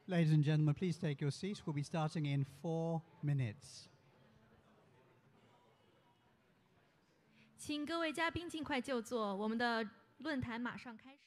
Ladies and gentlemen, please take your seats. We'll be starting in 4 minutes. 请各位嘉宾尽快就座，我们的论坛马上开始。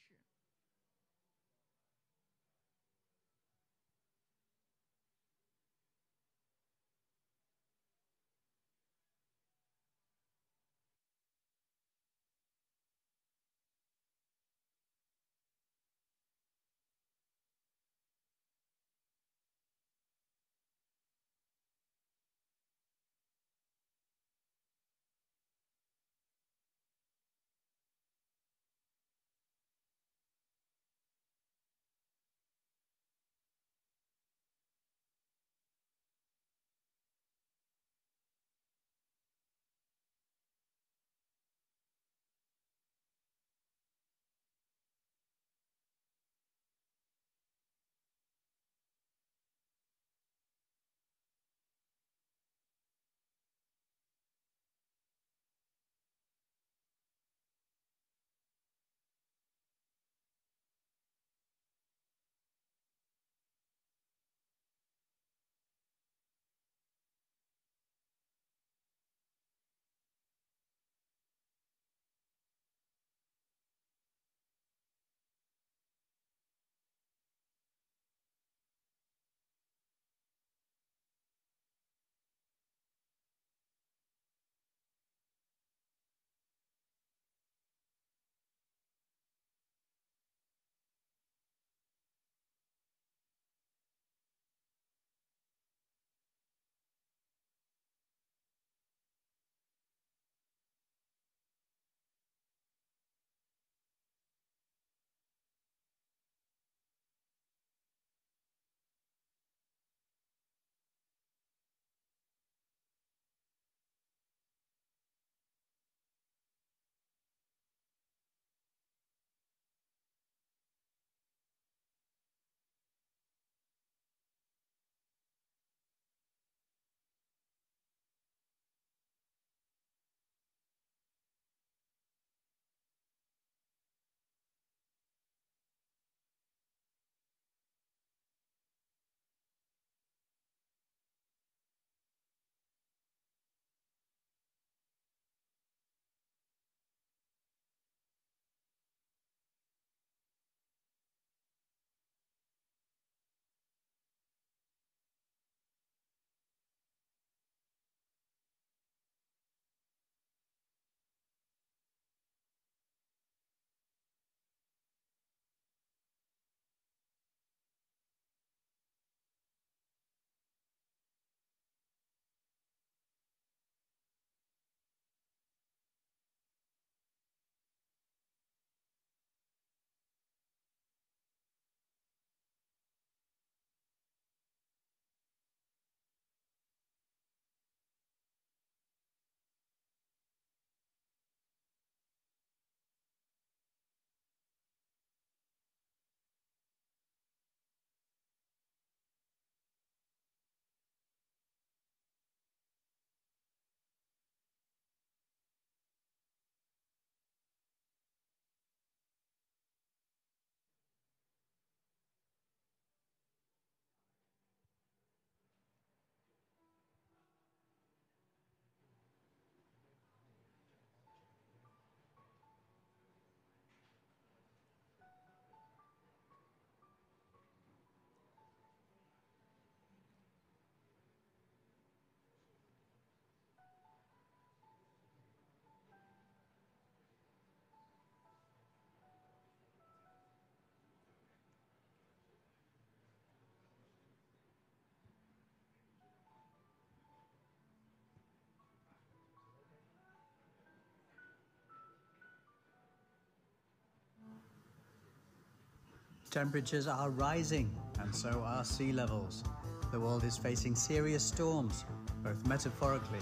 Temperatures are rising, and so are sea levels. The world is facing serious storms, both metaphorically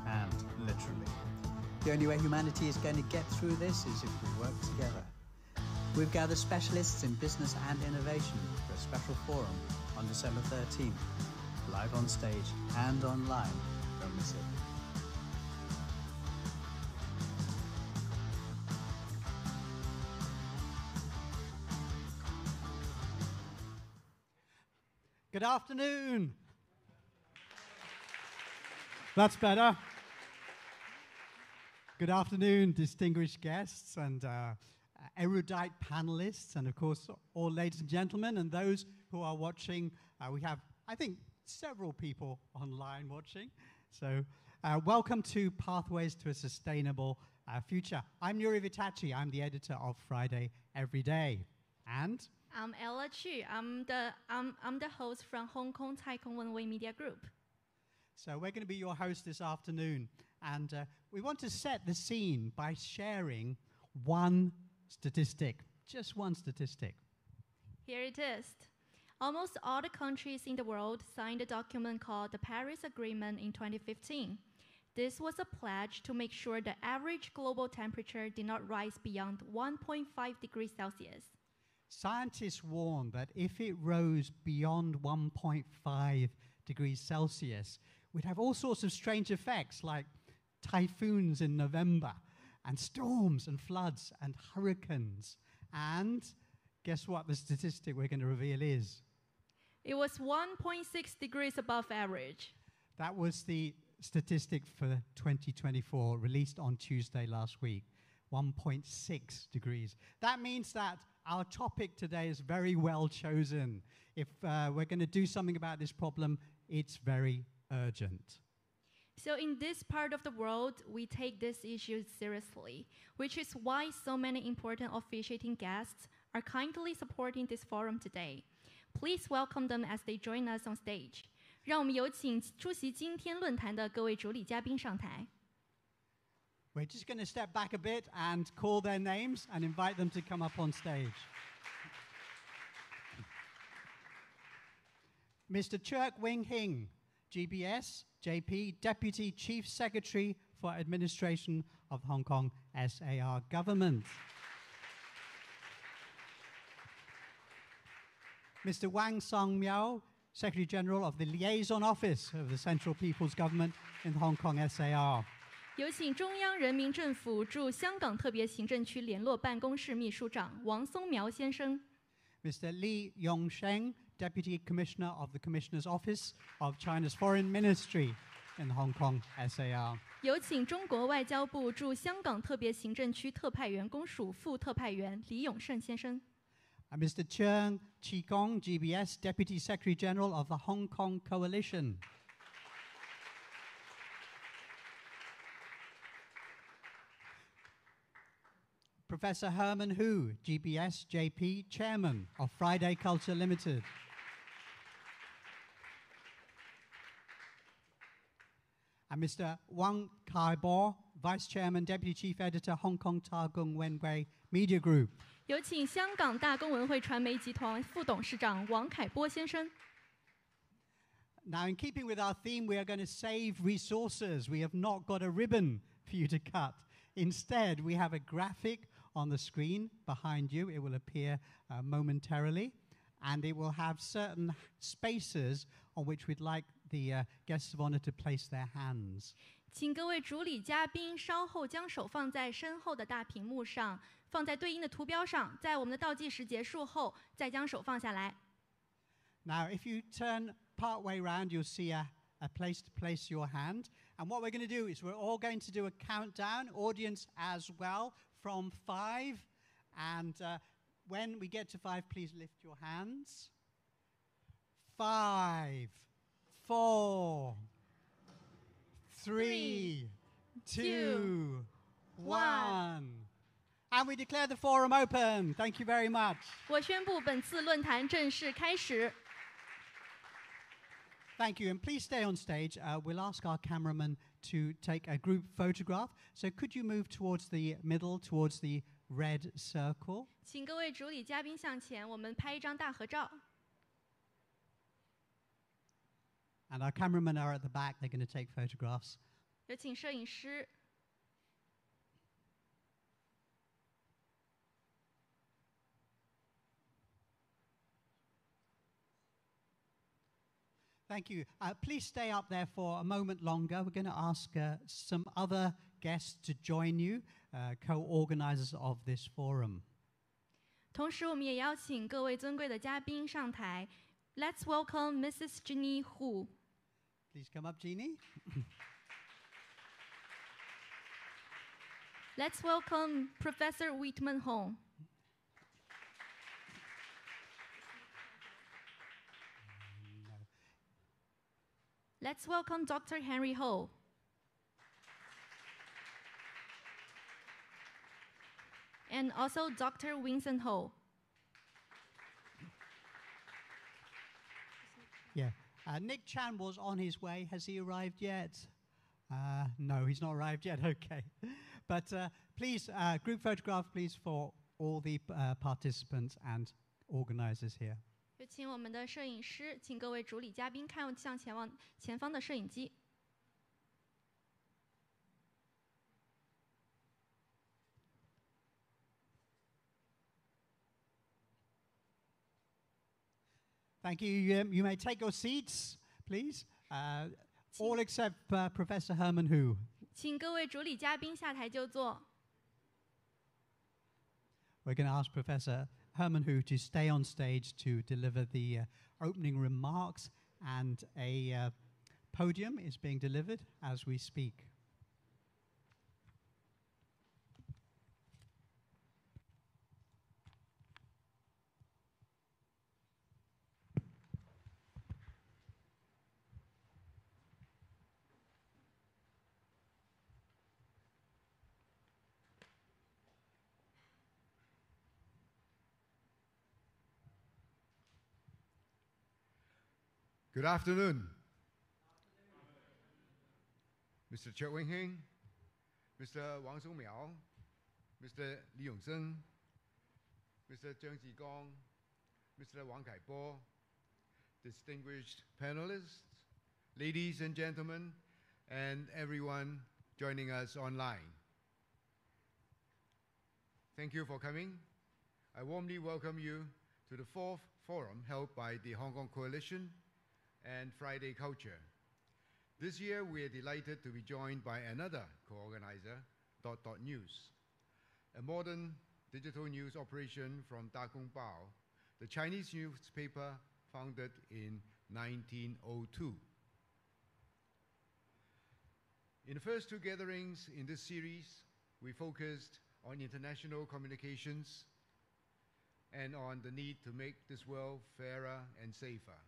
and literally. The only way humanity is going to get through this is if we work together. We've gathered specialists in business and innovation for a special forum on December 13th, live on stage and online. Don't miss it. Good afternoon. That's better. Good afternoon, distinguished guests and erudite panelists, and of course, all ladies and gentlemen, and those who are watching. We have, I think, several people online watching. So welcome to Pathways to a Sustainable Future. I'm Nuri Vitachi. I'm the editor of Friday Every Day. And I'm Ella Chu. I'm the host from Hong Kong Tsai Kung Wen Wei Media Group. So we're going to be your host this afternoon. And we want to set the scene by sharing one statistic, just one statistic. Here it is. Almost all the countries in the world signed a document called the Paris Agreement in 2015. This was a pledge to make sure the average global temperature did not rise beyond 1.5 degrees Celsius. Scientists warn that if it rose beyond 1.5 degrees Celsius, we'd have all sorts of strange effects like typhoons in November, and storms and floods and hurricanes. And guess what the statistic we're going to reveal is? It was 1.6 degrees above average. That was the statistic for 2024, released on Tuesday last week. 1.6 degrees. That means that our topic today is very well chosen. If we're going to do something about this problem, it's very urgent. So in this part of the world, we take this issue seriously, which is why so many important officiating guests are kindly supporting this forum today. Please welcome them as they join us on stage. 让我们有请出席今天论坛的各位主礼嘉宾上台。We're just going to step back a bit and call their names and invite them to come up on stage. Mr. Chirk Wing Hing, GBS, JP, Deputy Chief Secretary for Administration of Hong Kong SAR Government. Mr. Wang Song Miao, Secretary General of the Liaison Office of the Central People's Government in Hong Kong SAR. 有请中央人民政府驻香港特别行政区联络办公室秘书长王松苗先生。Mr. Li Yongsheng, Deputy Commissioner of the Commissioner's Office of China's Foreign Ministry in Hong Kong SAR. 有请中国外交部驻香港特别行政区特派员公署副特派员李永胜先生。Mr. Cheung Chi-kong, GBS, Deputy Secretary General of the Hong Kong Coalition. Professor Herman Hu, GBS, JP, Chairman of Friday, Culture Ltd. And Mr. Wang Kaibo, Vice Chairman, Deputy Chief Editor, Hong Kong Ta Kung Wen Wei Media Group. 有请香港大公文汇传媒集团副董事长王凯波先生。Now, in keeping with our theme, we are going to save resources. We have not got a ribbon for you to cut. Instead, we have a graphic on the screen behind you. It will appear momentarily, and it will have certain spaces on which we'd like the guests of honor to place their hands. 请各位主礼嘉宾稍后将手放在身后的大屏幕上，放在对应的图标上，在我们的倒计时结束后，再将手放下来。Now, if you turn part way round, you'll see a place to place your hand. And what we're going to do is we're all going to do a countdown, audience as well, from 5. And when we get to 5, please lift your hands. 5, 4, 3, 2, 1. And we declare the forum open. Thank you very much. 我宣布本次论坛正式开始。Thank you, and please stay on stage. We'll ask our cameraman to take a group photograph. So could you move towards the middle, towards the red circle? 请各位主礼嘉宾向前，我们拍一张大合照。And our cameramen are at the back. They're going to take photographs. 有请摄影师。Thank you. Please stay up there for a moment longer. We're going to ask some other guests to join you, co-organizers of this forum. 同时，我们也邀请各位尊贵的嘉宾上台， Let's welcome Mrs. Jeannie Hu. Please come up, Jeannie. Let's welcome Professor Whitman Hong. Let's welcome Dr. Henry Ho. And also Dr. Winston Ho. Yeah. Nick Chan was on his way. Has he arrived yet? No, he's not arrived yet. Okay. But please, group photograph, please, for all the participants and organizers here. 有请我们的摄影师，请各位主礼嘉宾看向前方的摄影机。Thank you. You may take your seats, please. All except Professor Herman Hu. 请各位主礼嘉宾下台就坐。We're going to ask Professor Herman Hu to stay on stage to deliver the opening remarks, and a podium is being delivered as we speak. Good afternoon. Mr.卓永興, Mr. Wang Songmiao, Mr. Li Yongsheng, Mr. Zhang Zhigang, Mr. Wang Kaipo, distinguished panelists, ladies and gentlemen, and everyone joining us online. Thank you for coming. I warmly welcome you to the fourth forum held by the Hong Kong Coalition and Friday Culture. This year, we are delighted to be joined by another co-organizer, News, a modern digital news operation from Da Gong Bao, the Chinese newspaper founded in 1902. In the first two gatherings in this series, we focused on international communications and on the need to make this world fairer and safer.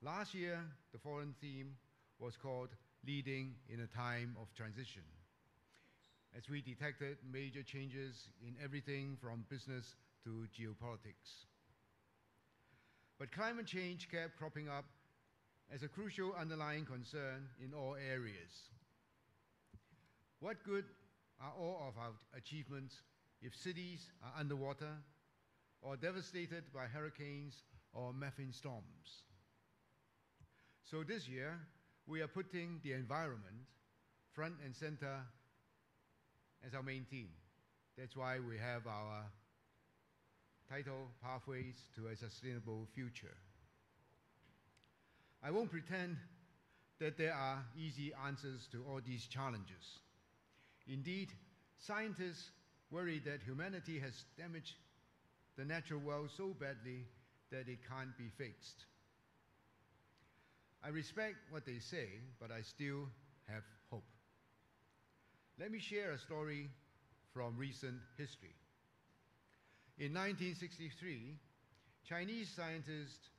Last year, the foreign theme was called Leading in a Time of Transition, as we detected major changes in everything from business to geopolitics. But climate change kept cropping up as a crucial underlying concern in all areas. What good are all of our achievements if cities are underwater or devastated by hurricanes or methane storms? So this year, we are putting the environment front and center as our main theme. That's why we have our title, Pathways to a Sustainable Future. I won't pretend that there are easy answers to all these challenges. Indeed, scientists worry that humanity has damaged the natural world so badly that it can't be fixed. I respect what they say, but I still have hope. Let me share a story from recent history. In 1963, Chinese scientists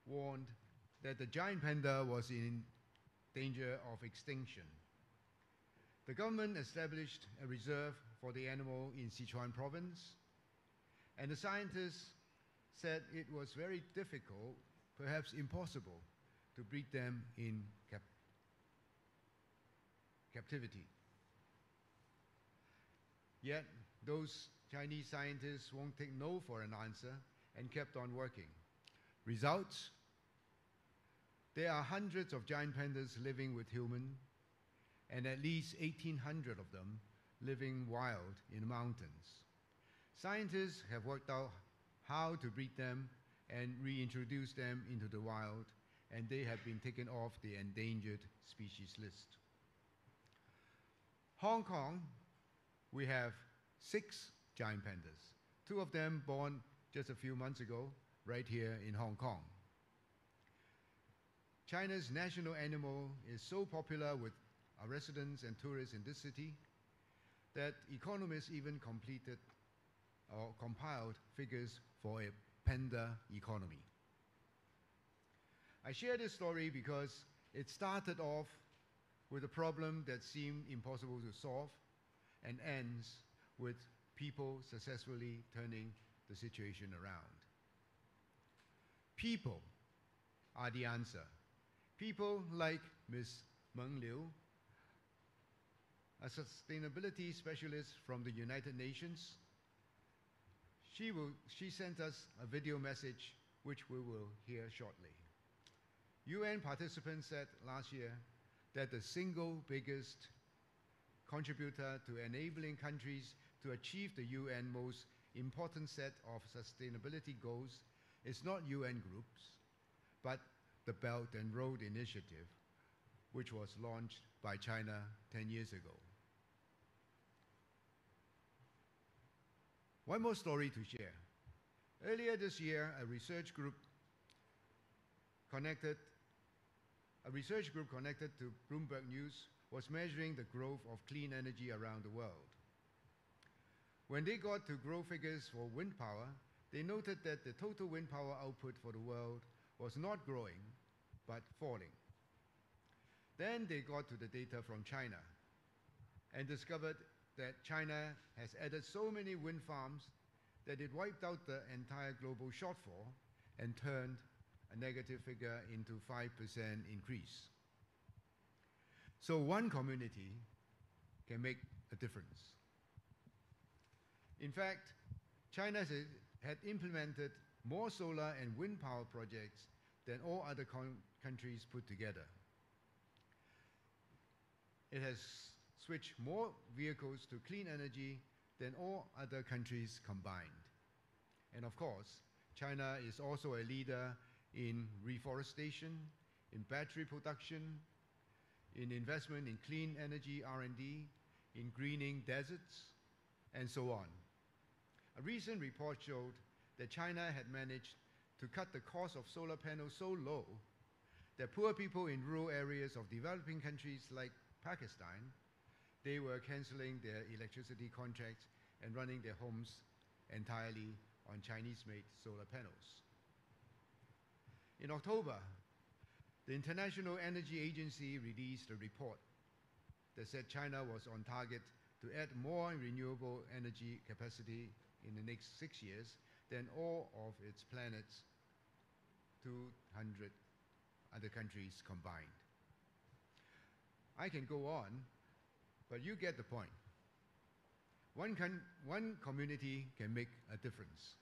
warned that the giant panda was in danger of extinction. The government established a reserve for the animal in Sichuan province, and the scientists said it was very difficult, perhaps impossible, to breed them in captivity. Yet, those Chinese scientists won't take no for an answer and kept on working. Results? There are hundreds of giant pandas living with humans, and at least 1,800 of them living wild in the mountains. Scientists have worked out how to breed them and reintroduce them into the wild, and they have been taken off the endangered species list. Hong Kong, we have 6 giant pandas, 2 of them born just a few months ago, right here in Hong Kong. China's national animal is so popular with our residents and tourists in this city that economists even completed or compiled figures for a panda economy. I share this story because it started off with a problem that seemed impossible to solve and ends with people successfully turning the situation around. People are the answer. People like Ms. Meng Liu, a sustainability specialist from the United Nations. She sent us a video message which we will hear shortly. UN participants said last year that the single biggest contributor to enabling countries to achieve the UN most important set of sustainability goals is not UN groups, but the Belt and Road Initiative, which was launched by China 10 years ago. One more story to share. Earlier this year, a research group connected to Bloomberg News was measuring the growth of clean energy around the world. When they got to growth figures for wind power, they noted that the total wind power output for the world was not growing, but falling. Then they got to the data from China and discovered that China has added so many wind farms that it wiped out the entire global shortfall and turned a negative figure into 5% increase. So one community can make a difference. In fact, China had implemented more solar and wind power projects than all other countries put together. It has switched more vehicles to clean energy than all other countries combined. And of course, China is also a leader in reforestation, in battery production, in investment in clean energy R&D, in greening deserts, and so on. A recent report showed that China had managed to cut the cost of solar panels so low that poor people in rural areas of developing countries like Pakistan, they were canceling their electricity contracts and running their homes entirely on Chinese-made solar panels. In October, the International Energy Agency released a report that said China was on target to add more renewable energy capacity in the next 6 years than all of its planet's 200 other countries combined. I can go on, but you get the point. One community can make a difference.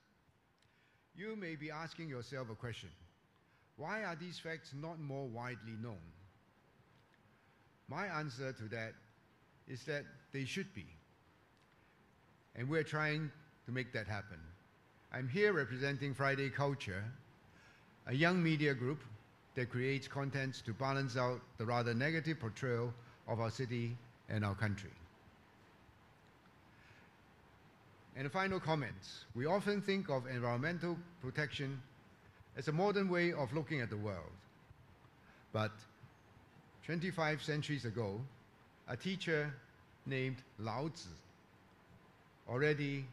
You may be asking yourself a question. Why are these facts not more widely known? My answer to that is that they should be. And we're trying to make that happen. I'm here representing Friday Culture, a young media group that creates contents to balance out the rather negative portrayal of our city and our country. And a final comment. We often think of environmental protection as a modern way of looking at the world. But 25 centuries ago, a teacher named Lao Tzu already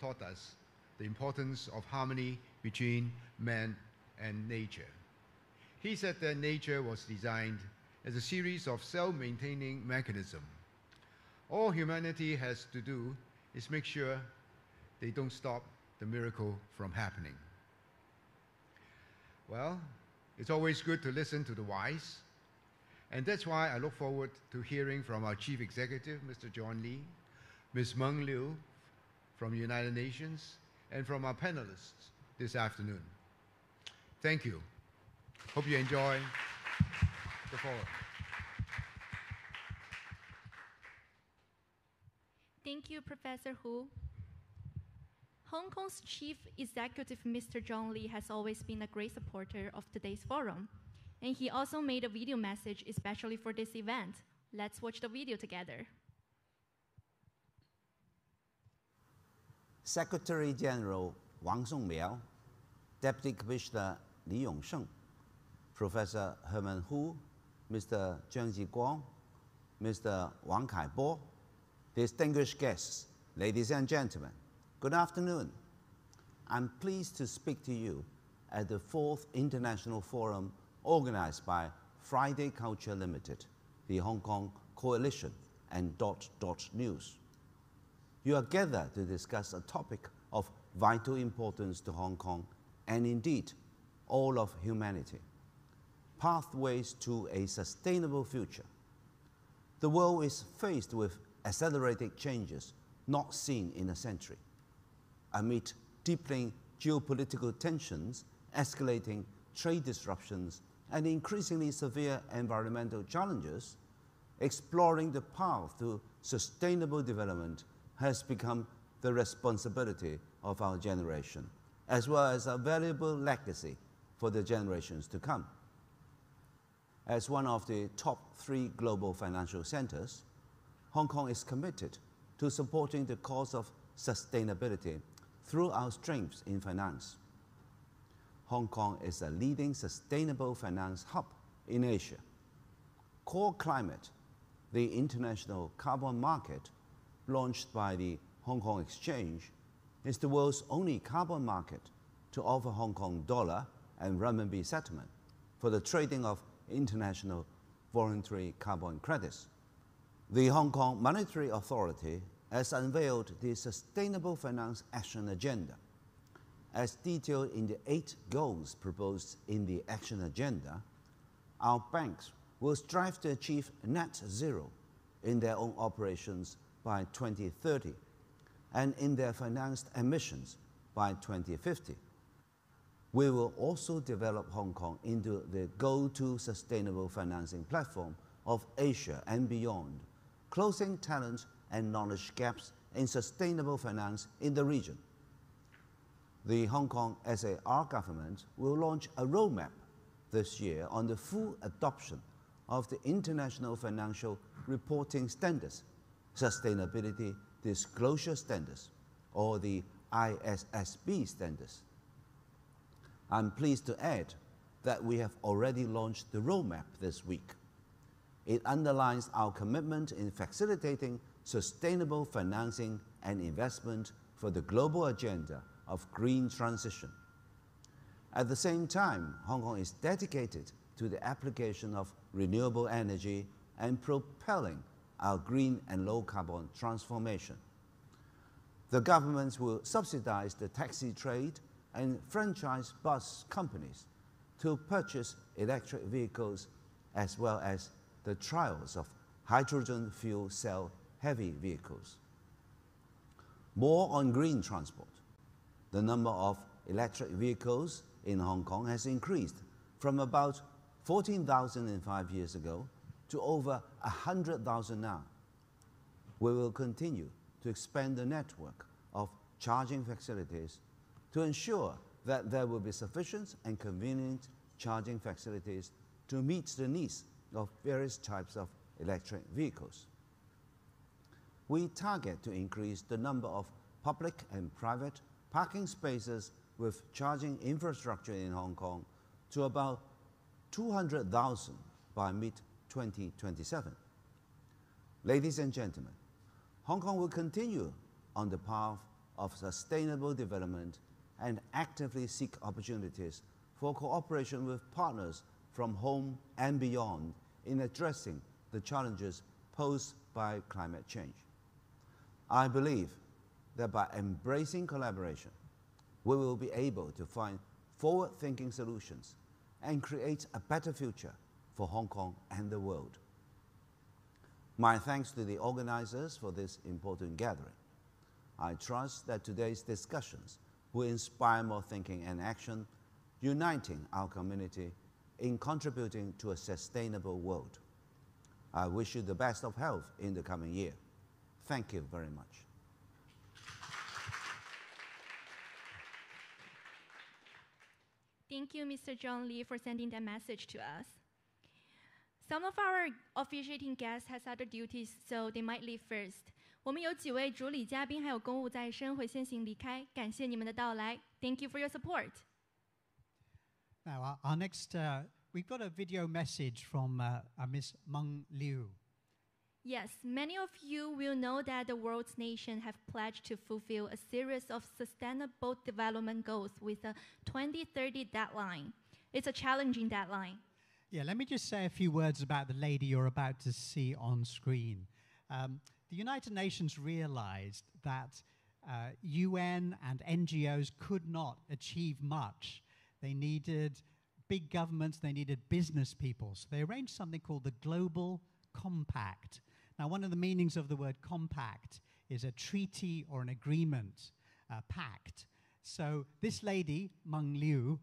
taught us the importance of harmony between man and nature. He said that nature was designed as a series of self-maintaining mechanisms. All humanity has to do is make sure they don't stop the miracle from happening. Well, it's always good to listen to the wise, and that's why I look forward to hearing from our Chief Executive, Mr. John Lee, Ms. Meng Liu from the United Nations, and from our panelists this afternoon. Thank you. Hope you enjoy the forum. Thank you, Professor Hu. Hong Kong's Chief Executive, Mr. John Lee, has always been a great supporter of today's forum. And he also made a video message especially for this event. Let's watch the video together. Secretary General Wang Songmiao, Deputy Commissioner Li永胜, Professor Herman Hu, Mr. Zheng Jiguang, Mr. Wang Kaibo, distinguished guests, ladies and gentlemen, good afternoon. I'm pleased to speak to you at the 4th International Forum organized by Friday Culture Ltd, the Hong Kong Coalition, and Dot News. You are gathered to discuss a topic of vital importance to Hong Kong and indeed all of humanity: pathways to a sustainable future. The world is faced with accelerated changes not seen in a century. Amid deepening geopolitical tensions, escalating trade disruptions, and increasingly severe environmental challenges, exploring the path to sustainable development has become the responsibility of our generation, as well as a valuable legacy for the generations to come. As one of the top 3 global financial centers, Hong Kong is committed to supporting the cause of sustainability through our strengths in finance. Hong Kong is a leading sustainable finance hub in Asia. Core Climate, the international carbon market launched by the Hong Kong Exchange, is the world's only carbon market to offer Hong Kong dollar and renminbi settlement for the trading of international voluntary carbon credits. The Hong Kong Monetary Authority has unveiled the Sustainable Finance Action Agenda. As detailed in the 8 goals proposed in the Action Agenda, our banks will strive to achieve net zero in their own operations by 2030 and in their financed emissions by 2050. We will also develop Hong Kong into the go-to sustainable financing platform of Asia and beyond, closing talent and knowledge gaps in sustainable finance in the region. The Hong Kong SAR government will launch a roadmap this year on the full adoption of the International Financial Reporting Standards, Sustainability Disclosure Standards, or the ISSB standards. I'm pleased to add that we have already launched the roadmap this week. It underlines our commitment in facilitating sustainable financing and investment for the global agenda of green transition. At the same time, Hong Kong is dedicated to the application of renewable energy and propelling our green and low-carbon transformation. The government will subsidize the taxi trade and franchise bus companies to purchase electric vehicles, as well as the trials of hydrogen fuel cell heavy vehicles. More on green transport. The number of electric vehicles in Hong Kong has increased from about 14,000 5 years ago to over 100,000 now. We will continue to expand the network of charging facilities to ensure that there will be sufficient and convenient charging facilities to meet the needs of various types of electric vehicles. We target to increase the number of public and private parking spaces with charging infrastructure in Hong Kong to about 200,000 by mid-2027. Ladies and gentlemen, Hong Kong will continue on the path of sustainable development and actively seek opportunities for cooperation with partners from home and beyond in addressing the challenges posed by climate change. I believe that by embracing collaboration, we will be able to find forward-thinking solutions and create a better future for Hong Kong and the world. My thanks to the organizers for this important gathering. I trust that today's discussions will inspire more thinking and action, uniting our community in contributing to a sustainable world. I wish you the best of health in the coming year. Thank you very much. Thank you, Mr. John Lee, for sending that message to us. Some of our officiating guests has other duties, so they might leave first. 我们有几位主礼嘉宾还有公务在身，会先行离开。感谢你们的到来。Thank you for your support. Now, our next we've got a video message from Ms. Meng Liu. Yes, many of you will know that the world's nations have pledged to fulfill a series of sustainable development goals with a 2030 deadline. It's a challenging deadline. Yeah, let me just say a few words about the lady you're about to see on screen. The United Nations realized that UN and NGOs could not achieve much. They needed big governments, they needed business people. So they arranged something called the Global Compact. Now, one of the meanings of the word compact is a treaty or an agreement, pact. So this lady, Meng Liu,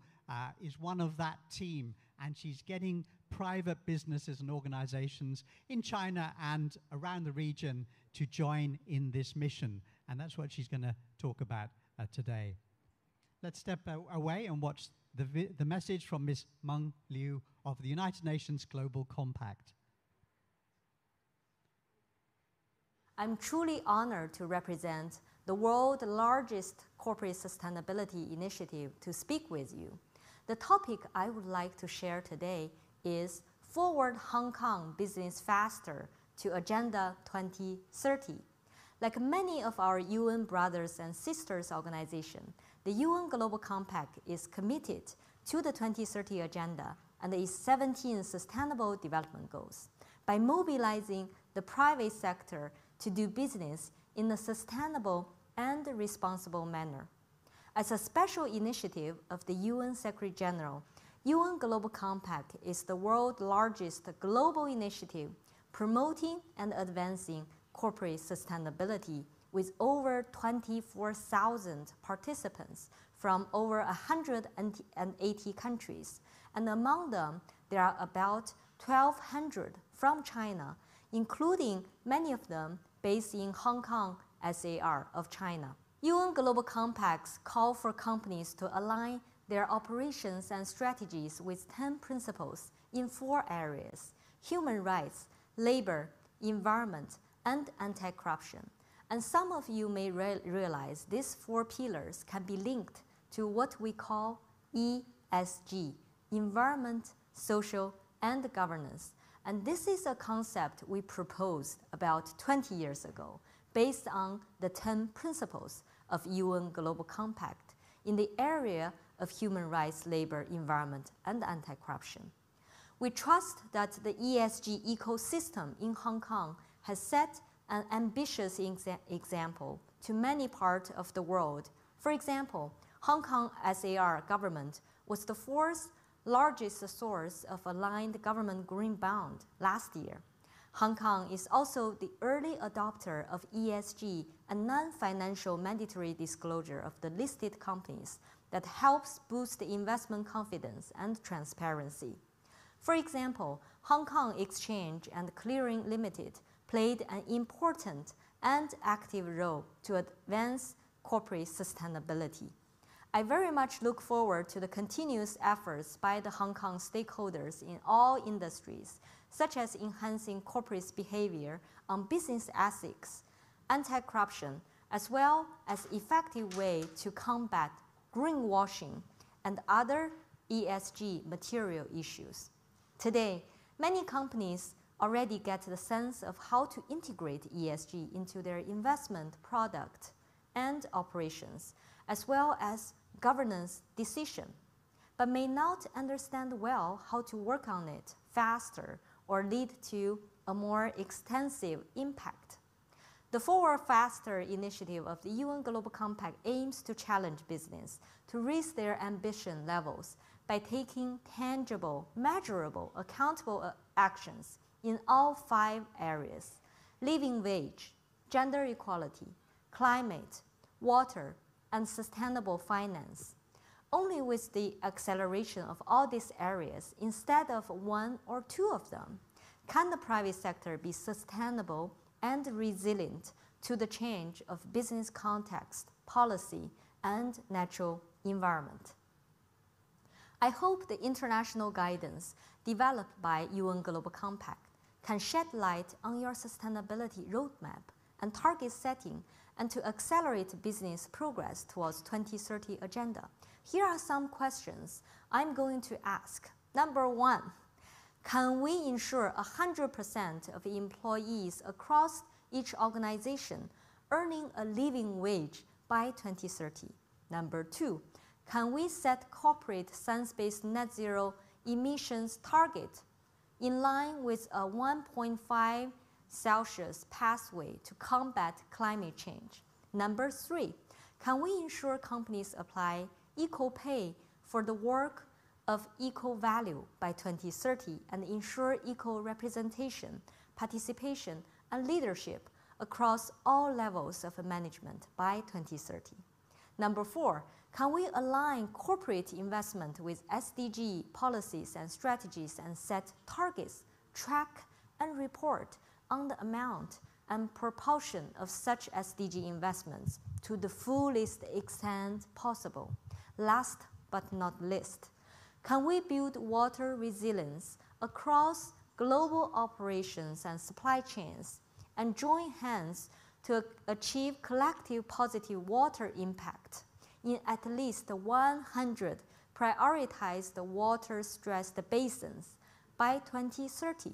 is one of that team, and she's getting private businesses and organizations in China and around the region to join in this mission. And that's what she's going to talk about today. Let's step away and watch the message from Ms. Meng Liu of the United Nations Global Compact. I'm truly honored to represent the world's largest corporate sustainability initiative to speak with you. The topic I would like to share today is Forward Hong Kong Business Faster to Agenda 2030. Like many of our UN brothers and sisters organizations, the UN Global Compact is committed to the 2030 Agenda and its 17 Sustainable Development Goals by mobilizing the private sector to do business in a sustainable and responsible manner. As a special initiative of the UN Secretary General, UN Global Compact is the world's largest global initiative promoting and advancing corporate sustainability with over 24,000 participants from over 180 countries. And among them, there are about 1,200 from China, including many of them based in Hong Kong SAR of China. UN Global Compacts call for companies to align their operations and strategies with 10 principles in 4 areas: human rights, labor, environment, and anti-corruption. And some of you may realize these 4 pillars can be linked to what we call ESG, environment, social, and governance. And this is a concept we proposed about 20 years ago based on the 10 principles of UN Global Compact in the area of human rights, labor, environment, and anti-corruption. We trust that the ESG ecosystem in Hong Kong has set an ambitious example to many parts of the world. For example, Hong Kong SAR government was the 4th largest source of aligned government green bond last year. Hong Kong is also the early adopter of ESG and non-financial mandatory disclosure of the listed companies that helps boost the investment confidence and transparency. For example, Hong Kong Exchange and Clearing Limited played an important and active role to advance corporate sustainability. I very much look forward to the continuous efforts by the Hong Kong stakeholders in all industries, such as enhancing corporate behavior on business ethics, anti-corruption, as well as effective way to combat greenwashing and other ESG material issues. Today, many companies already get the sense of how to integrate ESG into their investment product and operations, as well as governance decision, but may not understand well how to work on it faster or lead to a more extensive impact. The Forward Faster initiative of the UN Global Compact aims to challenge business to raise their ambition levels by taking tangible, measurable, accountable actions in all 5 areas: living wage, gender equality, climate, water, and sustainable finance. Only with the acceleration of all these areas, instead of 1 or 2 of them, can the private sector be sustainable and resilient to the change of business context, policy, and natural environment. I hope the international guidance developed by UN Global Compact can shed light on your sustainability roadmap and target setting and to accelerate business progress towards 2030 agenda. Here are some questions I'm going to ask Number 1, can we ensure 100% of employees across each organization earning a living wage by 2030? Number 2, can we set corporate science-based net zero emissions target in line with a 1.5 Celsius pathway to combat climate change? Number 3, can we ensure companies apply equal pay for the work of equal value by 2030 and ensure equal representation, participation, and leadership across all levels of management by 2030? Number 4, can we align corporate investment with SDG policies and strategies and set targets, track, and report on the amount and proportion of such SDG investments to the fullest extent possible? Last but not least, can we build water resilience across global operations and supply chains and join hands to achieve collective positive water impact in at least 100 prioritized water-stressed basins by 2030?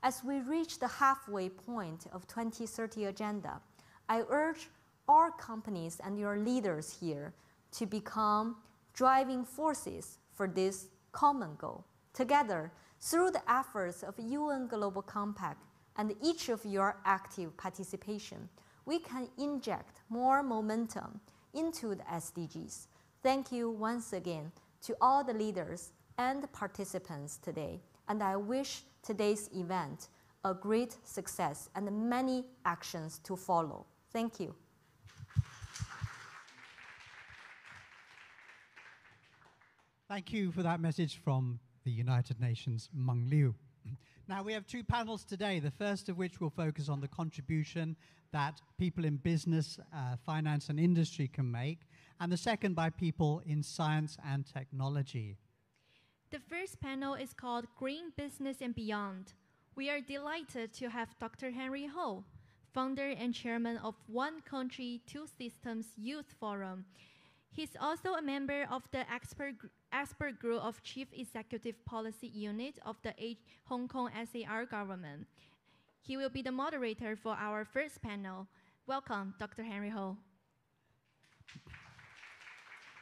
As we reach the halfway point of 2030 agenda, I urge all companies and your leaders here to become driving forces for this common goal. Together, through the efforts of UN Global Compact and each of your active participation, we can inject more momentum into the SDGs. Thank you once again to all the leaders and participants today, and I wish today's event a great success and many actions to follow. Thank you. Thank you for that message from the United Nations, Meng Liu. Now, we have two panels today, the first of which will focus on the contribution that people in business, finance, and industry can make, and the second by people in science and technology. The first panel is called Green Business and Beyond. We are delighted to have Dr. Henry Ho, founder and chairman of One Country, Two Systems Youth Forum. He's also a member of the expert group of Chief Executive Policy Unit of the Hong Kong SAR government. He will be the moderator for our first panel. Welcome, Dr. Henry Ho.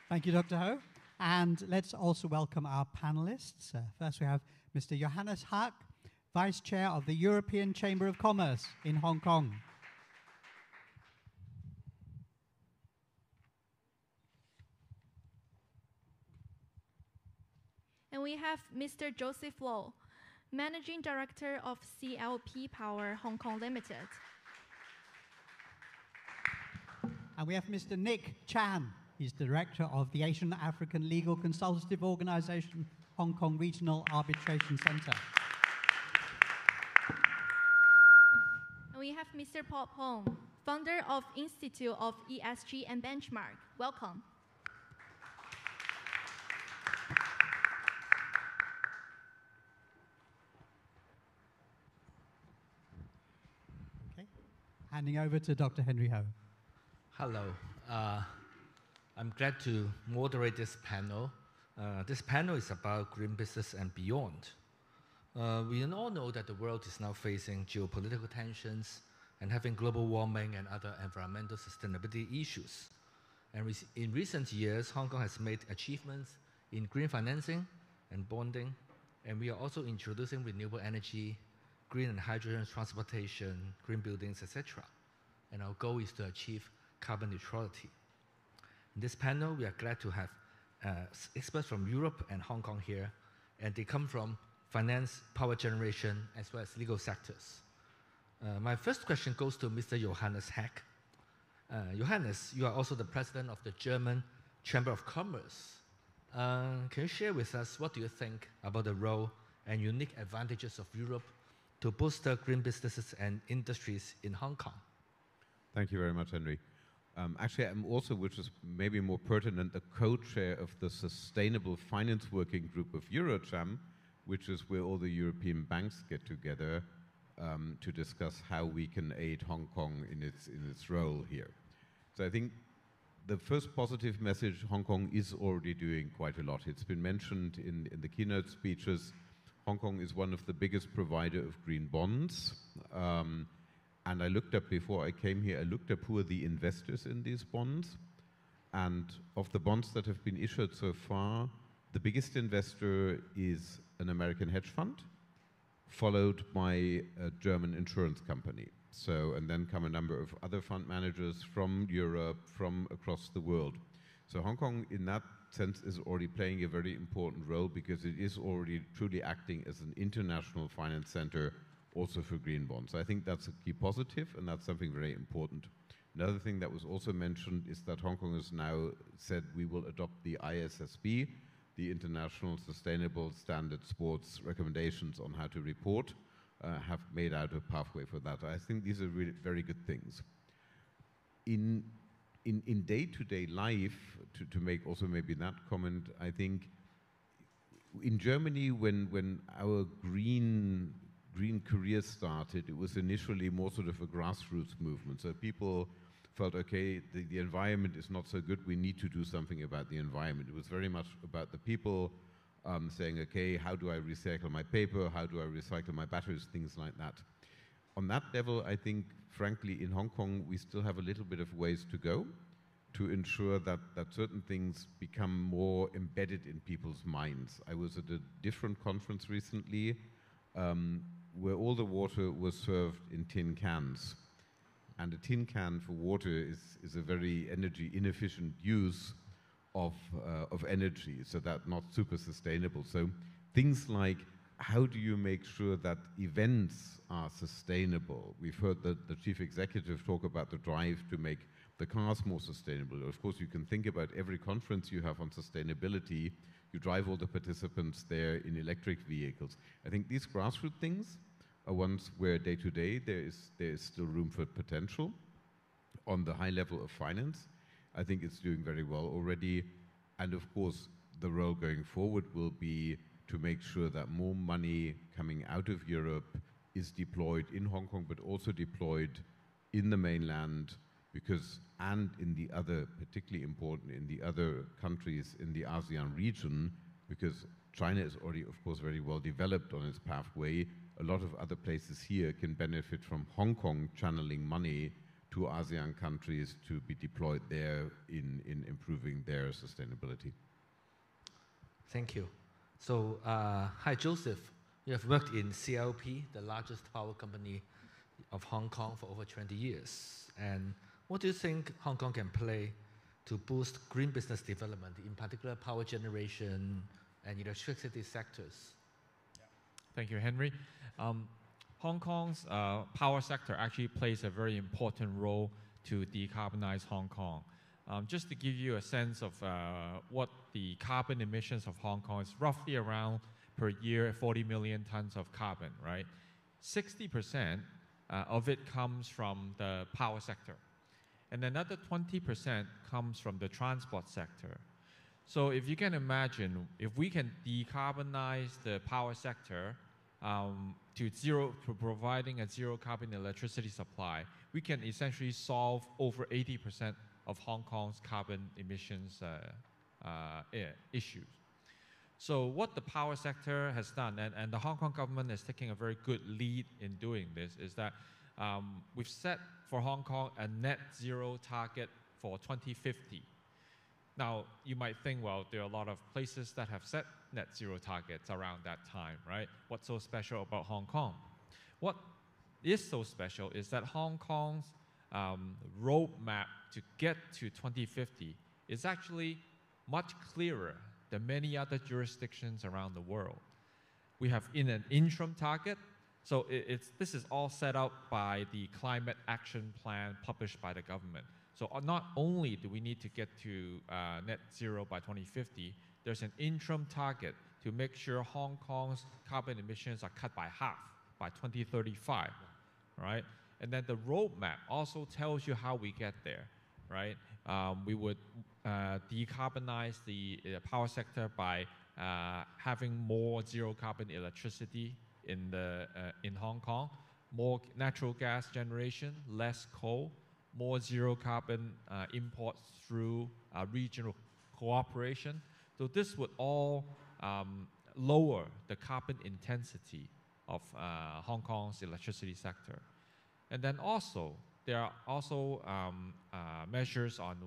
Thank you, Dr. Ho. And let's also welcome our panelists. First, we have Mr. Johannes Haak, Vice Chair of the European Chamber of Commerce in Hong Kong. And we have Mr. Joseph Low, Managing Director of CLP Power Hong Kong Limited. And we have Mr. Nick Chan. He's Director of the Asian African Legal Consultative Organization, Hong Kong Regional Arbitration Center. And we have Mr. Paul Pong, founder of Institute of ESG and Benchmark. Welcome. Okay. Handing over to Dr. Henry Ho. Hello. I'm glad to moderate this panel. This panel is about green business and beyond. We all know that the world is now facing geopolitical tensions and having global warming and other environmental sustainability issues. And in recent years, Hong Kong has made achievements in green financing and bonding, and we are also introducing renewable energy, green and hydrogen transportation, green buildings, etc. And our goal is to achieve carbon neutrality. In this panel, we are glad to have experts from Europe and Hong Kong here, and they come from finance, power generation, as well as legal sectors. My first question goes to Mr. Johannes Haak. Johannes, you are also the president of the German Chamber of Commerce. Can you share with us what do you think about the role and unique advantages of Europe to boost green businesses and industries in Hong Kong? Thank you very much, Henry. Actually, I'm also, which is maybe more pertinent, the co-chair of the Sustainable Finance Working Group of Eurocham, which is where all the European banks get together to discuss how we can aid Hong Kong in its role here. So I think the first positive message, Hong Kong is already doing quite a lot. It's been mentioned in the keynote speeches. Hong Kong is one of the biggest provider of green bonds. And I looked up, before I came here, I looked up who are the investors in these bonds. And of the bonds that have been issued so far, the biggest investor is an American hedge fund, followed by a German insurance company. So, and then come a number of other fund managers from Europe, from across the world. So Hong Kong, in that sense, is already playing a very important role because it is already truly acting as an international finance center also for green bonds. I think that's a key positive, and that's something very important. Another thing that was also mentioned is that Hong Kong has now said we will adopt the ISSB, the International Sustainable Standard Sports recommendations on how to report, have made out a pathway for that. I think these are really very good things. In day-to-day life, to make also maybe that comment, I think in Germany, when our green career started, it was initially more sort of a grassroots movement. So people felt, okay, the environment is not so good, we need to do something about the environment. It was very much about the people saying, okay, how do I recycle my paper, how do I recycle my batteries, things like that. On that level, I think, frankly, in Hong Kong, we still have a little bit of ways to go to ensure that certain things become more embedded in people's minds. I was at a different conference recently where all the water was served in tin cans. And a tin can for water is a very energy inefficient use of energy, so that's not super sustainable. So things like, how do you make sure that events are sustainable? We've heard the chief executive talk about the drive to make the cars more sustainable. Of course, you can think about every conference you have on sustainability. You drive all the participants there in electric vehicles. I think these grassroots things are ones where day to day there is still room for potential. On the high level of finance, I think it's doing very well already. And of course, the role going forward will be to make sure that more money coming out of Europe is deployed in Hong Kong, but also deployed in the mainland, and in the other, particularly important, in the other countries in the ASEAN region, because China is already, of course, very well developed on its pathway. A lot of other places here can benefit from Hong Kong channeling money to ASEAN countries to be deployed there in improving their sustainability. Thank you. So, hi, Joseph. You have worked in CLP, the largest power company of Hong Kong, for over 20 years. And what do you think Hong Kong can play to boost green business development, in particular power generation and electricity sectors? Thank you, Henry. Hong Kong's power sector actually plays a very important role to decarbonize Hong Kong. Just to give you a sense of what the carbon emissions of Hong Kong is, roughly around per year 40 million tons of carbon, right? 60% of it comes from the power sector. And another 20% comes from the transport sector. So if you can imagine, if we can decarbonize the power sector to providing a zero carbon electricity supply, we can essentially solve over 80% of Hong Kong's carbon emissions issues. So what the power sector has done, and the Hong Kong government is taking a very good lead in doing this, is that we've set for Hong Kong a net zero target for 2050. Now, you might think, well, there are a lot of places that have set net zero targets around that time, right? What's so special about Hong Kong? What is so special is that Hong Kong's roadmap to get to 2050 is actually much clearer than many other jurisdictions around the world. We have an interim target. So this is all set up by the climate action plan published by the government. So not only do we need to get to net zero by 2050, there's an interim target to make sure Hong Kong's carbon emissions are cut by half by 2035, right? And then the roadmap also tells you how we get there, right? We would decarbonize the power sector by having more zero carbon electricity in Hong Kong, more natural gas generation, less coal, more zero carbon imports through regional cooperation. So this would all lower the carbon intensity of Hong Kong's electricity sector. And then also, there are also measures on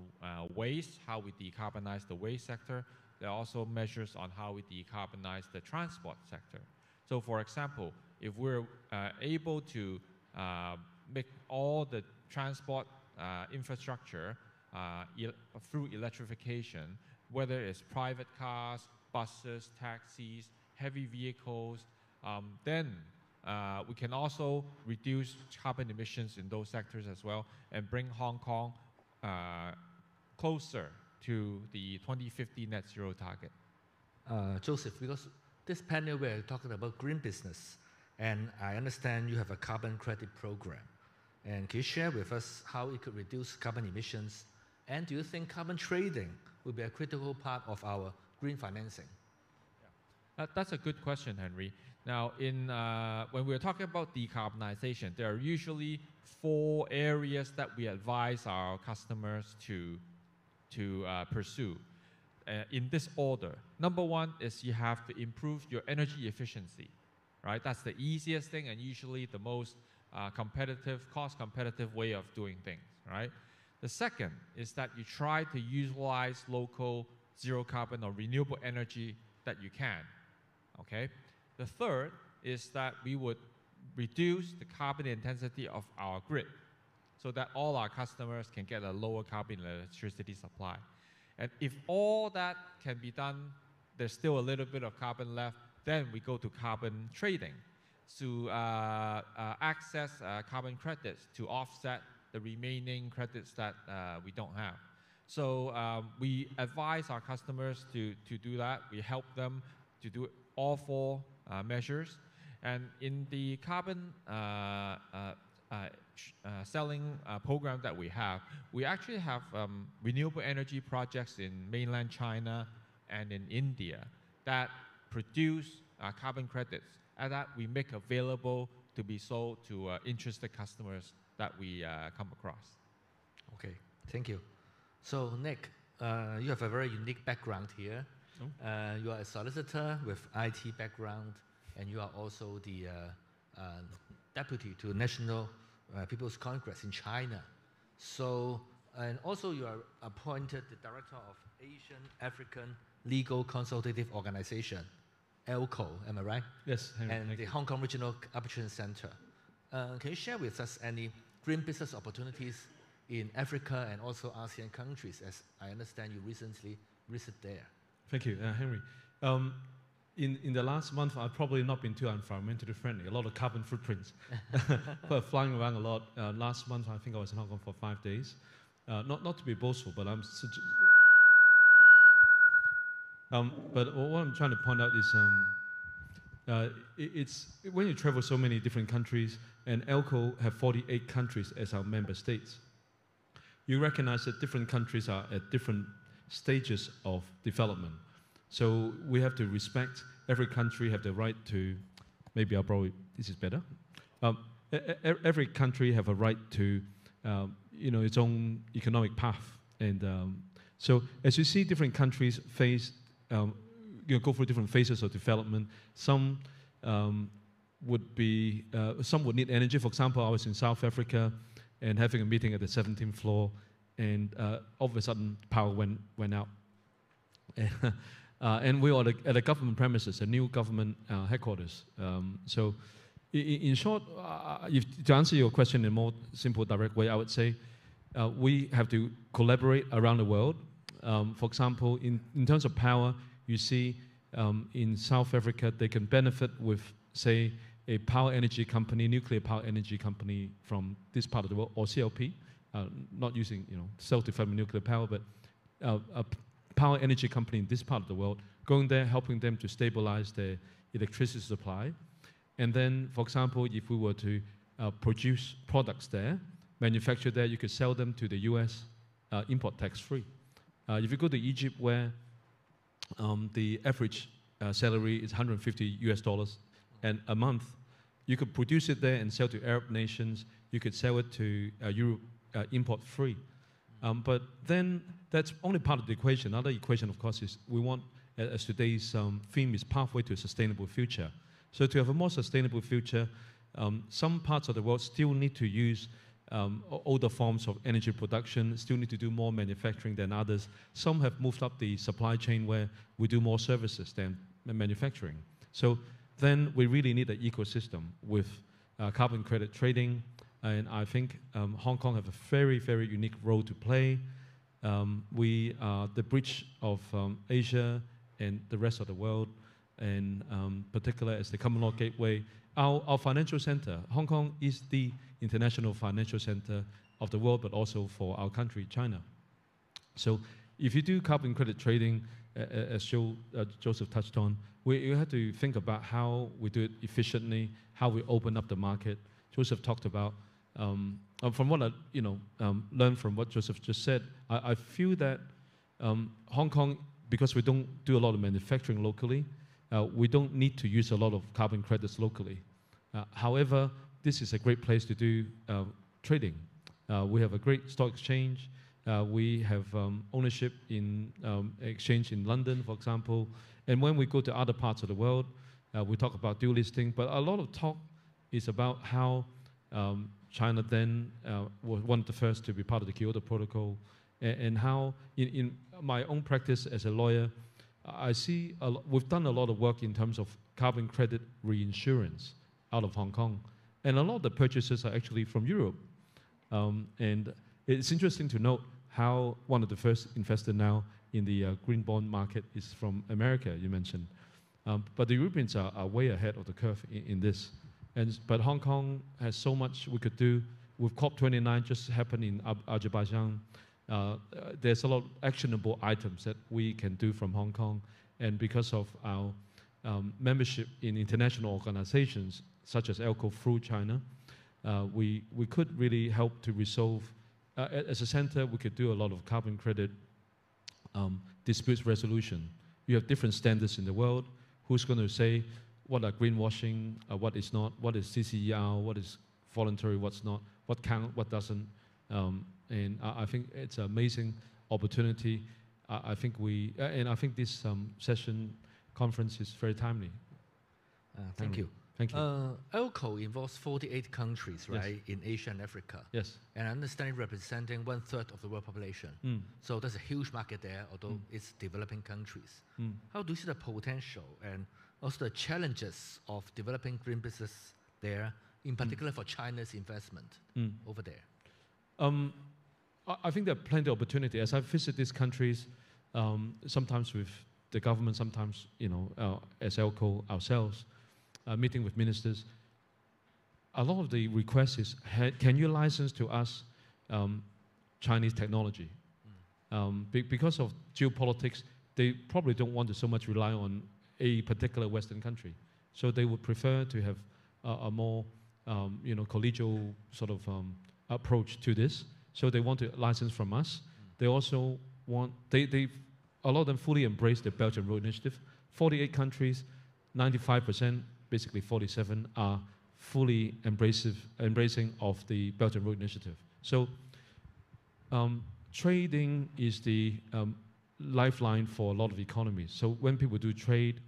waste, how we decarbonize the waste sector. There are also measures on how we decarbonize the transport sector. So for example, if we're able to make all the transport infrastructure through electrification, whether it's private cars, buses, taxis, heavy vehicles, then we can also reduce carbon emissions in those sectors as well and bring Hong Kong closer to the 2050 net zero target. Joseph, because this panel we're talking about green business, and I understand you have a carbon credit program. And can you share with us how it could reduce carbon emissions? And do you think carbon trading will be a critical part of our green financing? That's a good question, Henry. Now, when we're talking about decarbonization, there are usually 4 areas that we advise our customers to pursue in this order. Number 1 is you have to improve your energy efficiency, right? That's the easiest thing and usually the most cost-competitive way of doing things, right? The second is that you try to utilize local zero carbon or renewable energy that you can, okay? The third is that we would reduce the carbon intensity of our grid so that all our customers can get a lower carbon electricity supply. And if all that can be done, there's still a little bit of carbon left, then we go to carbon trading to access carbon credits to offset the remaining credits that we don't have. So we advise our customers to do that. We help them to do all 4 measures. And in the carbon selling program that we actually have renewable energy projects in mainland China and in India that produce carbon credits and that we make available to be sold to interested customers that we come across. Okay, thank you. So Nick, you have a very unique background here. You are a solicitor with IT background, and you are also the deputy to National People's Congress in China. So, and also you are appointed the director of Asian African Legal Consultative Organization, ALCO, am I right? Yes. And the Hong Kong Regional Arbitration Center. Can you share with us any green business opportunities in Africa and also ASEAN countries, as I understand you recently visited there? Thank you, Henry. In the last month, I've probably not been too environmentally friendly. A lot of carbon footprints. But flying around a lot. Last month, I think I was in Hong Kong for 5 days. Not to be boastful, but but what I'm trying to point out is it's when you travel so many different countries, and ALCO have 48 countries as our member states, you recognize that different countries are at different stages of development. So we have to respect every country have the right to, maybe I'll probably, this is better. Every country have a right to, its own economic path. And so as you see different countries face, go through different phases of development, some would need energy. For example, I was in South Africa and having a meeting at the 17th floor, and all of a sudden power went out. And we were at a government premises, a new government headquarters. So in short, to answer your question in a more simple, direct way, I would say we have to collaborate around the world. For example, in terms of power, you see in South Africa, they can benefit with, say, a power energy company, nuclear power energy company from this part of the world, or CLP, not using self-development nuclear power, but a power energy company in this part of the world, going there, helping them to stabilize their electricity supply. And then, for example, if we were to produce products there, manufacture there, you could sell them to the US, import tax-free. If you go to Egypt, where the average salary is $150 and a month, you could produce it there and sell to Arab nations. You could sell it to Europe import free. But then that's only part of the equation. Another equation, of course, is we want, as today's theme is pathway to a sustainable future. So to have a more sustainable future, some parts of the world still need to use older forms of energy production, still need to do more manufacturing than others. Some have moved up the supply chain where we do more services than manufacturing. So then we really need an ecosystem with carbon credit trading, and I think Hong Kong have a very, very unique role to play. We are the bridge of Asia and the rest of the world, and particularly as the common law gateway. Our financial center, Hong Kong is the international financial center of the world, but also for our country, China. So if you do carbon credit trading, as Joseph touched on, you have to think about how we do it efficiently, how we open up the market. Joseph talked about, from what I learned from what Joseph just said, I feel that Hong Kong, because we don't do a lot of manufacturing locally, we don't need to use a lot of carbon credits locally. However, this is a great place to do trading. We have a great stock exchange. We have ownership in exchange in London, for example. And when we go to other parts of the world, we talk about dual listing. But a lot of talk is about how China then was one of the first to be part of the Kyoto Protocol, and how in my own practice as a lawyer, I see we've done a lot of work in terms of carbon credit reinsurance out of Hong Kong. And a lot of the purchases are actually from Europe. And it's interesting to note how one of the first investors now in the green bond market is from America, you mentioned. But the Europeans are way ahead of the curve in this. But Hong Kong has so much we could do. With COP29 just happened in Azerbaijan, there's a lot of actionable items that we can do from Hong Kong. And because of our membership in international organizations, such as ELCO through China, we could really help to resolve, as a center, we could do a lot of carbon credit disputes resolution. You have different standards in the world. Who's going to say what are greenwashing, what is not, what is CCER, what is voluntary, what's not, what count, what doesn't. And I think it's an amazing opportunity. I think this session conference is very timely. Thank you. Thank you. ELCO involves 48 countries, right, in Asia and Africa. Yes. And I understand representing 1/3 of the world population. So there's a huge market there, although it's developing countries. How do you see the potential and also the challenges of developing green business there, in particular for China's investment over there? I think there are plenty of opportunity. As I visit these countries, sometimes with the government, sometimes as ELCO ourselves, meeting with ministers, a lot of the request is, can you license to us Chinese technology? Because of geopolitics, they probably don't want to so much rely on a particular Western country. So they would prefer to have a more collegial sort of approach to this. So they want to license from us. They also want, a lot of them fully embrace the Belt and Road Initiative. 48 countries, 95%, basically 47, are fully embracing of the Belt and Road Initiative. So trading is the lifeline for a lot of economies. So when people do trade,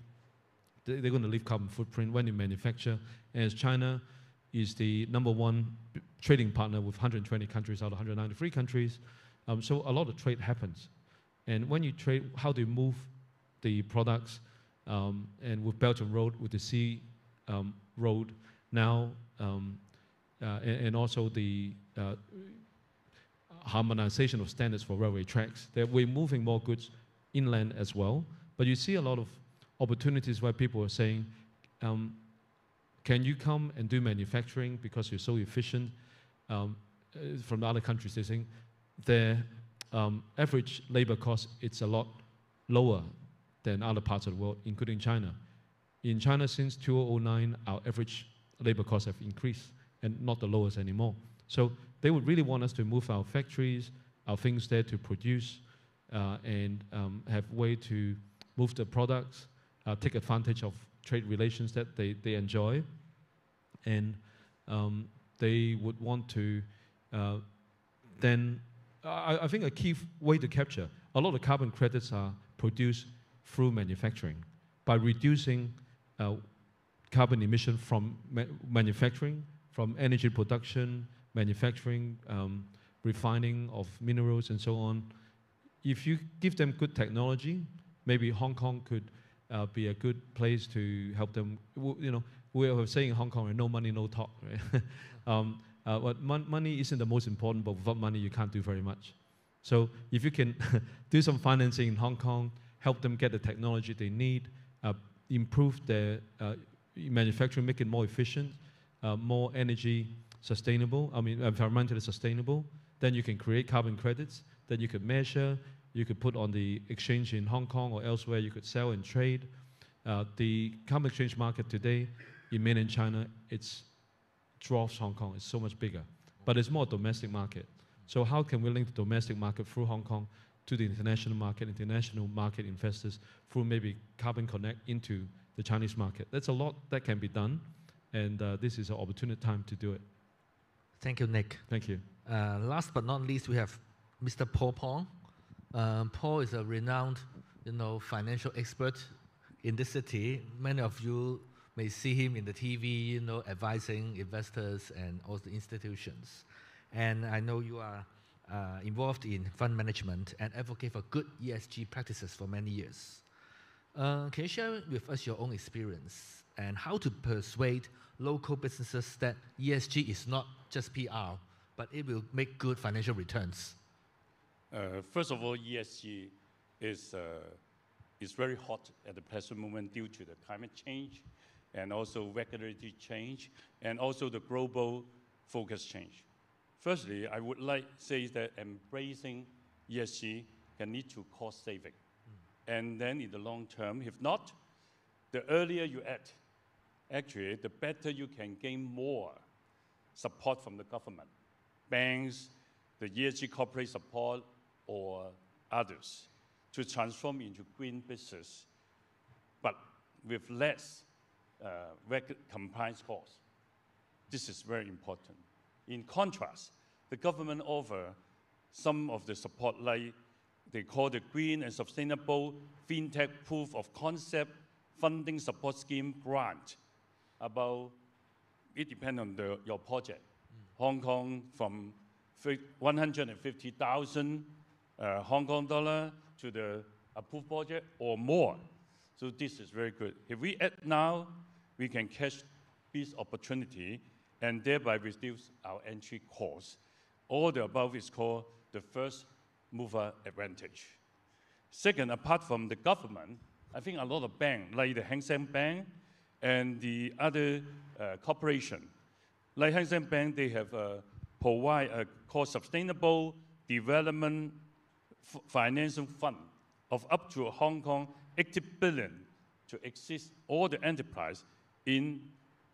they're going to leave carbon footprint. When you manufacture, as China is the #1 trading partner with 120 countries out of 193 countries, so a lot of trade happens. And when you trade, how do you move the products? And with Belt and Road, with the Sea Road now, and also the harmonization of standards for railway tracks, that we're moving more goods inland as well. But you see a lot of opportunities where people are saying, can you come and do manufacturing because you're so efficient? From the other countries, they're saying their average labor cost, it's a lot lower than other parts of the world, including China. In China, since 2009, our average labor costs have increased and not the lowest anymore. So they would really want us to move our factories, our things there to produce, and have a way to move the products, take advantage of trade relations that they enjoy. And they would want to then I think a key way to capture, a lot of carbon credits are produced through manufacturing. By reducing carbon emission from manufacturing, from energy production, manufacturing, refining of minerals and so on, if you give them good technology, maybe Hong Kong could be a good place to help them. You know, we are saying in Hong Kong, right, no money, no talk, right? But money isn't the most important, but without money, you can't do very much. So if you can do some financing in Hong Kong, help them get the technology they need, improve their manufacturing, make it more efficient, more energy sustainable, environmentally sustainable, then you can create carbon credits that you could measure, you could put on the exchange in Hong Kong or elsewhere, you could sell and trade. The carbon exchange market today in mainland China, it's dwarfs Hong Kong, it's so much bigger. But it's more a domestic market. So how can we link the domestic market through Hong Kong to the international market investors through maybe Carbon Connect into the Chinese market? That's a lot that can be done, and this is an opportune time to do it. Thank you, Nick. Thank you. Last but not least, we have Mr. Paul Pong. Paul is a renowned, financial expert in this city. Many of you may see him in the TV, advising investors and all the institutions. And I know you are involved in fund management and advocate for good ESG practices for many years. Can you share with us your own experience and how to persuade local businesses that ESG is not just PR, but it will make good financial returns? First of all, ESG is very hot at the present moment due to the climate change and also regulatory change and also the global focus change. Firstly, I would like to say that embracing ESG can lead to cost saving. And then in the long term, if not, the earlier you act, actually, the better you can gain more support from the government, banks, the ESG corporate support, or others to transform into green business, but with less compliance costs. This is very important. In contrast, the government offers some of the support like they call the Green and Sustainable FinTech Proof of Concept Funding Support Scheme grant. It depends on your project. Hong Kong from 150,000 Hong Kong dollar to the approved project or more. So this is very good. If we act now, we can catch this opportunity and thereby reduce our entry costs. All the above is called the first mover advantage. Second, apart from the government, I think a lot of banks, like the Hang Seng Bank and the other corporation, like Hang Seng Bank, they have provide a called Sustainable Development Financing Fund of up to Hong Kong 80 billion to assist all the enterprise in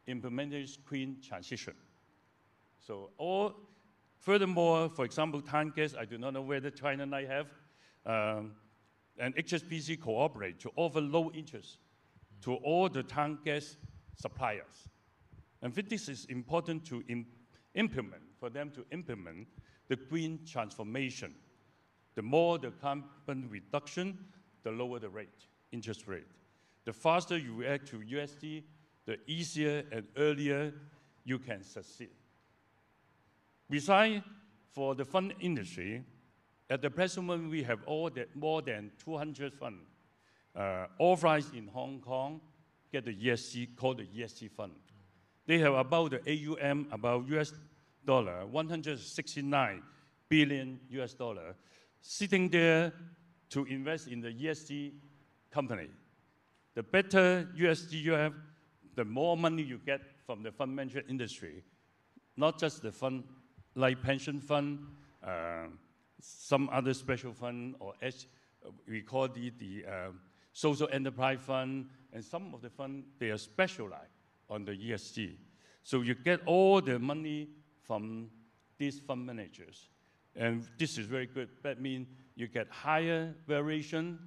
implementing green transition. So furthermore, for example, Tan Gas, I do not know whether China might have, and HSBC cooperate to offer low interest to all the Tan Gas suppliers. And I think this is important to for them to implement the green transformation. The more the carbon reduction, the lower the interest rate. The faster you react to USD, the easier and earlier you can succeed. Besides, for the fund industry, at the present moment, we have more than 200 funds authorized in Hong Kong, get the ESG, called the ESG fund. They have about the AUM, about $169 billion sitting there to invest in the ESG company. The better USD you have, the more money you get from the fund management industry, not just the fund like pension fund, some other special fund, or we call the social enterprise fund, and some of the fund, they are specialized on the ESG. So you get all the money from these fund managers. And this is very good. That means you get higher variation,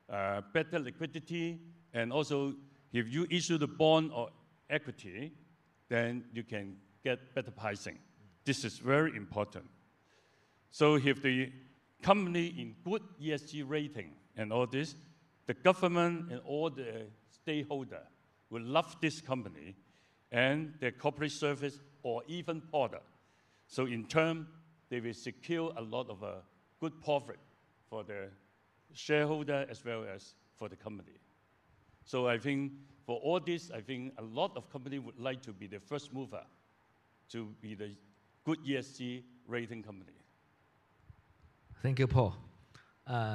better liquidity, and also if you issue the bond or equity, then you can get better pricing. This is very important. So if the company in good ESG rating and all this, the government and all the stakeholders will love this company and their corporate service or even product. So in turn, they will secure a lot of good profit for the shareholder as well as for the company. So I think for all this, I think a lot of companies would like to be the first mover to be the good ESG rating company. Thank you, Paul.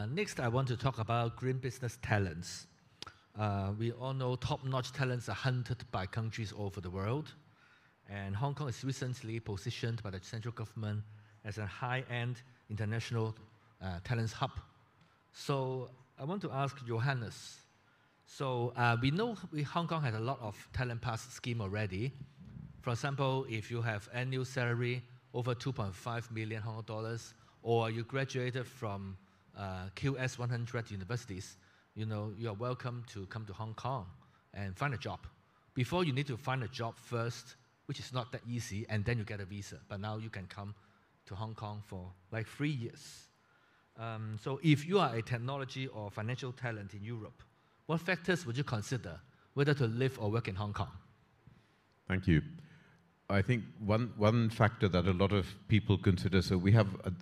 Next, I want to talk about green business talents. We all know top-notch talents are hunted by countries all over the world. And Hong Kong is recently positioned by the central government as a high-end international talents hub. So I want to ask Johannes. So we know Hong Kong has a lot of talent pass scheme already. For example, if you have annual salary over 2.5 million Hong Kong dollars, or you graduated from QS 100 universities, you are welcome to come to Hong Kong and find a job. Before, you need to find a job first, which is not that easy, and then you get a visa. But now you can come to Hong Kong for like 3 years. So if you are a technology or financial talent in Europe, what factors would you consider whether to live or work in Hong Kong? Thank you. I think one factor that a lot of people consider, so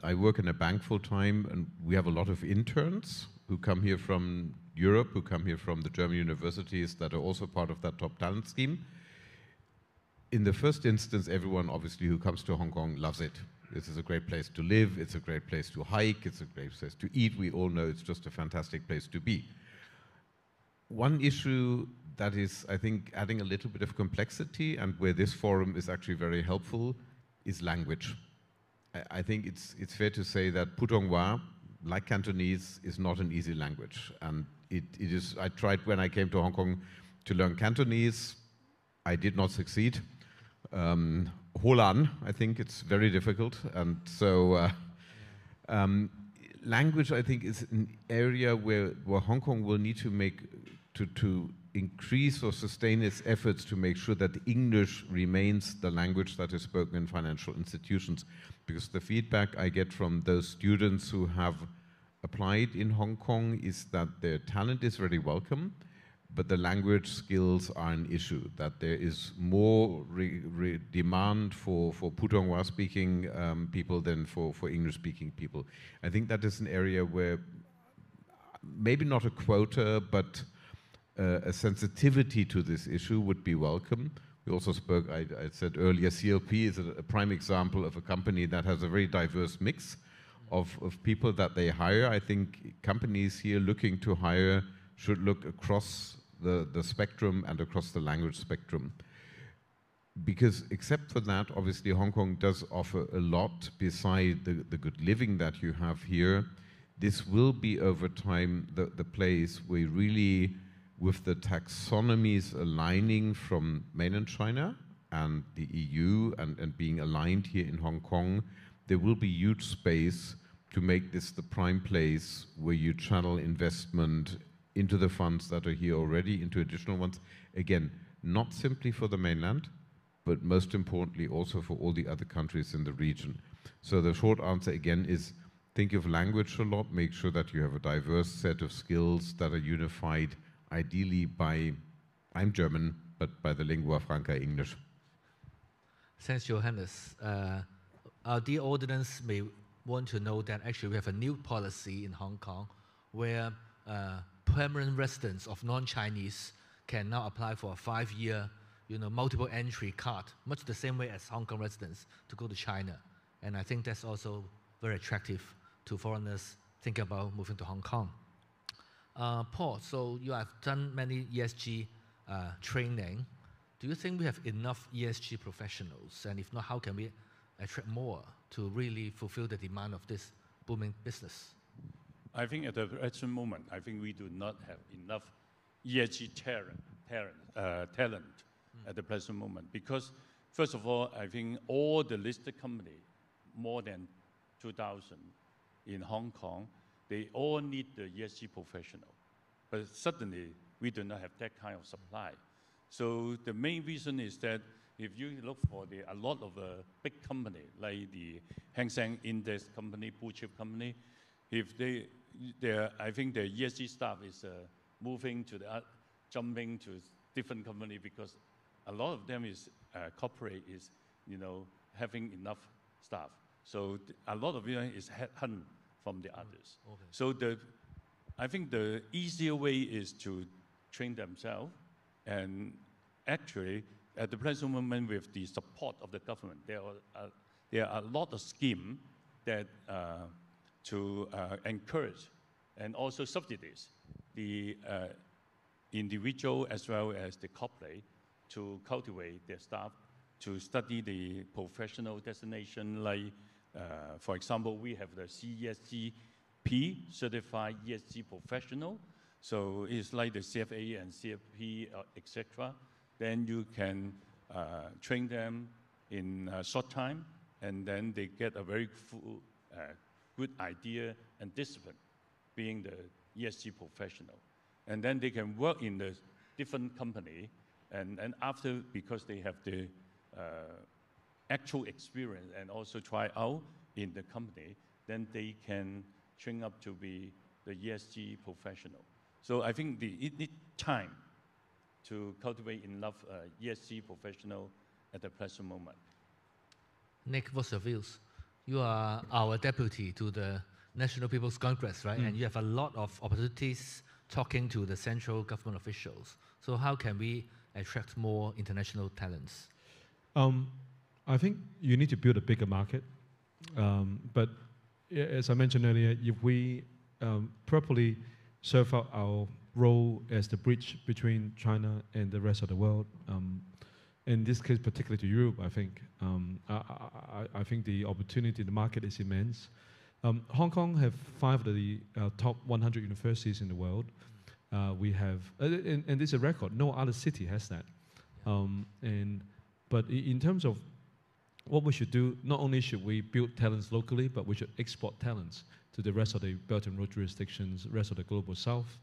I work in a bank full time, and we have a lot of interns who come here from Europe, who come here from the German universities that are also part of that top talent scheme. In the first instance, everyone obviously who comes to Hong Kong loves it. This is a great place to live, it's a great place to hike, it's a great place to eat. We all know it's just a fantastic place to be. One issue that is, I think, adding a little bit of complexity, and where this forum is actually very helpful, is language. I think it's fair to say that Putonghua, like Cantonese, is not an easy language. And it is, I tried when I came to Hong Kong to learn Cantonese. I did not succeed. Holan, I think it's very difficult. And so language, I think, is an area where Hong Kong will need to make, to increase or sustain its efforts to make sure that English remains the language that is spoken in financial institutions. Because the feedback I get from those students who have applied in Hong Kong is that their talent is very welcome, but the language skills are an issue, that there is more demand for Putonghua speaking people than for English speaking people. I think that is an area where maybe not a quota, but a sensitivity to this issue would be welcome. We also spoke, I said earlier, CLP is a prime example of a company that has a very diverse mix of people that they hire. I think companies here looking to hire should look across the spectrum and across the language spectrum. Because except for that, obviously Hong Kong does offer a lot beside the good living that you have here. This will be over time the place where really, with the taxonomies aligning from mainland China and the EU and being aligned here in Hong Kong, there will be huge space to make this the prime place where you channel investment into the funds that are here already, into additional ones. Again, not simply for the mainland, but most importantly also for all the other countries in the region. So the short answer again is, think of language a lot, make sure that you have a diverse set of skills that are unified, ideally by, I'm German, but by the lingua franca English. Thanks, Johannes. Our dear audience may want to know that actually we have a new policy in Hong Kong where permanent residents of non-Chinese can now apply for a 5-year, multiple entry card, much the same way as Hong Kong residents to go to China. And I think that's also very attractive to foreigners thinking about moving to Hong Kong. Paul, so you have done many ESG training. Do you think we have enough ESG professionals? And if not, how can we attract more to really fulfill the demand of this booming business? I think at the present moment, I think we do not have enough ESG talent at the present moment. Because, first of all, I think all the listed companies, more than 2,000 in Hong Kong, they all need the ESG professional. But suddenly, we do not have that kind of supply. So the main reason is that if you look for a lot of big company, like the Hang Seng Index company, blue chip company, if I think their ESG staff is moving to jumping to different company because a lot of them is corporate is, having enough staff. So a lot of it is headhunt from the others. Okay. So I think the easier way is to train themselves, and actually at the present moment with the support of the government, there are a lot of schemes that to encourage and also subsidies the individual as well as the corporate to cultivate their staff to study the professional designation. Like, for example, we have the CESGP, Certified ESG Professional. So it's like the CFA and CFP, etc. Then you can train them in a short time, and then they get a very good idea and discipline being the ESG professional. And then they can work in the different company, and after, because they have the actual experience and also try out in the company, then they can train up to be the ESG professional. So I think it needs time to cultivate enough ESG professional at the present moment. Nick, what's your views? You are our deputy to the National People's Congress, right? And you have a lot of opportunities talking to the central government officials. So how can we attract more international talents? I think you need to build a bigger market. But as I mentioned earlier, if we properly serve out our role as the bridge between China and the rest of the world, in this case, particularly to Europe, I think, I think the opportunity, the market is immense. Hong Kong have 5 of the top 100 universities in the world. We have, and this is a record, no other city has that. But in terms of what we should do, not only should we build talents locally, but we should export talents to the rest of the Belt and Road jurisdictions, rest of the global south.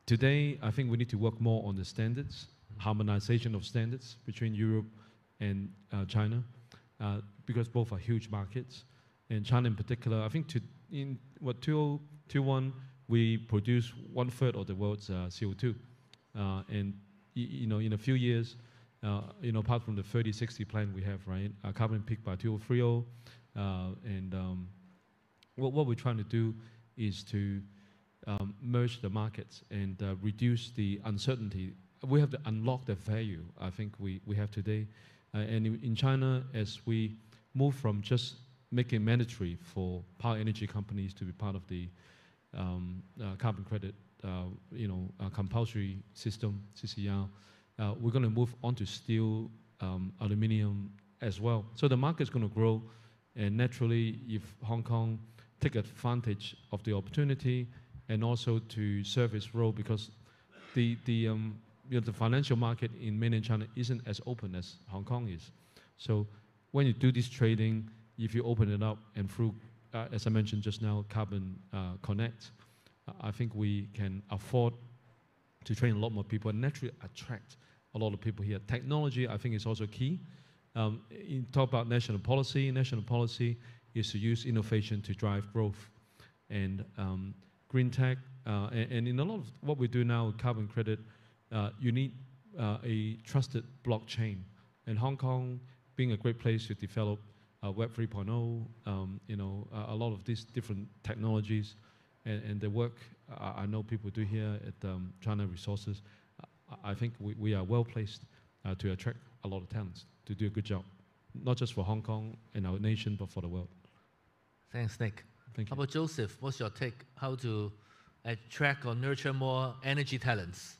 Today, I think we need to work more on the standards, harmonization of standards between Europe and China, because both are huge markets. And China in particular, I think in 2021, we produce 1/3 of the world's CO2. And in a few years, apart from the 30-60 plan we have, right, carbon peak by 2030, what we're trying to do is to merge the markets and reduce the uncertainty. We have to unlock the value I think we have today. And in China, as we move from just making mandatory for power energy companies to be part of the carbon credit, compulsory system, CCR, we're going to move on to steel, aluminium as well. So the market's going to grow, and naturally, if Hong Kong take advantage of the opportunity and also to serve its role, because the financial market in mainland China isn't as open as Hong Kong is. So when you do this trading, if you open it up and through, as I mentioned just now, Carbon Connect, I think we can afford to train a lot more people and naturally attract a lot of people here. Technology, I think, is also key. You talk about national policy. National policy is to use innovation to drive growth. And green tech, and in a lot of what we do now with carbon credit, you need a trusted blockchain. And Hong Kong being a great place to develop Web 3.0, a lot of these different technologies, and the work I know people do here at China Resources, I think we are well placed to attract a lot of talents to do a good job, not just for Hong Kong and our nation, but for the world. Thanks, Nick. Thank you. How about Joseph? What's your take? How to attract or nurture more energy talents?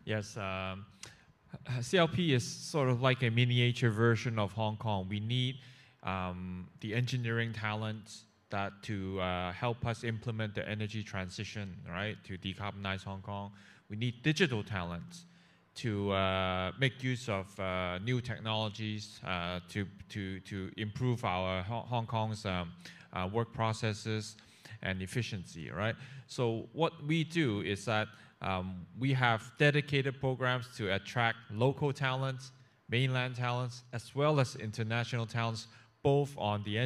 Yes, CLP is sort of like a miniature version of Hong Kong. We need the engineering talents to help us implement the energy transition, right, to decarbonize Hong Kong. We need digital talents to make use of new technologies to improve our Hong Kong's work processes and efficiency, right? So what we do is that We have dedicated programs to attract local talents, mainland talents, as well as international talents, both on the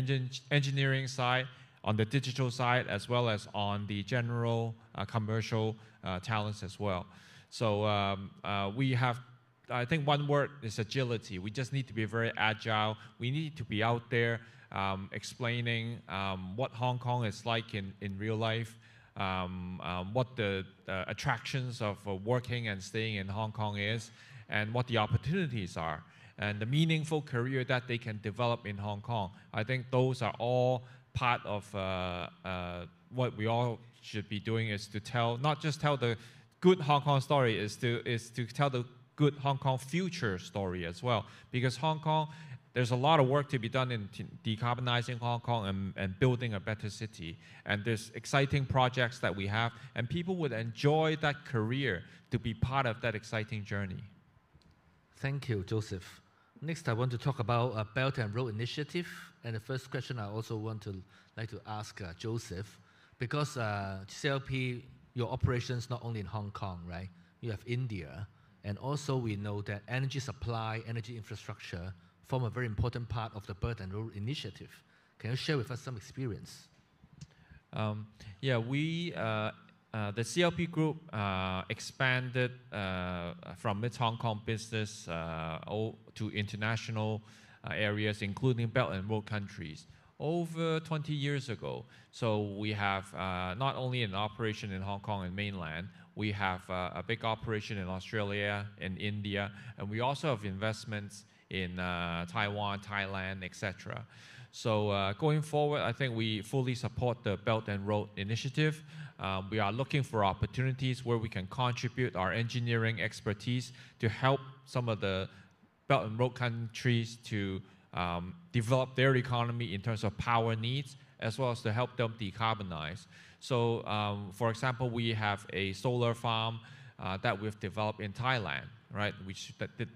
engineering side, on the digital side, as well as on the general commercial talents as well. So we have, I think one word is agility. We just need to be very agile. We need to be out there explaining what Hong Kong is like in real life, what the attractions of working and staying in Hong Kong is, and what the opportunities are, and the meaningful career that they can develop in Hong Kong. I think those are all part of what we all should be doing, is to tell, not just tell the good Hong Kong story, is to tell the good Hong Kong future story as well. Because Hong Kong, there's a lot of work to be done in decarbonizing Hong Kong and building a better city. And there's exciting projects that we have, and people would enjoy that career to be part of that exciting journey. Thank you, Joseph. Next, I want to talk about a Belt and Road Initiative. And the first question I also like to ask Joseph, because CLP, your operations not only in Hong Kong, right? You have India, and also we know that energy supply, energy infrastructure form a very important part of the Belt and Road Initiative. Can you share with us some experience? Yeah, the CLP Group expanded from its Hong Kong business to international areas, including Belt and Road countries, over 20 years ago. So we have not only an operation in Hong Kong and mainland, we have a big operation in Australia, in India, and we also have investments in Taiwan, Thailand, etc. So going forward, I think we fully support the Belt and Road Initiative. We are looking for opportunities where we can contribute our engineering expertise to help some of the Belt and Road countries to develop their economy in terms of power needs, as well as to help them decarbonize. So, for example, we have a solar farm that we've developed in Thailand, right? We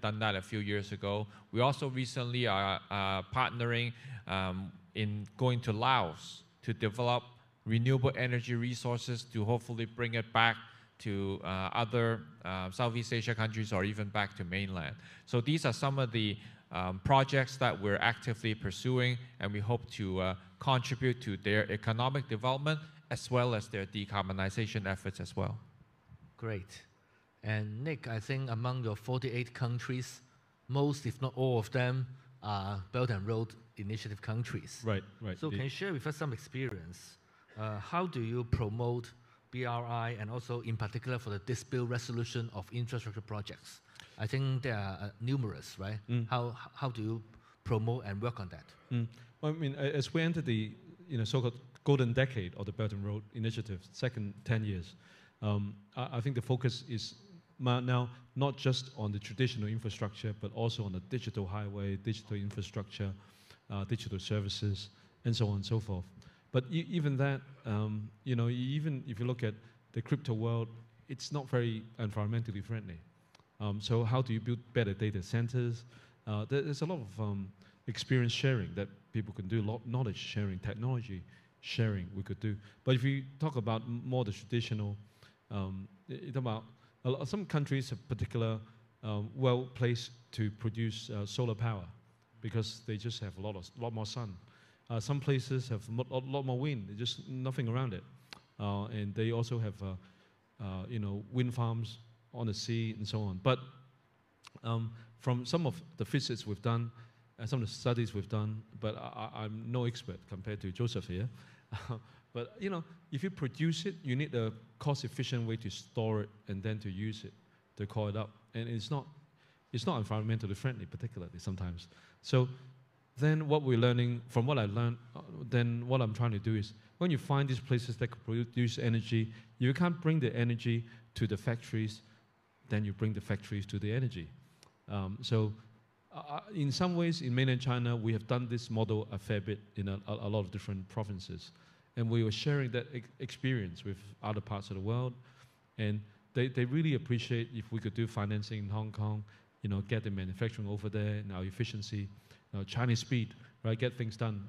done that a few years ago. We also recently are partnering in going to Laos to develop renewable energy resources to hopefully bring it back to other Southeast Asia countries or even back to mainland. So these are some of the projects that we're actively pursuing, and we hope to contribute to their economic development as well as their decarbonization efforts as well. Great. And Nick, I think among your 48 countries, most, if not all of them, are Belt and Road Initiative countries. Right, right. So can you share with us some experience? How do you promote BRI, and also in particular for the dispute resolution of infrastructure projects? I think there are numerous, right? How do you promote and work on that? Well, I mean, as we enter the so-called golden decade of the Belt and Road Initiative, second 10 years, I think the focus is now not just on the traditional infrastructure, but also on the digital highway, digital infrastructure, digital services, and so on and so forth. But even that, even if you look at the crypto world, it's not very environmentally friendly. So how do you build better data centers? There's a lot of experience sharing that people can do, knowledge sharing, technology sharing we could do. But if you talk about more the traditional, some countries are particular well placed to produce solar power because they just have a lot more sun. Some places have a lot more wind. There's just nothing around it, and they also have wind farms on the sea and so on. But from some of the visits we've done, some of the studies we've done, but I'm no expert compared to Joseph here. But if you produce it, you need a cost-efficient way to store it and then to use it, to call it up. And it's not environmentally friendly, particularly sometimes. So then what we're learning, from what I learned, then what I'm trying to do is, when you find these places that could produce energy, you can't bring the energy to the factories, then you bring the factories to the energy. In some ways, in mainland China, we have done this model a fair bit in a lot of different provinces. And we were sharing that experience with other parts of the world. And they really appreciate if we could do financing in Hong Kong, get the manufacturing over there, now efficiency, Chinese speed, right, get things done.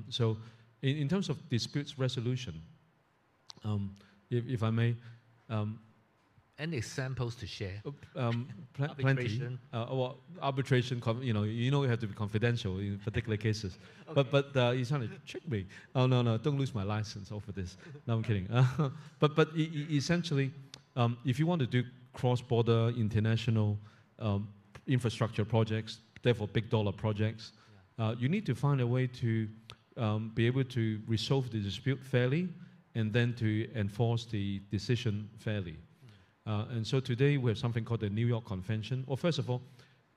So in terms of disputes resolution, if I may, Any examples to share? Plenty. Well, arbitration, you have to be confidential in particular cases. Okay. But he's trying to trick me. Oh, no, don't lose my license over this. No, I'm kidding. But essentially, if you want to do cross-border international infrastructure projects, therefore big dollar projects, you need to find a way to be able to resolve the dispute fairly and then to enforce the decision fairly. And so today we have something called the New York Convention. Well, first of all,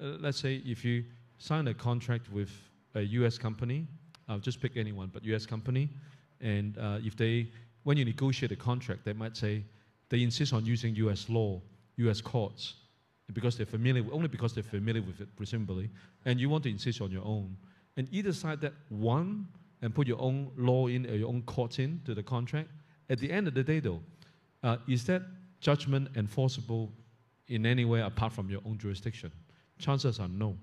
let's say if you sign a contract with a US company, I'll just pick anyone, but US company, and when you negotiate a contract, they might say, they insist on using US law, US courts, because they're familiar, only because they're familiar with it, presumably, and you want to insist on your own. And either side that one and put your own law in or your own courts in to the contract, at the end of the day though, is that judgment enforceable in any way apart from your own jurisdiction? Chances are no.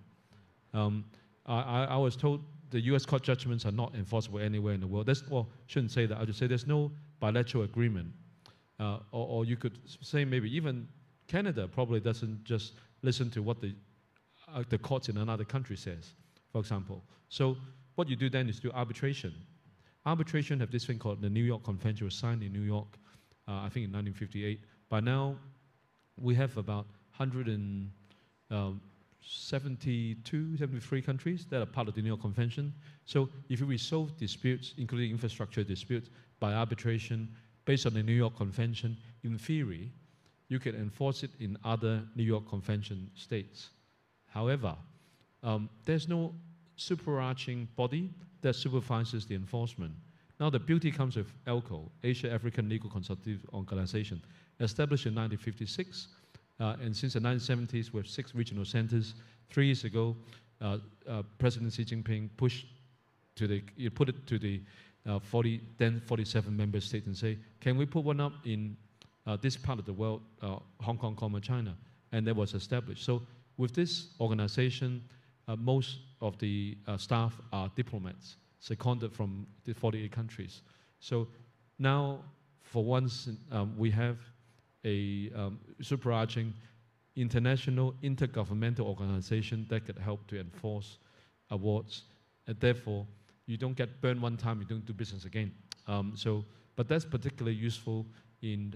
I was told the US court judgments are not enforceable anywhere in the world. Shouldn't say that, I should say there's no bilateral agreement. Or you could say maybe even Canada probably doesn't just listen to what the courts in another country says, for example. So what you do then is do arbitration. Arbitration have this thing called the New York Convention, was signed in New York, I think in 1958. By now, we have about 172, 73 countries that are part of the New York Convention. So if you resolve disputes, including infrastructure disputes, by arbitration, based on the New York Convention, in theory, you can enforce it in other New York Convention states. However, there's no superarching body that supervises the enforcement. Now the beauty comes with ALCO, Asia African Legal Consultative Organization, established in 1956, and since the 1970s we have 6 regional centers. 3 years ago, President Xi Jinping put it to the 47 member states and say, can we put one up in this part of the world, Hong Kong, China? And that was established. So with this organization, most of the staff are diplomats, seconded from the 48 countries. So now, for once, we have a superarching international intergovernmental organization that could help to enforce awards. And therefore, you don't get burned one time, you don't do business again. But that's particularly useful in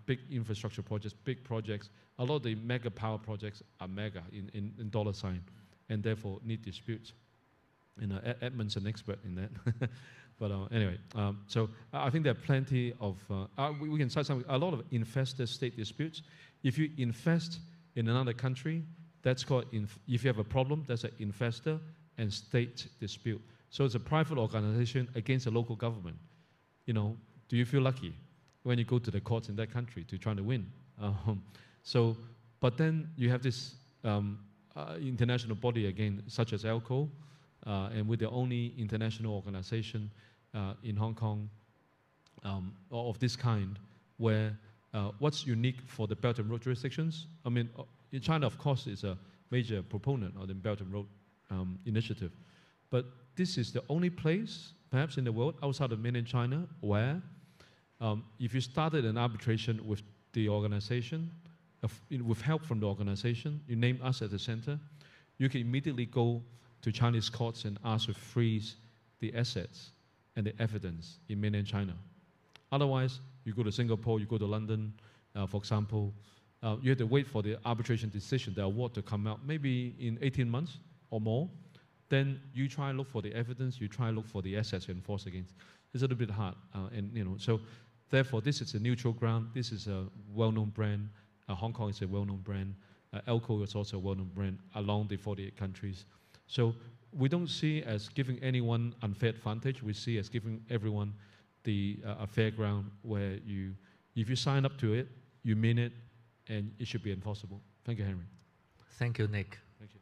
big infrastructure projects, big projects. A lot of the mega power projects are mega in dollar sign, and therefore need disputes. Edmund's an expert in that. But anyway, so I think there are plenty of, we can cite a lot of investor-state disputes. If you invest in another country, that's called, if you have a problem, that's an investor and state dispute. So it's a private organization against a local government. Do you feel lucky when you go to the courts in that country to try to win? But then you have this international body again, such as ALCO, and we're the only international organization in Hong Kong of this kind, where what's unique for the Belt and Road jurisdictions? I mean, in China, of course, is a major proponent of the Belt and Road initiative. But this is the only place, perhaps in the world, outside of mainland China, where if you started an arbitration with the organization, with help from the organization, you name us at the center, you can immediately go to Chinese courts and ask to freeze the assets and the evidence in mainland China. Otherwise, you go to Singapore, you go to London, for example, you have to wait for the arbitration decision, the award to come out, maybe in 18 months or more. Then you try and look for the evidence, you try and look for the assets to enforce against. It's a little bit hard, so therefore this is a neutral ground. This is a well-known brand. Hong Kong is a well-known brand. ALCO is also a well-known brand along the 48 countries. So we don't see as giving anyone unfair advantage. We see as giving everyone a fair ground where if you sign up to it, you mean it, and it should be enforceable. Thank you, Henry. Thank you, Nick. Thank you.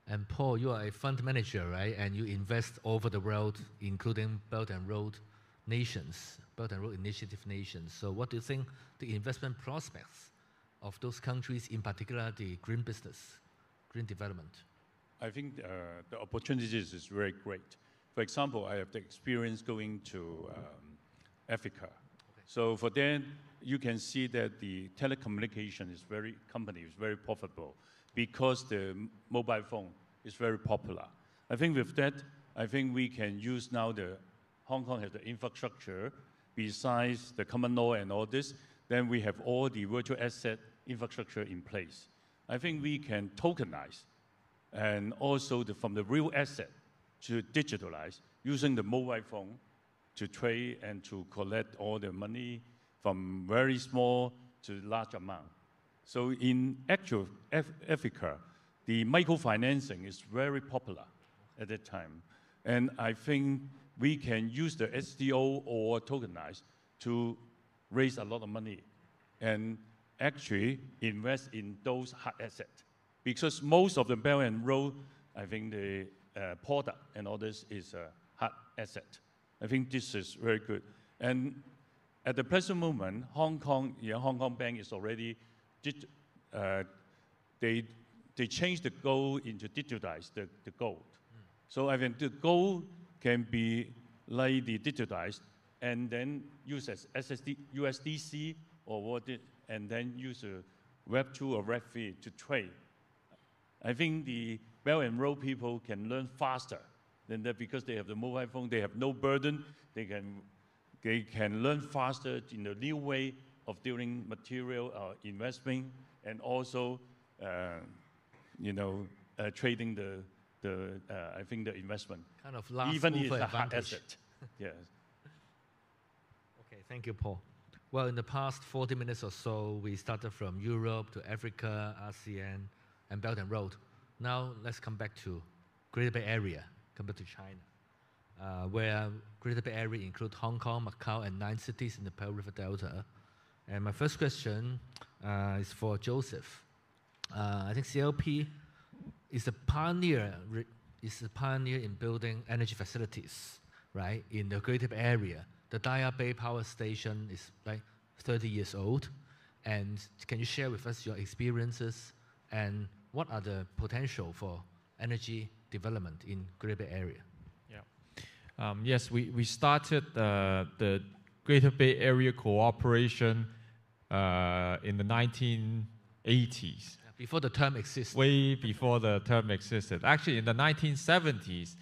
And Paul, you are a fund manager, right? And you invest all over the world, including Belt and Road nations, Belt and Road Initiative nations. So what do you think the investment prospects of those countries, in particular the green business, green development? I think the opportunities is very great. For example, I have the experience going to Africa. Okay. So for them, you can see that the telecommunication company is very profitable because the mobile phone is very popular. I think with that, I think we can use now Hong Kong has the infrastructure besides the common law and all this, then we have all the virtual asset infrastructure in place. I think we can tokenize and also from the real asset to digitalize using the mobile phone to trade and to collect all the money from very small to large amount. So in actual Africa, the microfinancing is very popular at that time. And I think we can use the SDO or tokenize to raise a lot of money and actually invest in those hard assets. Because most of the Belt and Road, I think the product and all this is a hard asset. I think this is very good. And at the present moment, Hong Kong Bank is already, they changed the gold into digitize the gold. So I think the gold can be like the digitized and then use as USDC or what and then use a Web2 or Web3 to trade. I think the Belt and Road people can learn faster than that because they have the mobile phone, they have no burden, they can learn faster in the new way of dealing material investment and also trading I think the investment. Kind of last even if mover it's a hard advantage. asset. Yes. Okay, thank you, Paul. Well, in the past 40 minutes or so, we started from Europe to Africa, ASEAN, and Belt and Road. Now let's come back to Greater Bay Area, come back to China, where Greater Bay Area includes Hong Kong, Macau, and 9 cities in the Pearl River Delta. And my first question is for Joseph. I think CLP is a pioneer in building energy facilities, right, in the Greater Bay Area. The Daya Bay Power Station is like 30 years old. And can you share with us your experiences and what are the potential for energy development in Greater Bay Area? Yeah. Yes, we started the Greater Bay Area Cooperation in the 1980s. Before the term existed. Way before the term existed. Actually, in the 1970s,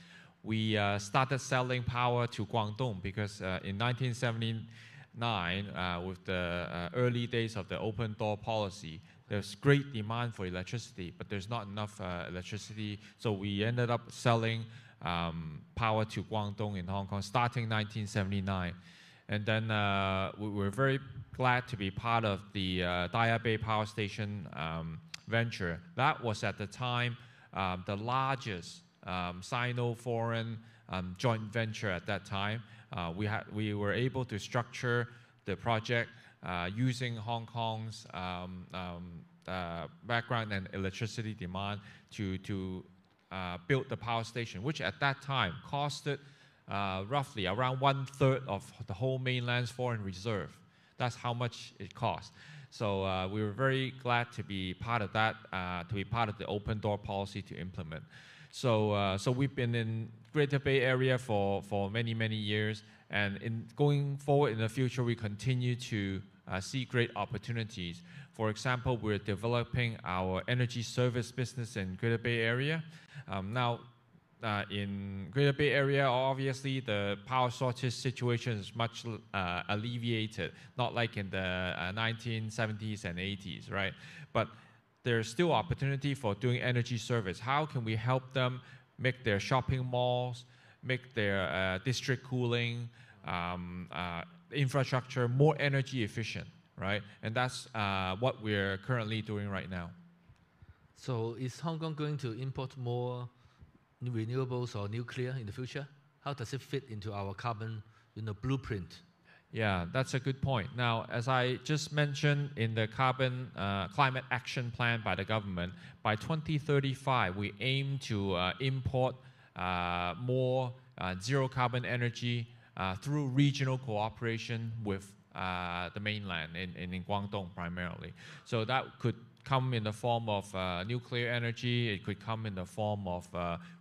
we started selling power to Guangdong because in 1979, with the early days of the open door policy, there's great demand for electricity, but there's not enough electricity. So we ended up selling power to Guangdong in Hong Kong starting 1979. And then we were very glad to be part of the Daya Bay Power Station venture. That was at the time the largest Sino-foreign joint venture at that time. We were able to structure the project using Hong Kong's background and electricity demand to build the power station, which at that time costed roughly around 1/3 of the whole mainland's foreign reserve. That's how much it cost. So we were very glad to be part of that, to be part of the open door policy to implement. So we've been in Greater Bay Area for many, many years. And going forward in the future, we continue to see great opportunities. For example, we're developing our energy service business in Greater Bay Area. Now, in Greater Bay Area, obviously, the power shortage situation is much alleviated, not like in the 1970s and 80s, right? But there's still opportunity for doing energy service. How can we help them make their shopping malls, make their district cooling infrastructure more energy efficient, right? And that's what we're currently doing right now. So is Hong Kong going to import more renewables or nuclear in the future? How does it fit into our carbon blueprint? Yeah, that's a good point. Now, as I just mentioned in the climate action plan by the government, by 2035, we aim to import more zero carbon energy through regional cooperation with the mainland in Guangdong primarily. So that could come in the form of nuclear energy, it could come in the form of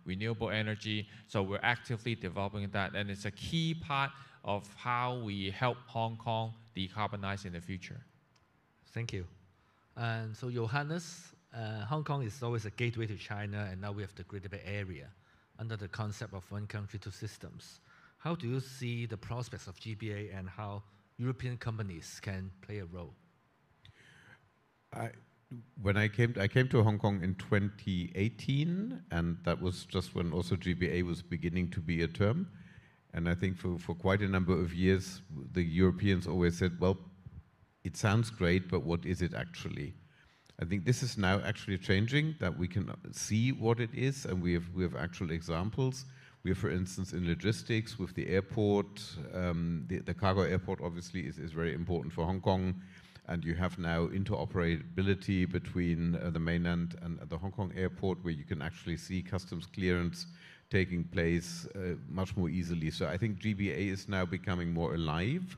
renewable energy. So we're actively developing that, and it's a key part of how we help Hong Kong decarbonize in the future. Thank you. And so Johannes, Hong Kong is always a gateway to China, and now we have the Greater Bay Area under the concept of one country, two systems. How do you see the prospects of GBA and how European companies can play a role? When I came to Hong Kong in 2018, and that was just when also GBA was beginning to be a term. And I think for quite a number of years, the Europeans always said, well, it sounds great, but what is it actually? I think this is now actually changing, that we can see what it is, and we have actual examples. We have, for instance, in logistics with the airport, the cargo airport obviously is very important for Hong Kong. And you have now interoperability between the mainland and the Hong Kong airport, where you can actually see customs clearance taking place much more easily. So I think GBA is now becoming more alive.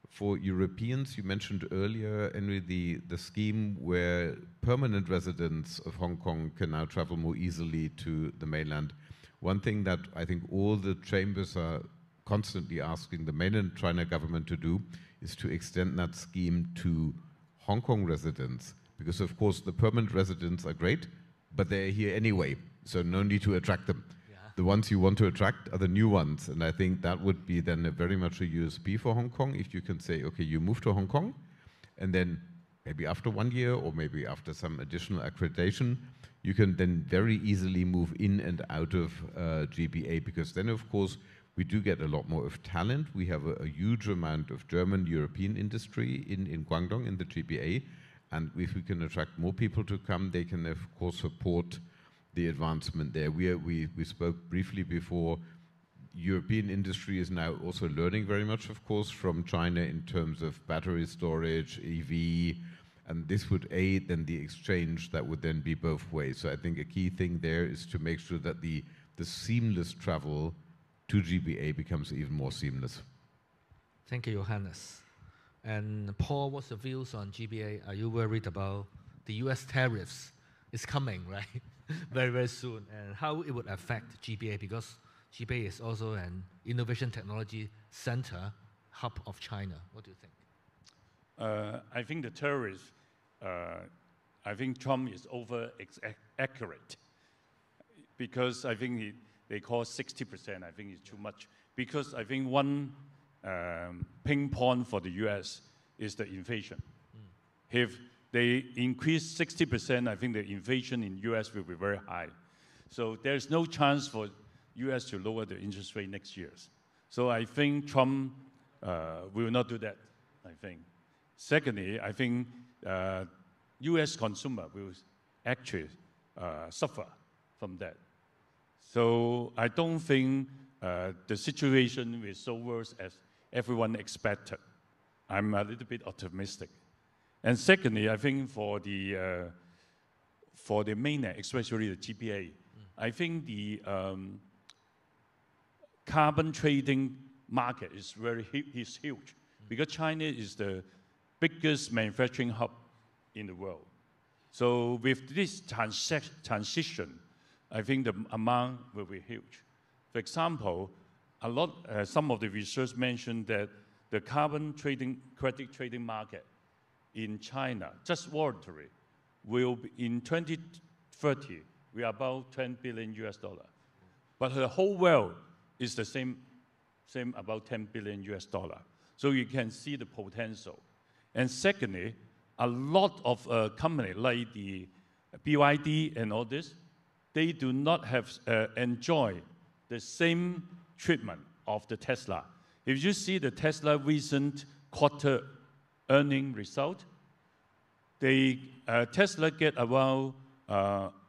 For Europeans, you mentioned earlier, Henry, the scheme where permanent residents of Hong Kong can now travel more easily to the mainland. One thing that I think all the chambers are constantly asking the mainland China government to do is to extend that scheme to Hong Kong residents. Because of course the permanent residents are great, but they're here anyway, so no need to attract them. Yeah. The ones you want to attract are the new ones, and I think that would be then very much a USP for Hong Kong, if you can say, okay, you move to Hong Kong, and then maybe after 1 year or maybe after some additional accreditation, you can then very easily move in and out of GBA, because then of course we do get a lot more of talent. We have a huge amount of German European industry in Guangdong, in the GBA. And if we can attract more people to come, they can, of course, support the advancement there. We spoke briefly before. European industry is now also learning very much, of course, from China in terms of battery storage, EV, and this would aid then the exchange that would then be both ways. So I think a key thing there is to make sure that the seamless travel to GBA becomes even more seamless. Thank you, Johannes. And Paul, what's your views on GBA? Are you worried about the US tariffs? It's coming, right? very, very soon. And how it would affect GBA, because GBA is also an innovation technology center, hub of China. What do you think? I think the tariffs, I think Trump is over-accurate, because I think they call 60%, I think it's too much. Because I think one ping pong for the US is the inflation. If they increase 60%, I think the inflation in US will be very high. So there's no chance for US to lower the interest rate next year. So I think Trump will not do that, I think. Secondly, I think US consumer will actually suffer from that. So I don't think the situation is so worse as everyone expected. I'm a little bit optimistic. And secondly, I think for the mainland, especially the GBA, I think the carbon trading market is huge, because China is the biggest manufacturing hub in the world. So with this transition, I think the amount will be huge. For example, some of the research mentioned that the carbon credit trading market in China, just voluntary, will be in 2030, we are about $10 billion US. But the whole world is the same about $10 billion US. So you can see the potential. And secondly, a lot of companies like the BYD and all this, they do not have enjoy the same treatment of the Tesla. If you see the Tesla recent quarter earning result, Tesla get around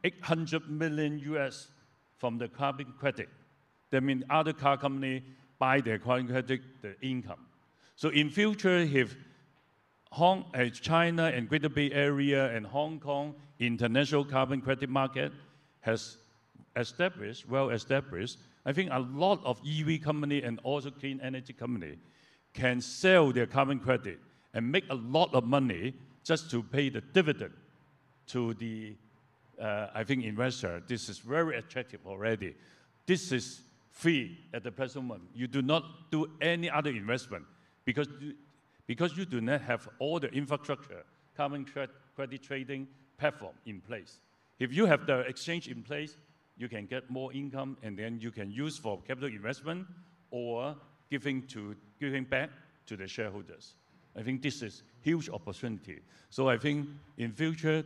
800 million US from the carbon credit. That means other car company buy their carbon credit, the income. So in future, if China and Greater Bay Area and Hong Kong international carbon credit market has well established, I think a lot of EV company and also clean energy company can sell their carbon credit and make a lot of money just to pay the dividend to the, I think, investor. This is very attractive already. This is free at the present moment. You do not do any other investment because because you do not have all the infrastructure, carbon credit trading platform in place. If you have the exchange in place, you can get more income, and then you can use for capital investment or giving back to the shareholders. I think this is huge opportunity. So I think in future,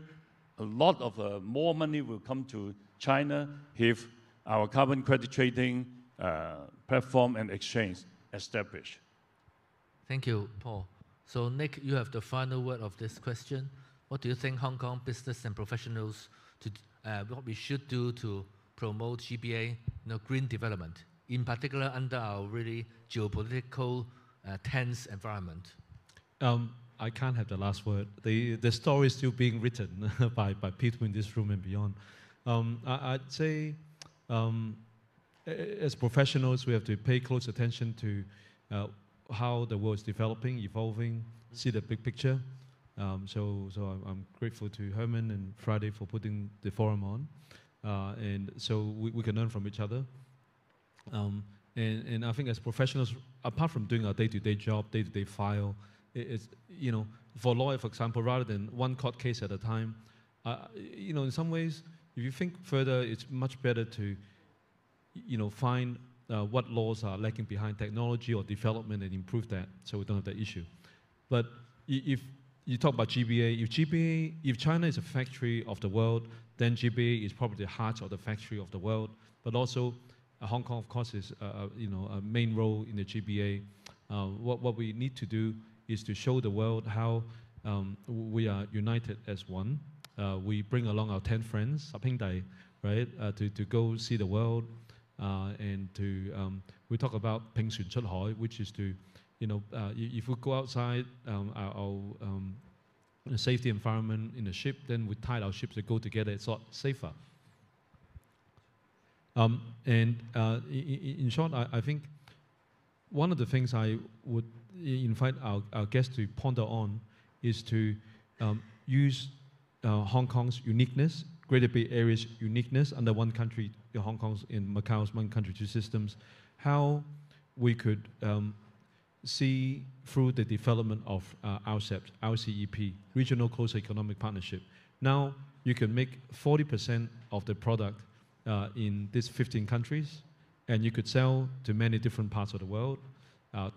a lot of more money will come to China if our carbon credit trading platform and exchange established. Thank you, Paul. So Nick, you have the final word of this question. What do you think Hong Kong business and professionals what we should do to promote GBA, green development, in particular under our really geopolitical tense environment? I can't have the last word. The story is still being written by people in this room and beyond. I'd say, as professionals, we have to pay close attention to how the world is developing, evolving, see the big picture. So I'm grateful to Herman and Friday for putting the forum on, and so we can learn from each other. And I think as professionals, apart from doing our day-to-day job, day-to-day file, it's, for a lawyer, for example, rather than one court case at a time, in some ways, if you think further, it's much better to, find what laws are lagging behind technology or development and improve that, so we don't have that issue. But if you talk about GBA, if China is a factory of the world, then GBA is probably the heart of the factory of the world. But also, Hong Kong, of course, is a main role in the GBA. What we need to do is to show the world how we are united as one. We bring along our 10 friends, 十兄弟, right, to go see the world, and we talk about 拼船出海, which is to, if we go outside our safety environment in a ship, then we tie our ships to go together. It's a lot safer. In short, I think one of the things I would invite our guests to ponder on is to use Hong Kong's uniqueness, Greater Bay Area's uniqueness under one country, Hong Kong's and Macau's one country, two systems, how we could see through the development of RCEP, Regional Close Economic Partnership. Now you can make 40% of the product in these 15 countries, and you could sell to many different parts of the world,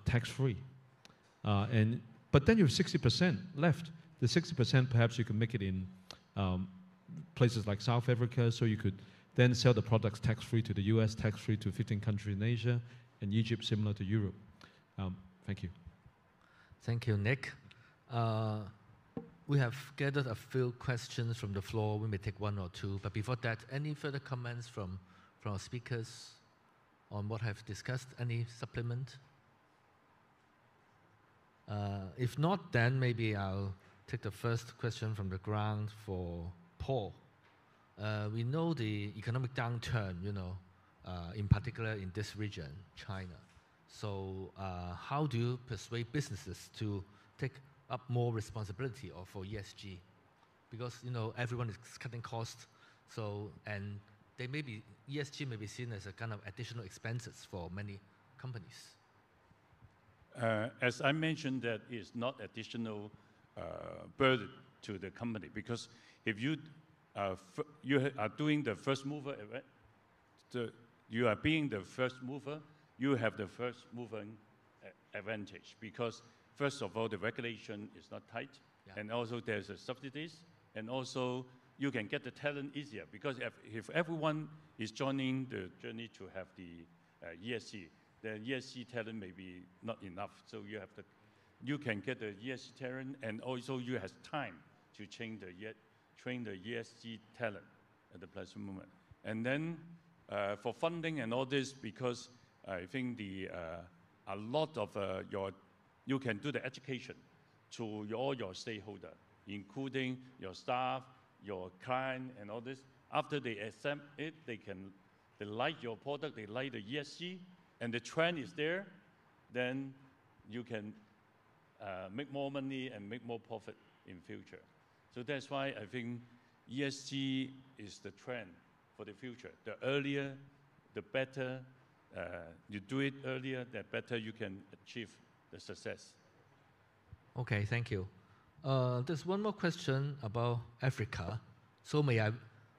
tax-free. But then you have 60% left. The 60% perhaps you can make it in places like South Africa, so you could then sell the products tax-free to the US, tax-free to 15 countries in Asia, and Egypt similar to Europe. Thank you. Thank you, Nick. We have gathered a few questions from the floor. We may take one or two, but before that, any further comments from our speakers on what I've discussed? Any supplement? If not, then maybe I'll take the first question from the ground for Paul. We know the economic downturn, in particular in this region, China. So how do you persuade businesses to take up more responsibility for ESG? Because everyone is cutting costs, and ESG may be seen as a kind of additional expenses for many companies. As I mentioned, that is not additional burden to the company, because if you are doing the first mover, you are being the first mover, you have the first mover advantage, because first of all, the regulation is not tight, and also there's subsidies, and also you can get the talent easier, because if everyone is joining the journey to have the ESG, the ESG talent may be not enough, so you can get the ESG talent, and also you have time to train the ESG talent at the present moment. And then for funding and all this, because I think a lot of you can do the education to all your stakeholders, including your staff, your client, and all this. After they accept it, they like your product, they like the ESG, and the trend is there, then you can make more money and make more profit in future. So that's why I think ESG is the trend for the future. The earlier, the better. You do it earlier, the better you can achieve the success. Okay, thank you. There's one more question about Africa. So may I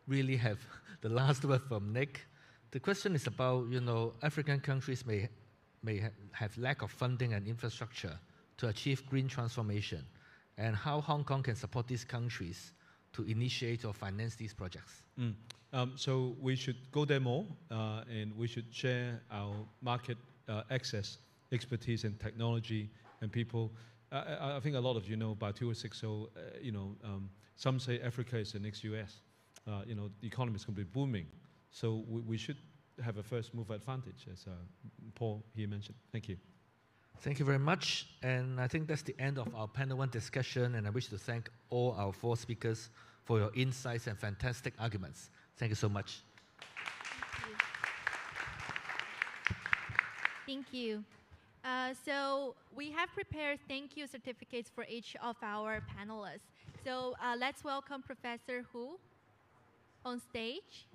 really have the last word from Nick? The question is about, African countries may have lack of funding and infrastructure to achieve green transformation, and how Hong Kong can support these countries to initiate or finance these projects. So we should go there more, and we should share our market access, expertise, and technology and people. I think a lot of you know by 2060, some say Africa is the next US. The economy is going to be booming. So we should have a first mover advantage, as Paul here mentioned. Thank you. Thank you very much. And I think that's the end of our panel one discussion. And I wish to thank all our 4 speakers for your insights and fantastic arguments. Thank you so much. Thank you. So we have prepared thank you certificates for each of our panelists. So let's welcome Professor Hu on stage.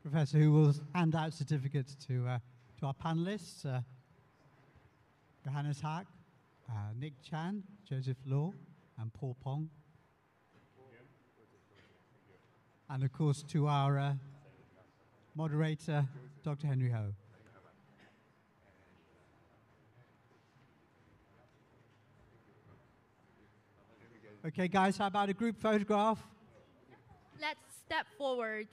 Professor Hu will hand out certificates to our panelists, Johannes Hack, Nick Chan, Joseph Law, and Paul Pong. And of course to our moderator, Dr. Henry Ho. Okay, guys, how about a group photograph? Let's step forward.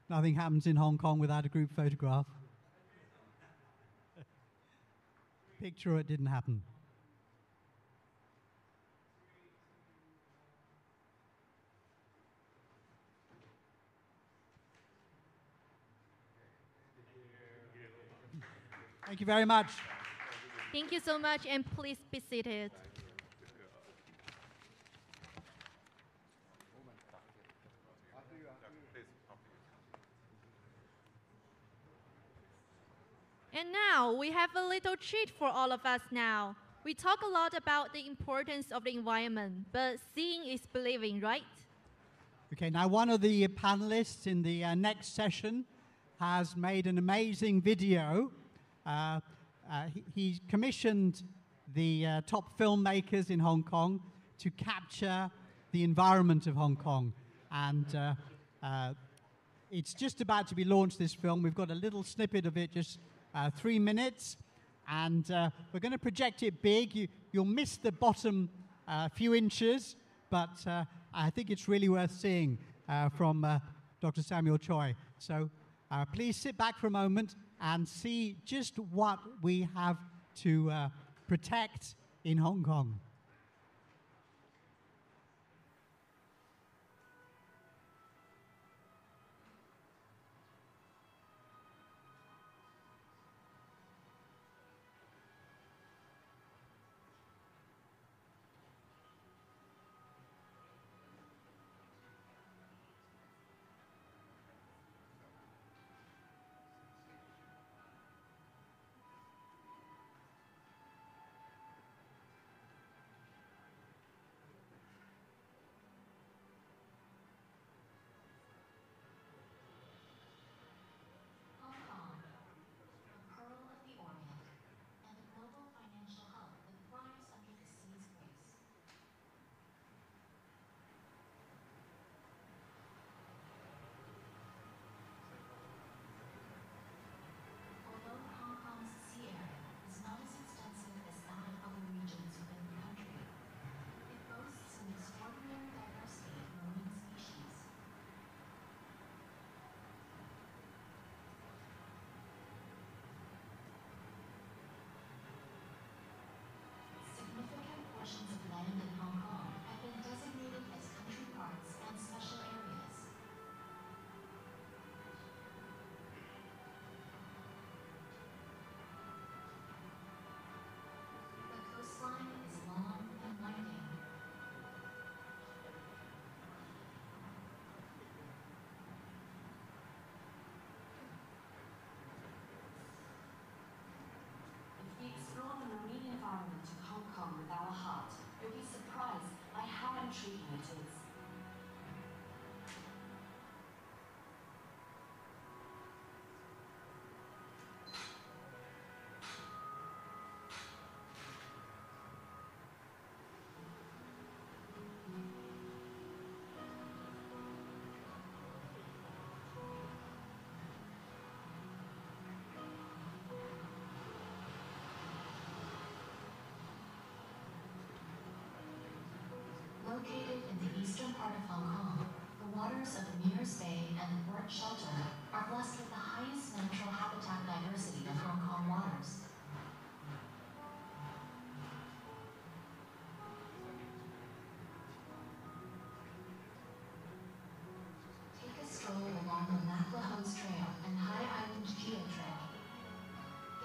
Nothing happens in Hong Kong without a group photograph. Picture it didn't happen. Thank you very much. Thank you so much, and please be seated. And now we have a little treat for all of us now. We talk a lot about the importance of the environment, but seeing is believing, right? Okay, now one of the panelists in the next session has made an amazing video. He commissioned the top filmmakers in Hong Kong to capture the environment of Hong Kong. And it's just about to be launched, this film. We've got a little snippet of it, just 3 minutes. And we're going to project it big. You'll miss the bottom few inches, but I think it's really worth seeing from Dr. Samuel Choi. So please sit back for a moment and see just what we have to protect in Hong Kong. Located in the eastern part of Hong Kong, the waters of the Mears Bay and the Port Shelter are blessed with the highest natural habitat diversity of Hong Kong waters. Take a stroll along the Nakla Trail and High Island Geo Trail.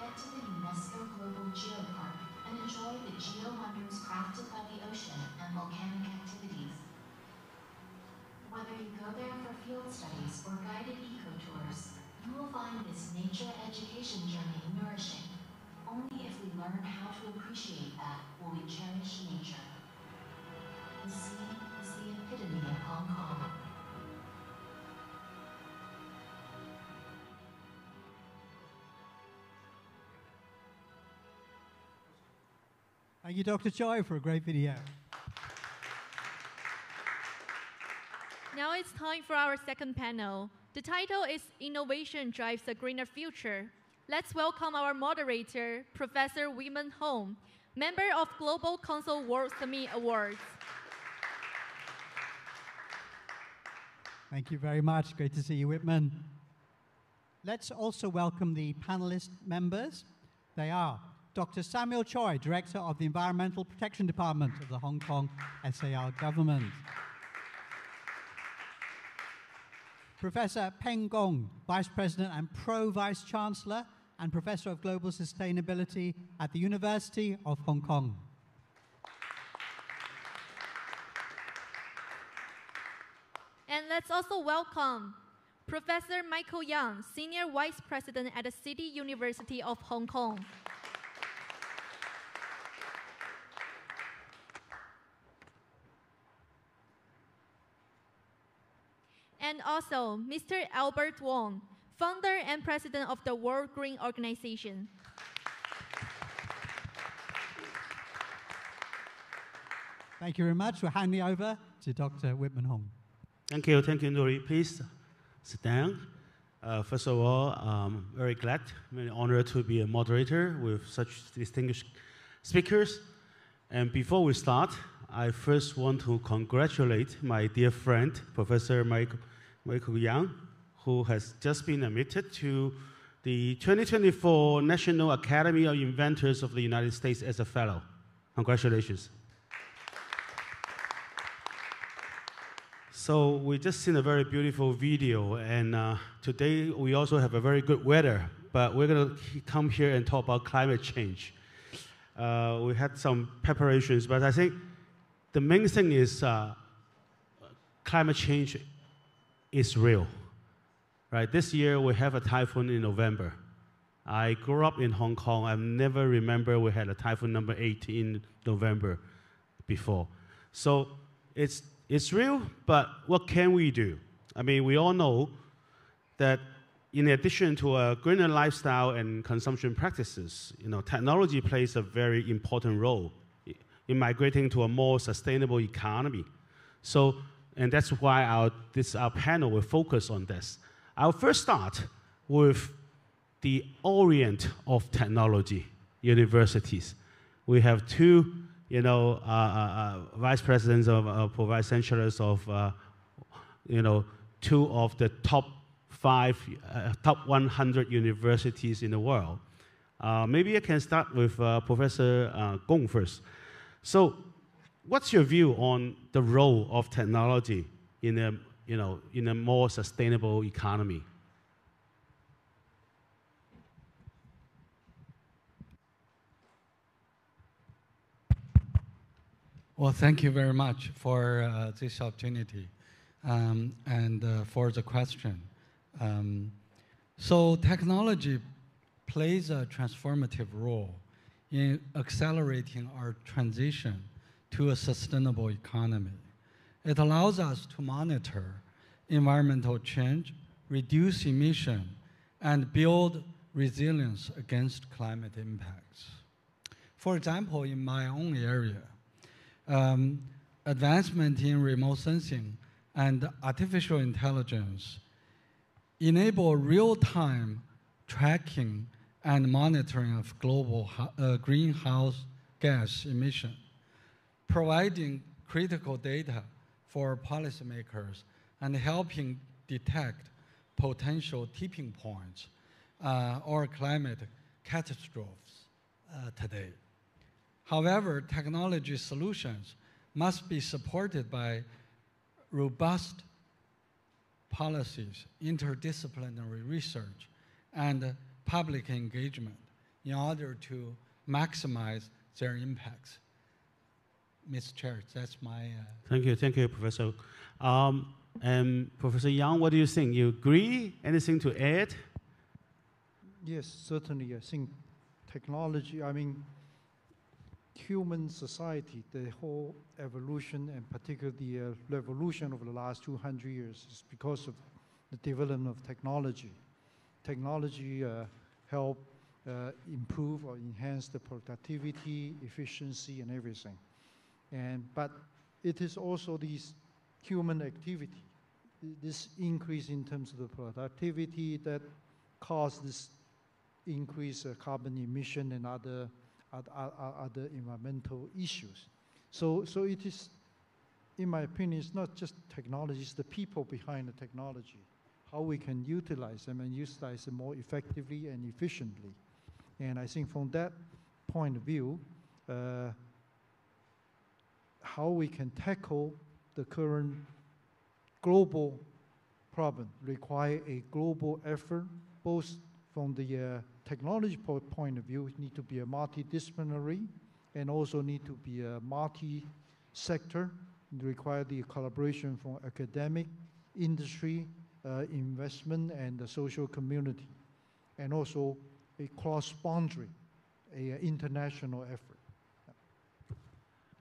Get to the UNESCO Global Geopark and enjoy the geo wonders crafted by the ocean and volcanic activities. Whether you go there for field studies or guided eco-tours, you will find this nature education journey nourishing. Only if we learn how to appreciate that will we cherish nature. The sea is the epitome of Hong Kong. Thank you, Dr. Choi, for a great video. Now it's time for our second panel. The title is Innovation Drives a Greener Future. Let's welcome our moderator, Professor Whitman Hong, member of Global Council World Summit Awards. Thank you very much. Great to see you, Whitman. Let's also welcome the panelist members. They are Dr. Samuel Choi, Director of the Environmental Protection Department of the Hong Kong SAR Government. Professor Peng Gong, Vice President and Pro-Vice Chancellor and Professor of Global Sustainability at the University of Hong Kong. And let's also welcome Professor Michael Yang, Senior Vice President at the City University of Hong Kong. And also Mr. Albert Wong, founder and president of the World Green Organization. Thank you very much. We'll hand me over to Dr. Whitman Hong. Thank you, Nuri. Please sit down. First of all, I'm very glad, very honored to be a moderator with such distinguished speakers. And before we start, I first want to congratulate my dear friend, Professor Michael Yang, who has just been admitted to the 2024 National Academy of Inventors of the United States as a fellow. Congratulations. So we just seen a very beautiful video, and today we also have a very good weather, but we're going to come here and talk about climate change. We had some preparations, but I think the main thing is climate change is real. Right? This year we have a typhoon in November. I grew up in Hong Kong. I never remember we had a typhoon number 18 in November before. So it's real, but what can we do? I mean, we all know that in addition to a greener lifestyle and consumption practices, technology plays a very important role in migrating to a more sustainable economy. So, and that's why our panel will focus on this. I'll first start with the orient of technology universities. We have two vice presidents of vice chancellors of, two of the top 100 universities in the world. Maybe I can start with Professor Gong first. So, what's your view on the role of technology in a more sustainable economy? Well, thank you very much for this opportunity and for the question. So technology plays a transformative role in accelerating our transition to a sustainable economy. It allows us to monitor environmental change, reduce emission, and build resilience against climate impacts. For example, in my own area, advancement in remote sensing and artificial intelligence enable real-time tracking and monitoring of global greenhouse gas emission, providing critical data for policymakers and helping detect potential tipping points or climate catastrophes today. However, technology solutions must be supported by robust policies, interdisciplinary research, and public engagement in order to maximize their impacts. Mr. Chair, that's my... Thank you, Professor. And Professor Yang, what do you think? You agree? Anything to add? Yes, certainly. I think technology, human society, the whole evolution, and particularly the revolution over the last 200 years, is because of the development of technology. Technology help improve or enhance the productivity, efficiency, and everything. But it is also this human activity, this increase in terms of the productivity that caused this increase carbon emission and other environmental issues. So it is, in my opinion, it's not just technology, it's the people behind the technology, how we can utilize them and utilize them more effectively and efficiently. And I think from that point of view, how we can tackle the current global problem require a global effort, both from the technology point of view, it need to be a multidisciplinary and also need to be a multi-sector. It require the collaboration from academic, industry, investment, and the social community, and also a cross-boundary, a international effort.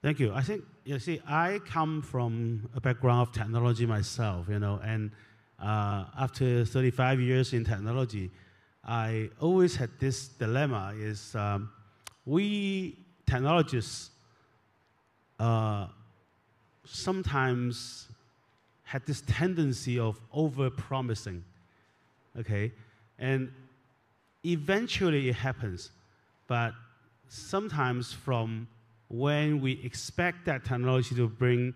Thank you. I think, you see, I come from a background of technology myself, and after 35 years in technology, I always had this dilemma is we technologists sometimes had this tendency of over-promising, okay? And eventually it happens, but sometimes from when we expect that technology to bring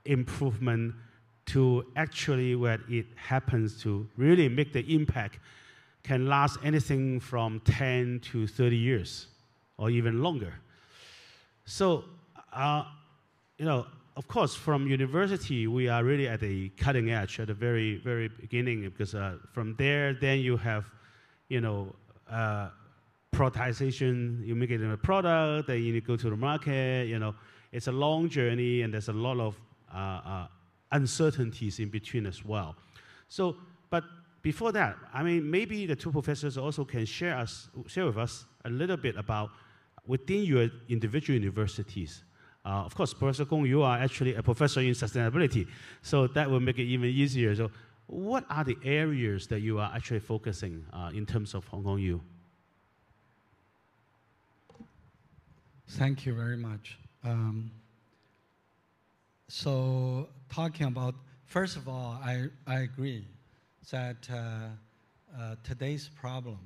improvement to actually when it happens to really make the impact can last anything from 10 to 30 years or even longer. So, of course, from university, we are really at the cutting edge at the very, very beginning because from there, then you have, productization, you make it in a product, then you go to the market, it's a long journey and there's a lot of uncertainties in between as well. So, but before that, maybe the two professors also can share with us a little bit about within your individual universities. Of course, Professor Gong, you are actually a professor in sustainability, so that will make it even easier. So what are the areas that you are actually focusing in terms of Hong Kong U? Thank you very much. So talking about, first of all, I agree that today's problem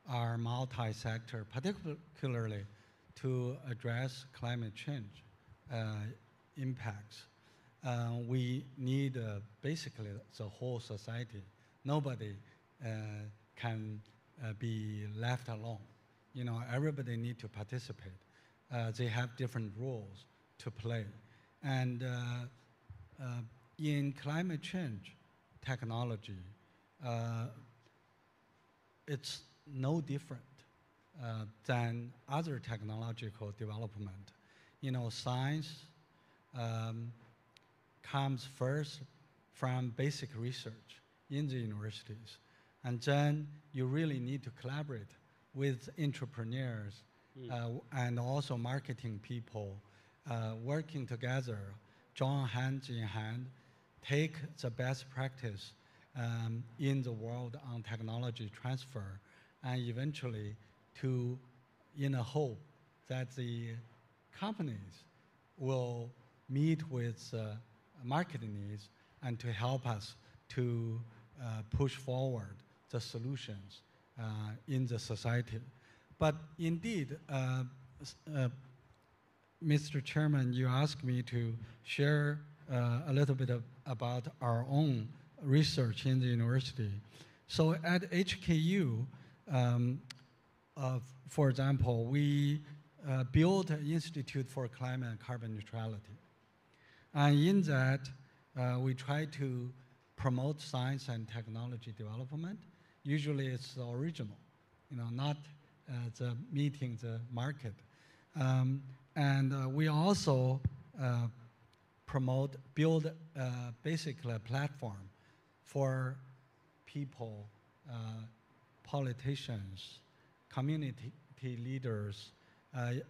are multi-sector, particularly to address climate change impacts. We need basically the whole society. Nobody can be left alone. Everybody need to participate. They have different roles to play. And in climate change technology, it's no different than other technological development. Science comes first from basic research in the universities. And then you really need to collaborate with entrepreneurs and also marketing people, working together, join hand in hand, take the best practice in the world on technology transfer, and eventually to, in a hope that the companies will meet with market needs and to help us to push forward the solutions in the society. But indeed, Mr. Chairman, you asked me to share a little bit about our own research in the university. So at HKU, for example, we built an Institute for Climate and Carbon Neutrality. And in that, we try to promote science and technology development. Usually it's original, not meeting the market. And we also build basically a platform for people, politicians, community leaders,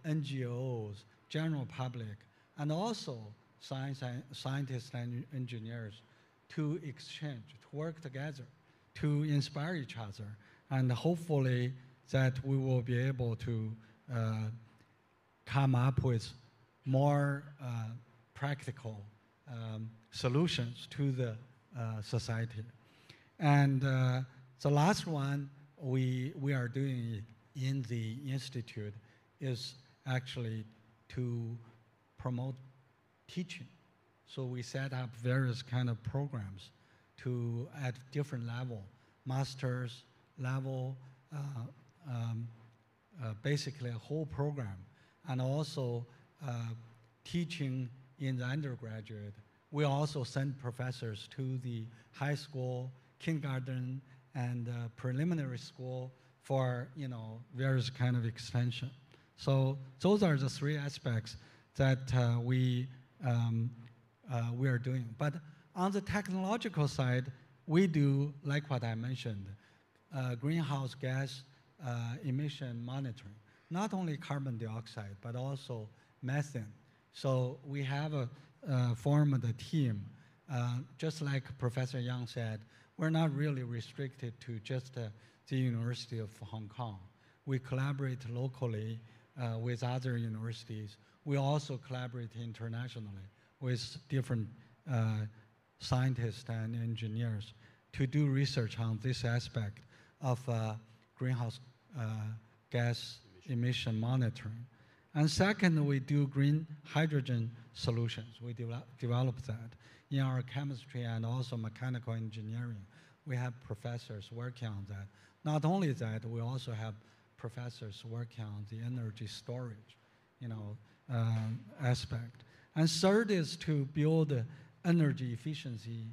NGOs, general public, and also scientists and engineers to exchange, to work together, to inspire each other, and hopefully that we will be able to come up with more practical solutions to the society. And the last one we are doing in the Institute is actually to promote teaching. So we set up various kind of programs at different level, master's level, basically a whole program, and also teaching in the undergraduate. We also send professors to the high school, kindergarten, and preliminary school for various kind of extension. So those are the three aspects that we are doing. But on the technological side, we do, like what I mentioned, greenhouse gas emission monitoring, not only carbon dioxide, but also methane. So we have formed a team. Just like Professor Yang said, we're not really restricted to just the University of Hong Kong. We collaborate locally with other universities. We also collaborate internationally with different scientists and engineers to do research on this aspect of greenhouse gas emission monitoring. And second, we do green hydrogen solutions. We develop that in our chemistry and also mechanical engineering. We have professors working on that. Not only that, we also have professors working on the energy storage, aspect. And third is to build energy efficiency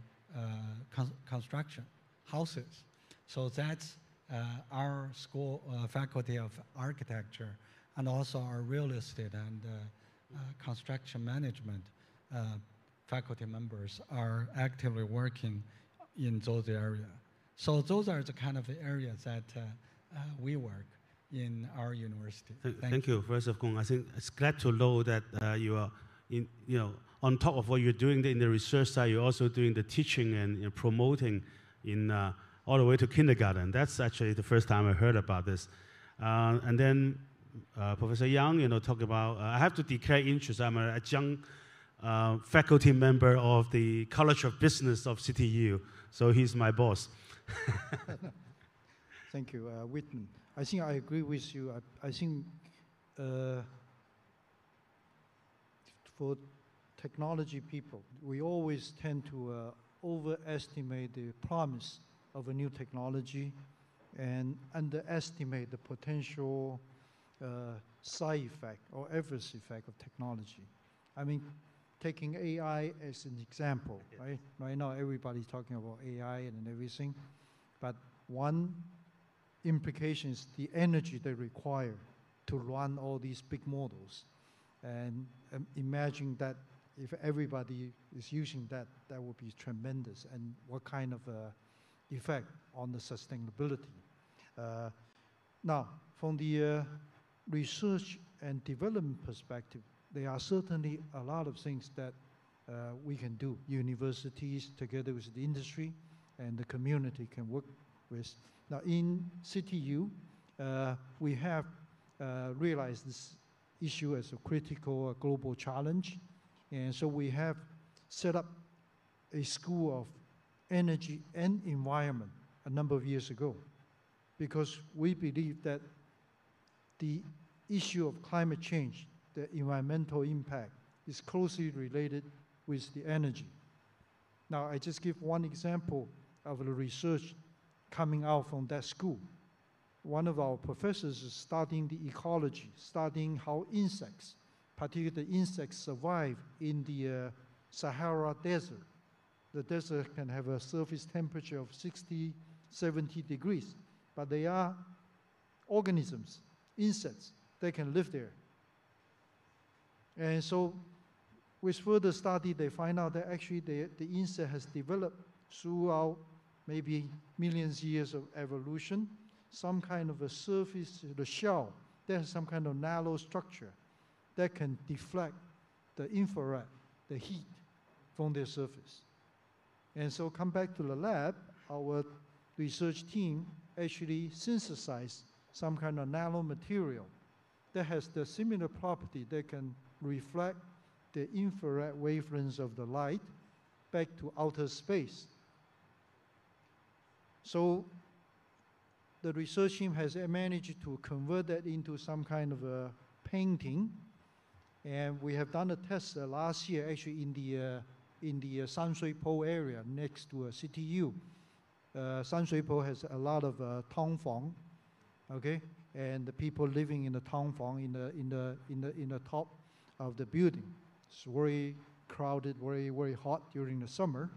construction, houses. So that's our school faculty of architecture and also our real estate and construction management faculty members are actively working in those areas. So those are the kind of areas that we work in our university. Thank you, Professor Kung. I think it's glad to know that you are, on top of what you're doing in the research side, you're also doing the teaching and promoting in all the way to kindergarten. That's actually the first time I heard about this. And then Professor Yang, talk about, I have to declare interest. I'm an adjunct faculty member of the College of Business of CTU, so he's my boss. Thank you, Whitman. I think I agree with you. I think for technology people, we always tend to overestimate the promise of a new technology and underestimate the potential side effect or adverse effect of technology. I mean, taking AI as an example, right? Right now, everybody's talking about AI and everything, but one implication is the energy they require to run all these big models. And imagine that if everybody is using that, that would be tremendous, and what kind of effect on the sustainability. Now, from the research and development perspective, there are certainly a lot of things that we can do. Universities, together with the industry and the community, can work with. Now, in CTU, we have realized this issue as a critical global challenge. And so we have set up a school of energy and environment a number of years ago, because we believe that the issue of climate change the environmental impact is closely related with the energy. Now, I just give one example of the research coming out from that school. One of our professors is studying the ecology, studying how insects, particularly insects, survive in the Sahara Desert. The desert can have a surface temperature of 60, 70 degrees, but they are organisms, insects, they can live there. And so with further study, they find out that actually the insect has developed throughout maybe millions of years of evolution, some kind of a surface, the shell, that has some kind of narrow structure that can deflect the infrared, the heat from their surface. And so come back to the lab, our research team actually synthesized some kind of nano material that has the similar property that can reflect the infrared wavelengths of the light back to outer space. So the research team has managed to convert that into some kind of a painting. And we have done a test last year actually in the San Shui Po area next to CTU. San Shui Po has a lot of town fong, okay? And the people living in the town fong in the top of the building. It's very crowded, very, very hot during the summer.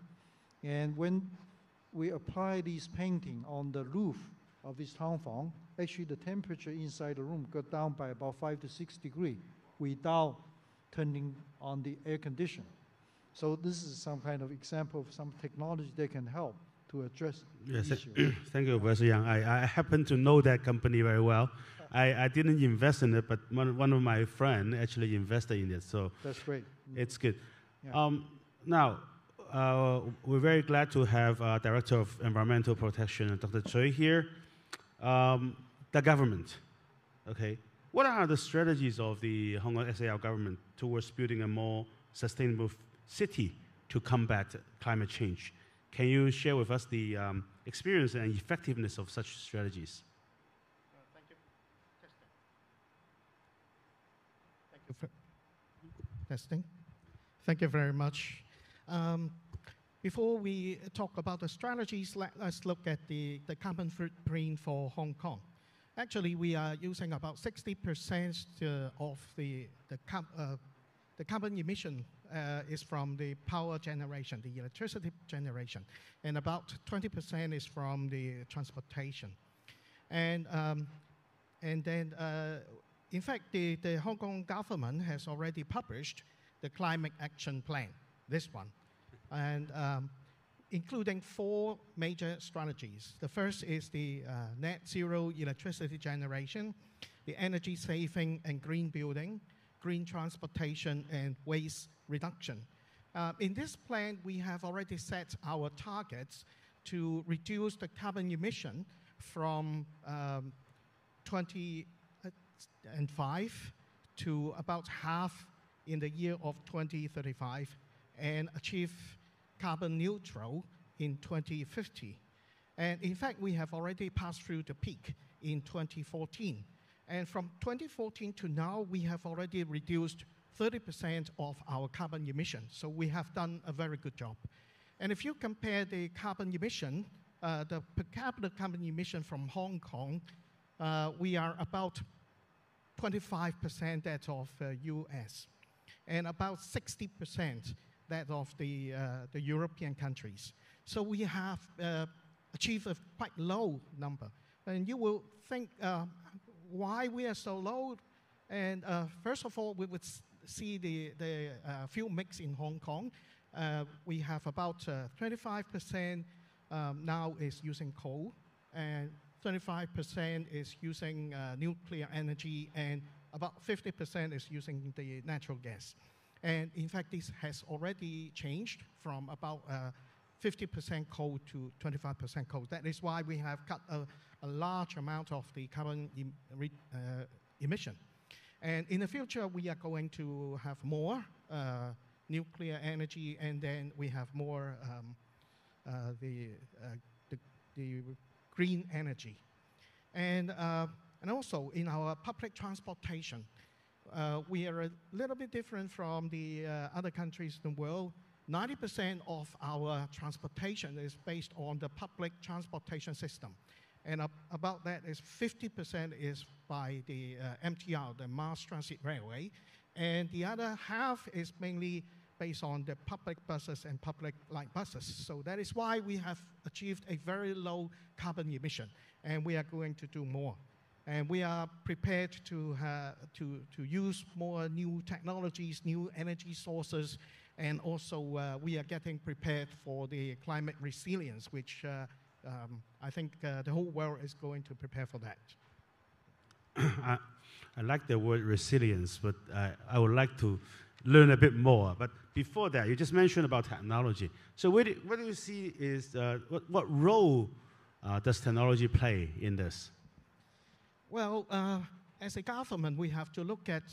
And when we apply these painting on the roof of this town fong, actually the temperature inside the room got down by about 5 to 6 degrees without turning on the air conditioner. So this is some kind of example of some technology that can help to address the issue. Thank you, Professor Yang. I happen to know that company very well. I didn't invest in it, but one of my friends actually invested in it. So that's great. It's good. Yeah. Now, we're very glad to have Director of Environmental Protection, Dr. Choi here. The government, okay? What are the strategies of the Hong Kong SAR government towards building a more sustainable city to combat climate change? Can you share with us the experience and effectiveness of such strategies? Thank you. Testing. Thank you very much. Before we talk about the strategies, let's look at the carbon footprint for Hong Kong. Actually, we are using about 60% of the carbon emission is from the power generation, the electricity generation, and about 20% is from the transportation. And then, in fact, the Hong Kong government has already published the Climate Action Plan, this one, and including 4 major strategies. The first is the net zero electricity generation, the energy saving and green building, green transportation, and waste reduction. In this plan, we have already set our targets to reduce the carbon emission from 2005 to about half in the year of 2035 and achieve carbon neutral in 2050. And in fact, we have already passed through the peak in 2014. And from 2014 to now, we have already reduced 30% of our carbon emissions. So we have done a very good job. And if you compare the carbon emission, the per capita carbon emission from Hong Kong, we are about 25% that of US, and about 60% that of the European countries. So we have achieved a quite low number. And you will think why we are so low. And first of all, we would see the fuel mix in Hong Kong. We have about 25% now is using coal, and 25% is using nuclear energy, and about 50% is using the natural gas. And in fact, this has already changed from about 50% coal to 25% coal. That is why we have cut a large amount of the carbon emission. And in the future, we are going to have more nuclear energy, and then we have more the green energy. And also in our public transportation, we are a little bit different from the other countries in the world. 90% of our transportation is based on the public transportation system. And about that is 50% is by the MTR, the Mass Transit Railway. And the other half is mainly based on the public buses and public light buses. So that is why we have achieved a very low carbon emission. And we are going to do more. And we are prepared to use more new technologies, new energy sources, and also we are getting prepared for the climate resilience, which I think the whole world is going to prepare for that. I like the word resilience, but I would like to learn a bit more. But before that, you just mentioned about technology. So what do you see is, what role does technology play in this? Well, as a government, we have to look at,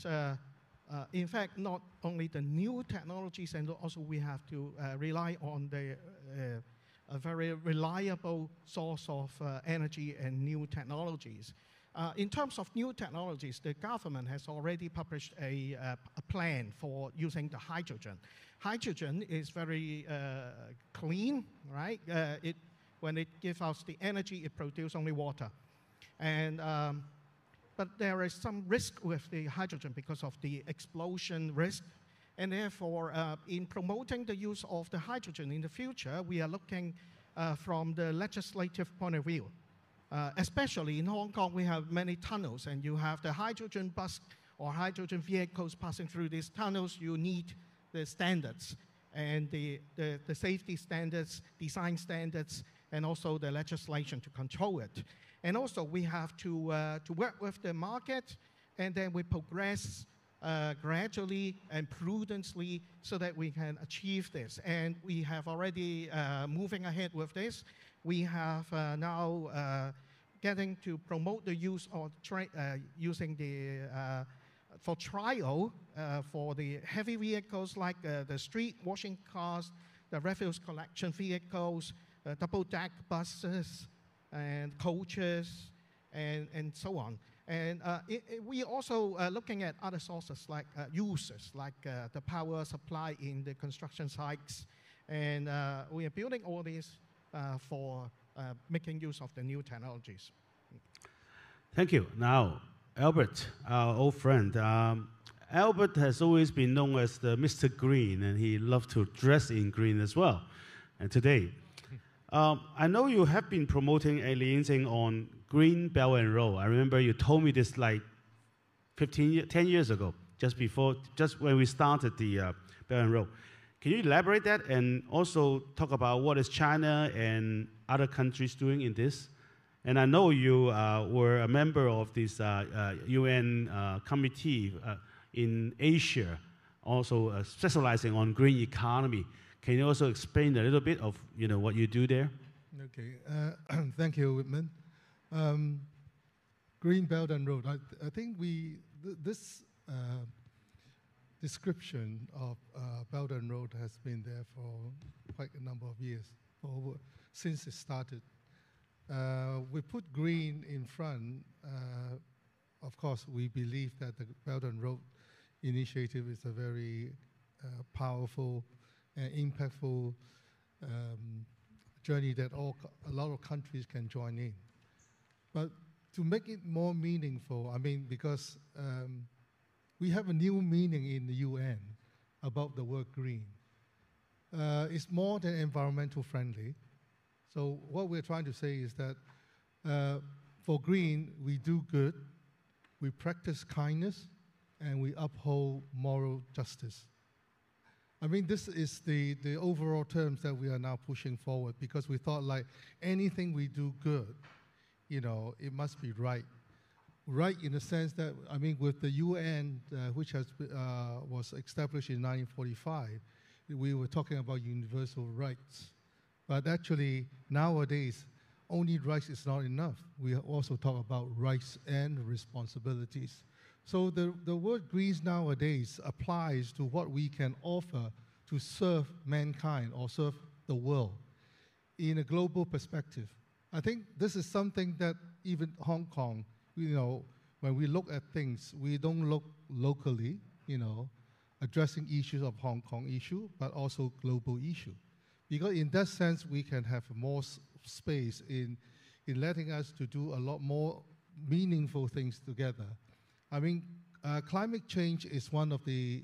in fact, not only the new technologies, and also we have to rely on a very reliable source of energy and new technologies. In terms of new technologies, the government has already published a plan for using the hydrogen. Hydrogen is very clean, right? When it gives us the energy, it produces only water. And, but there is some risk with the hydrogen because of the explosion risk. And therefore, in promoting the use of the hydrogen in the future, we are looking from the legislative point of view. Especially in Hong Kong, we have many tunnels, and you have the hydrogen bus or hydrogen vehicles passing through these tunnels. You need the standards and the safety standards, design standards, and also the legislation to control it. And also, we have to work with the market, and then we progress gradually and prudently so that we can achieve this. And we have already moving ahead with this. We have now getting to promote the use of using the for trial for the heavy vehicles like the street washing cars, the refuse collection vehicles, double-deck buses, and coaches, and so on. And we also looking at other sources like uses, like the power supply in the construction sites. And we are building all these for making use of the new technologies. Thank you. Now, Albert, our old friend. Albert has always been known as the Mr. Green, and he loved to dress in green as well. And today, I know you have been promoting a liaison on Green Belt and Road. I remember you told me this like 10 years ago, just when we started the Belt and Road. Can you elaborate that and also talk about what is China and other countries doing in this? And I know you were a member of this UN committee in Asia, also specializing on green economy. Can you also explain a little bit of what you do there? Okay, thank you, Whitman. Green Belt and Road. I think this description of Belt and Road has been there for quite a number of years, since it started. We put green in front. Of course, we believe that the Belt and Road initiative is a very powerful and impactful journey that a lot of countries can join in. But to make it more meaningful, I mean, because we have a new meaning in the UN about the word green. It's more than environmental friendly. So what we're trying to say is that for green, we do good, we practice kindness, and we uphold moral justice. I mean, this is the overall terms that we are now pushing forward, because we thought like anything we do good, it must be right. Right in the sense that, I mean, with the UN, which was established in 1945, we were talking about universal rights. But actually, nowadays, only rights is not enough. We also talk about rights and responsibilities. So the word green nowadays applies to what we can offer to serve mankind or serve the world in a global perspective. I think this is something that even Hong Kong, when we look at things, we don't look locally, addressing issues of Hong Kong issue, but also global issue. Because in that sense, we can have more space in letting us to do a lot more meaningful things together. I mean, climate change is one of the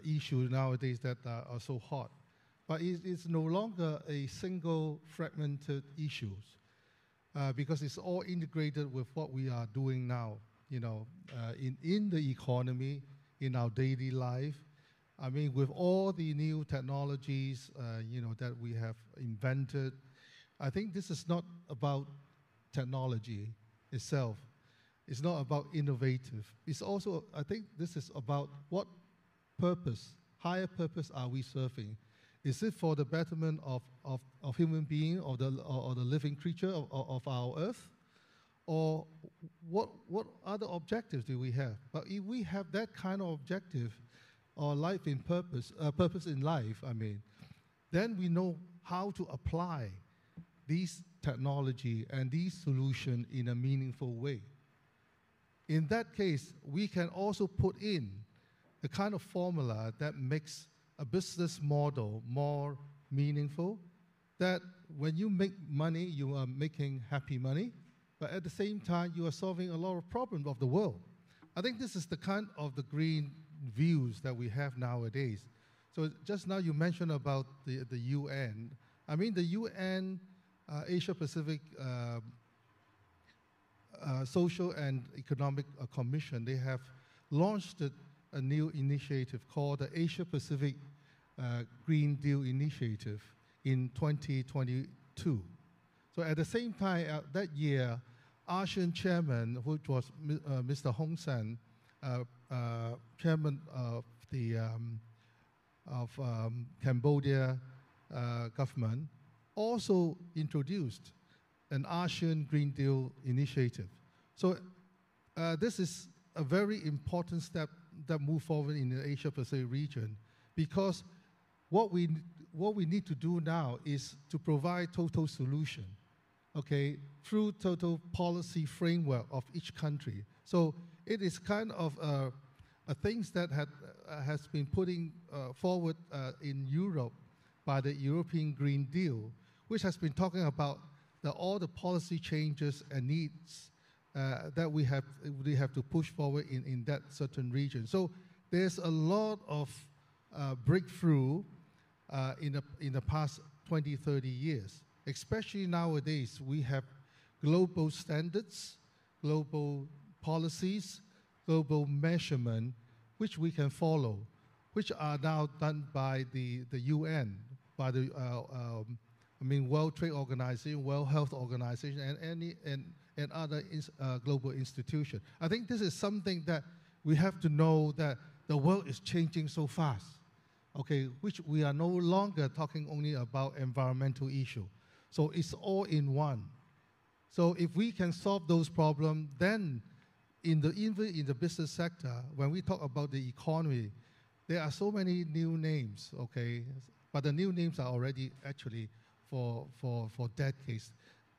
issues nowadays that are so hot. But it's no longer a single fragmented issue because it's all integrated with what we are doing now, in the economy, in our daily life. I mean, with all the new technologies, that we have invented, I think this is not about technology itself. It's not about innovative. It's also, I think this is about what purpose, higher purpose are we serving? Is it for the betterment of human being or the living creature of our earth? Or what other objectives do we have? But if we have that kind of objective or life in purpose in life, I mean, then we know how to apply these technology and these solutions in a meaningful way. In that case, we can also put in the kind of formula that makes a business model more meaningful, that when you make money, you are making happy money, but at the same time, you are solving a lot of problems of the world. I think this is the kind of the green views that we have nowadays. So just now you mentioned about the UN. I mean, the UN Asia Pacific Social and Economic Commission, they have launched a new initiative called the Asia Pacific Green Deal Initiative in 2022. So at the same time, that year, ASEAN chairman, which was Mr. Hong San, chairman of the Cambodia government, also introduced an ASEAN Green Deal initiative. So this is a very important step that move forward in the Asia-Pacific region, because what we need to do now is to provide total solution, okay, through total policy framework of each country. So it is kind of a things that has been putting forward in Europe by the European Green Deal, which has been talking about all the policy changes and needs that we have to push forward in that certain region. So there's a lot of breakthrough in the past 20, 30 years. Especially nowadays, we have global standards, global policies, global measurement, which we can follow, which are now done by the UN, by the World Trade Organization, World Health Organization, and other global institutions. I think this is something that we have to know, that the world is changing so fast, okay, which we are no longer talking only about environmental issue. So it's all in one. So if we can solve those problems, then even in the business sector, when we talk about the economy, there are so many new names, okay, but the new names are already actually for decades.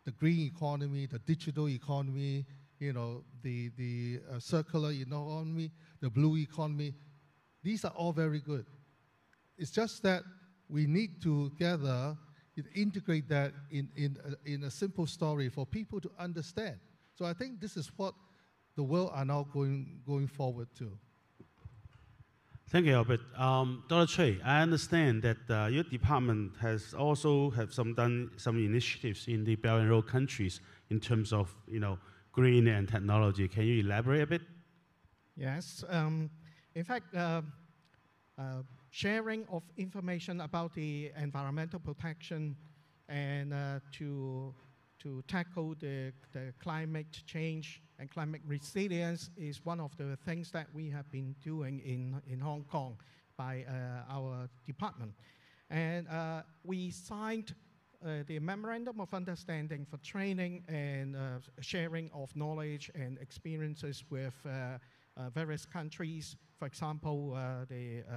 The green economy, the digital economy, the circular economy, the blue economy. These are all very good. It's just that we need to together integrate that in a simple story for people to understand. So I think this is what the world are now going forward to. Thank you, Albert. Dr. Cui, I understand that your department has also done some initiatives in the Belt and Road countries in terms of green and technology. Can you elaborate a bit? Yes. In fact, sharing of information about the environmental protection and to tackle the climate change and climate resilience is one of the things that we have been doing in Hong Kong by our department. And we signed the Memorandum of Understanding for training and sharing of knowledge and experiences with various countries, for example,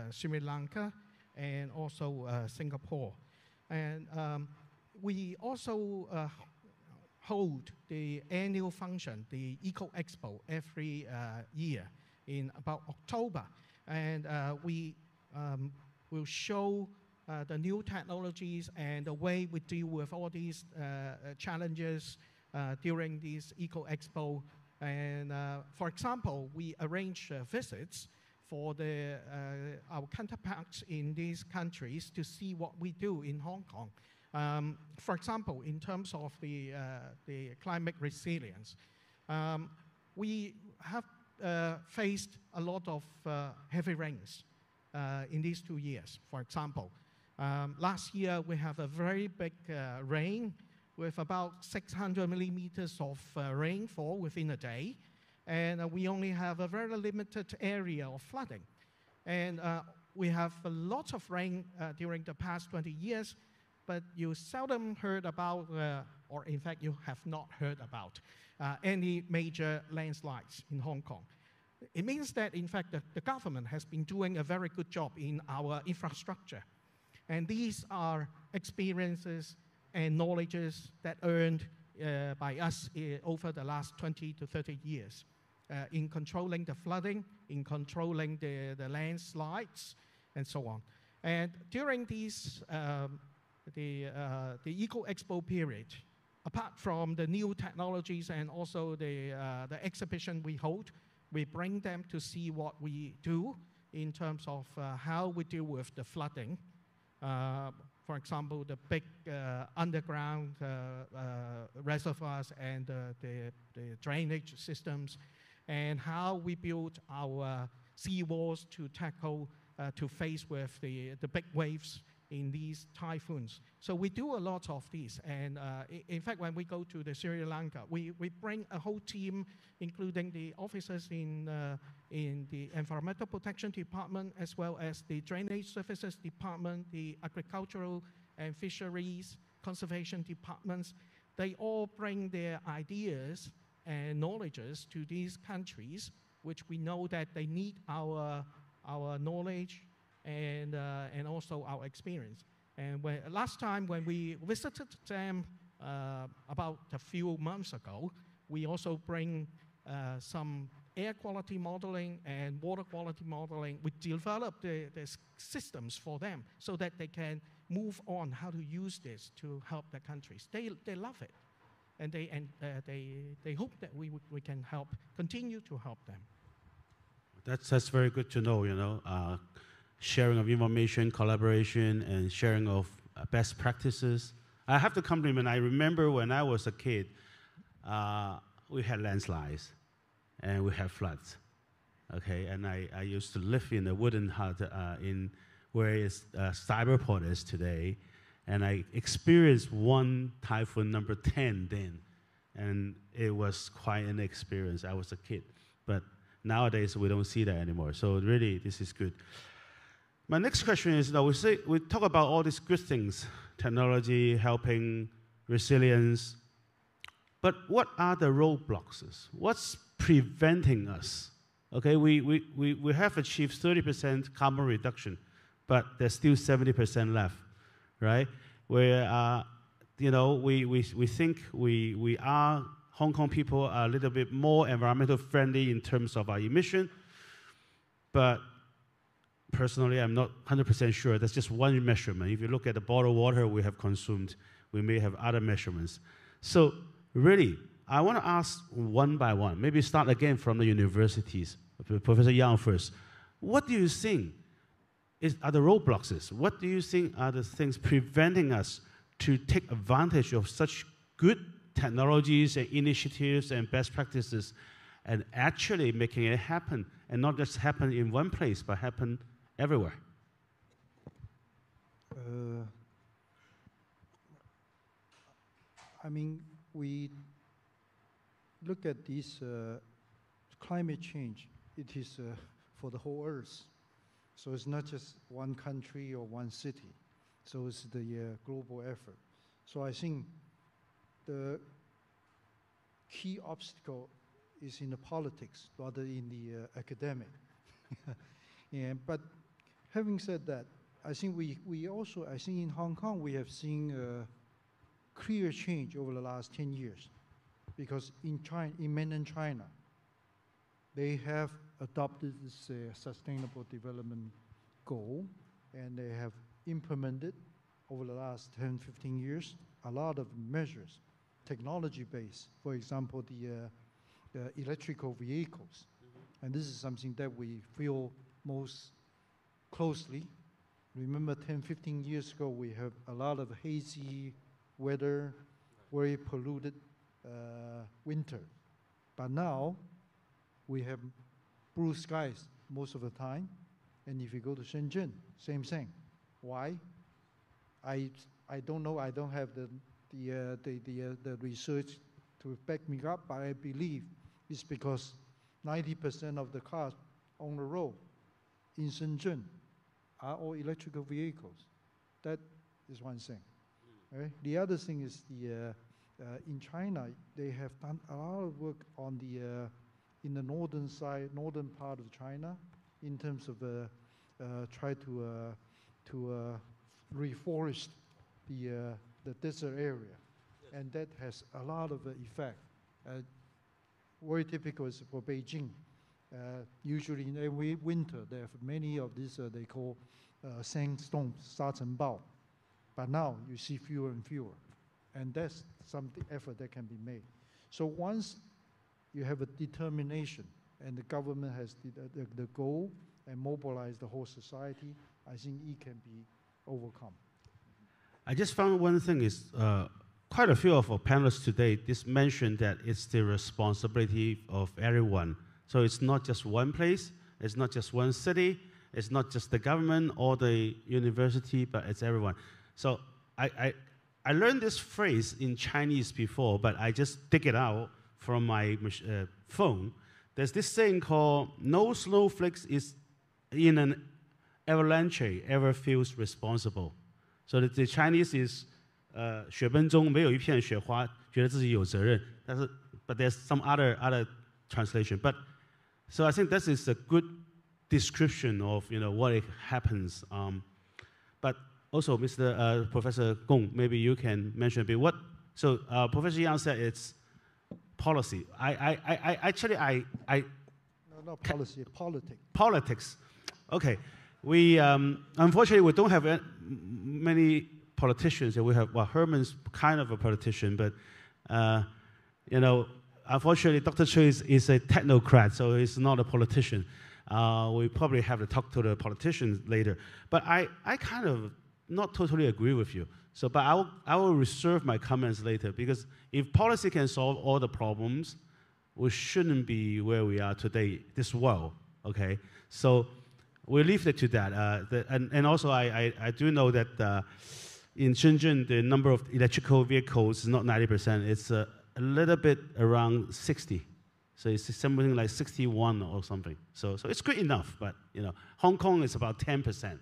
Sri Lanka and also Singapore. And we also hold the annual function, the Eco Expo, every year in about October. And we will show the new technologies and the way we deal with all these challenges during this Eco Expo. And for example, we arrange visits for our counterparts in these countries to see what we do in Hong Kong. For example, in terms of the climate resilience, we have faced a lot of heavy rains in these 2 years. For example, last year we have a very big rain with about 600 millimeters of rainfall within a day. And we only have a very limited area of flooding. And we have a lot of rain during the past 20 years, but you seldom heard about, or in fact you have not heard about, any major landslides in Hong Kong. It means that, in fact, the government has been doing a very good job in our infrastructure. And these are experiences and knowledges that earned by us over the last 20 to 30 years in controlling the flooding, in controlling the landslides, and so on. And during these, the Eco Expo period, apart from the new technologies and also the exhibition we hold, we bring them to see what we do in terms of how we deal with the flooding. For example, the big underground reservoirs and the drainage systems, and how we build our seawalls to tackle, to face with the big waves in these typhoons. So we do a lot of these. And in fact, when we go to the Sri Lanka, we bring a whole team, including the officers in the Environmental Protection Department, as well as the Drainage Services Department, the Agricultural and Fisheries Conservation Departments. They all bring their ideas and knowledges to these countries, which we know that they need our knowledge and also our experience. And last time when we visited them about a few months ago, we also bring some air quality modeling and water quality modeling. We develop the systems for them so that they can move on how to use this to help their countries. They love it, and they hope that we can continue to help them. That's very good to know, you know. Sharing of information, collaboration, and sharing of best practices. I have to compliment, I remember when I was a kid, we had landslides and we had floods, okay? And I used to live in a wooden hut in where Cyberport is today, and I experienced one typhoon number 10 then, and it was quite an experience. I was a kid, but nowadays we don't see that anymore, so really this is good. My next question is, we talk about all these good things, technology, helping, resilience, but what are the roadblocks? What's preventing us? Okay, we have achieved 30% carbon reduction, but there's still 70% left, right? Where, you know, we think we are, Hong Kong people are a little bit more environmental friendly in terms of our emission, but personally, I'm not 100% sure. That's just one measurement. If you look at the bottled water we have consumed, we may have other measurements. So really, I want to ask one by one, maybe start again from the universities. Professor Yang first. What do you think are the roadblocks? What do you think are the things preventing us to take advantage of such good technologies and initiatives and best practices and actually making it happen, and not just happen in one place, but happen everywhere? I mean, we look at this climate change. It is for the whole Earth. So it's not just one country or one city. So it's the global effort. So I think the key obstacle is in the politics rather in the academic. But having said that, I think we also, I think in Hong Kong we have seen a clear change over the last 10 years. because in mainland China, they have adopted this sustainable development goal, and they have implemented over the last 10, 15 years a lot of measures, technology-based. For example, the electrical vehicles. And this is something that we feel most closely. Remember 10, 15 years ago, we have a lot of hazy weather, very polluted winter. But now, we have blue skies most of the time. And if you go to Shenzhen, same thing. Why? I don't know. I don't have the research to back me up, but I believe it's because 90% of the cars on the road in Shenzhen are all electrical vehicles. That is one thing. Right? The other thing is in China, they have done a lot of work on in the northern part of China, in terms of try to reforest the desert area, and that has a lot of effect. Very typical is for Beijing. Usually in every winter, they have many of these they call sandstorms, 沙尘暴. But now you see fewer and fewer, and that's some effort that can be made. So once you have a determination, and the government has the goal and mobilize the whole society, I think it can be overcome. I just found one thing is quite a few of our panelists today just mentioned that it's the responsibility of everyone. So it's not just one place, it's not just one city, it's not just the government or the university, but it's everyone. So I learned this phrase in Chinese before, but I just dig it out from my phone. There's this saying called, no snowflakes is in an avalanche ever feels responsible. So the Chinese is 雪崩中没有一片雪花觉得自己有责任，但是 but there's some other translation. But so I think this is a good description of what happens. But also, Mr. Professor Gong, maybe you can mention a bit what. So Professor Yang said it's policy. I actually no, not policy, politics. Politics. Okay. We unfortunately we don't have many politicians. We have Herman's kind of a politician, but unfortunately Dr. Chui is a technocrat, so he's not a politician. We probably have to talk to the politicians later. But I kind of not totally agree with you. So, but I will reserve my comments later, because if policy can solve all the problems, we shouldn't be where we are today, this world. Okay, so. We'll leave it to that. And also, I do know that in Shenzhen, the number of electrical vehicles is not 90%. It's a little bit around 60. So it's something like 61 or something. So it's good enough. But Hong Kong is about 10%.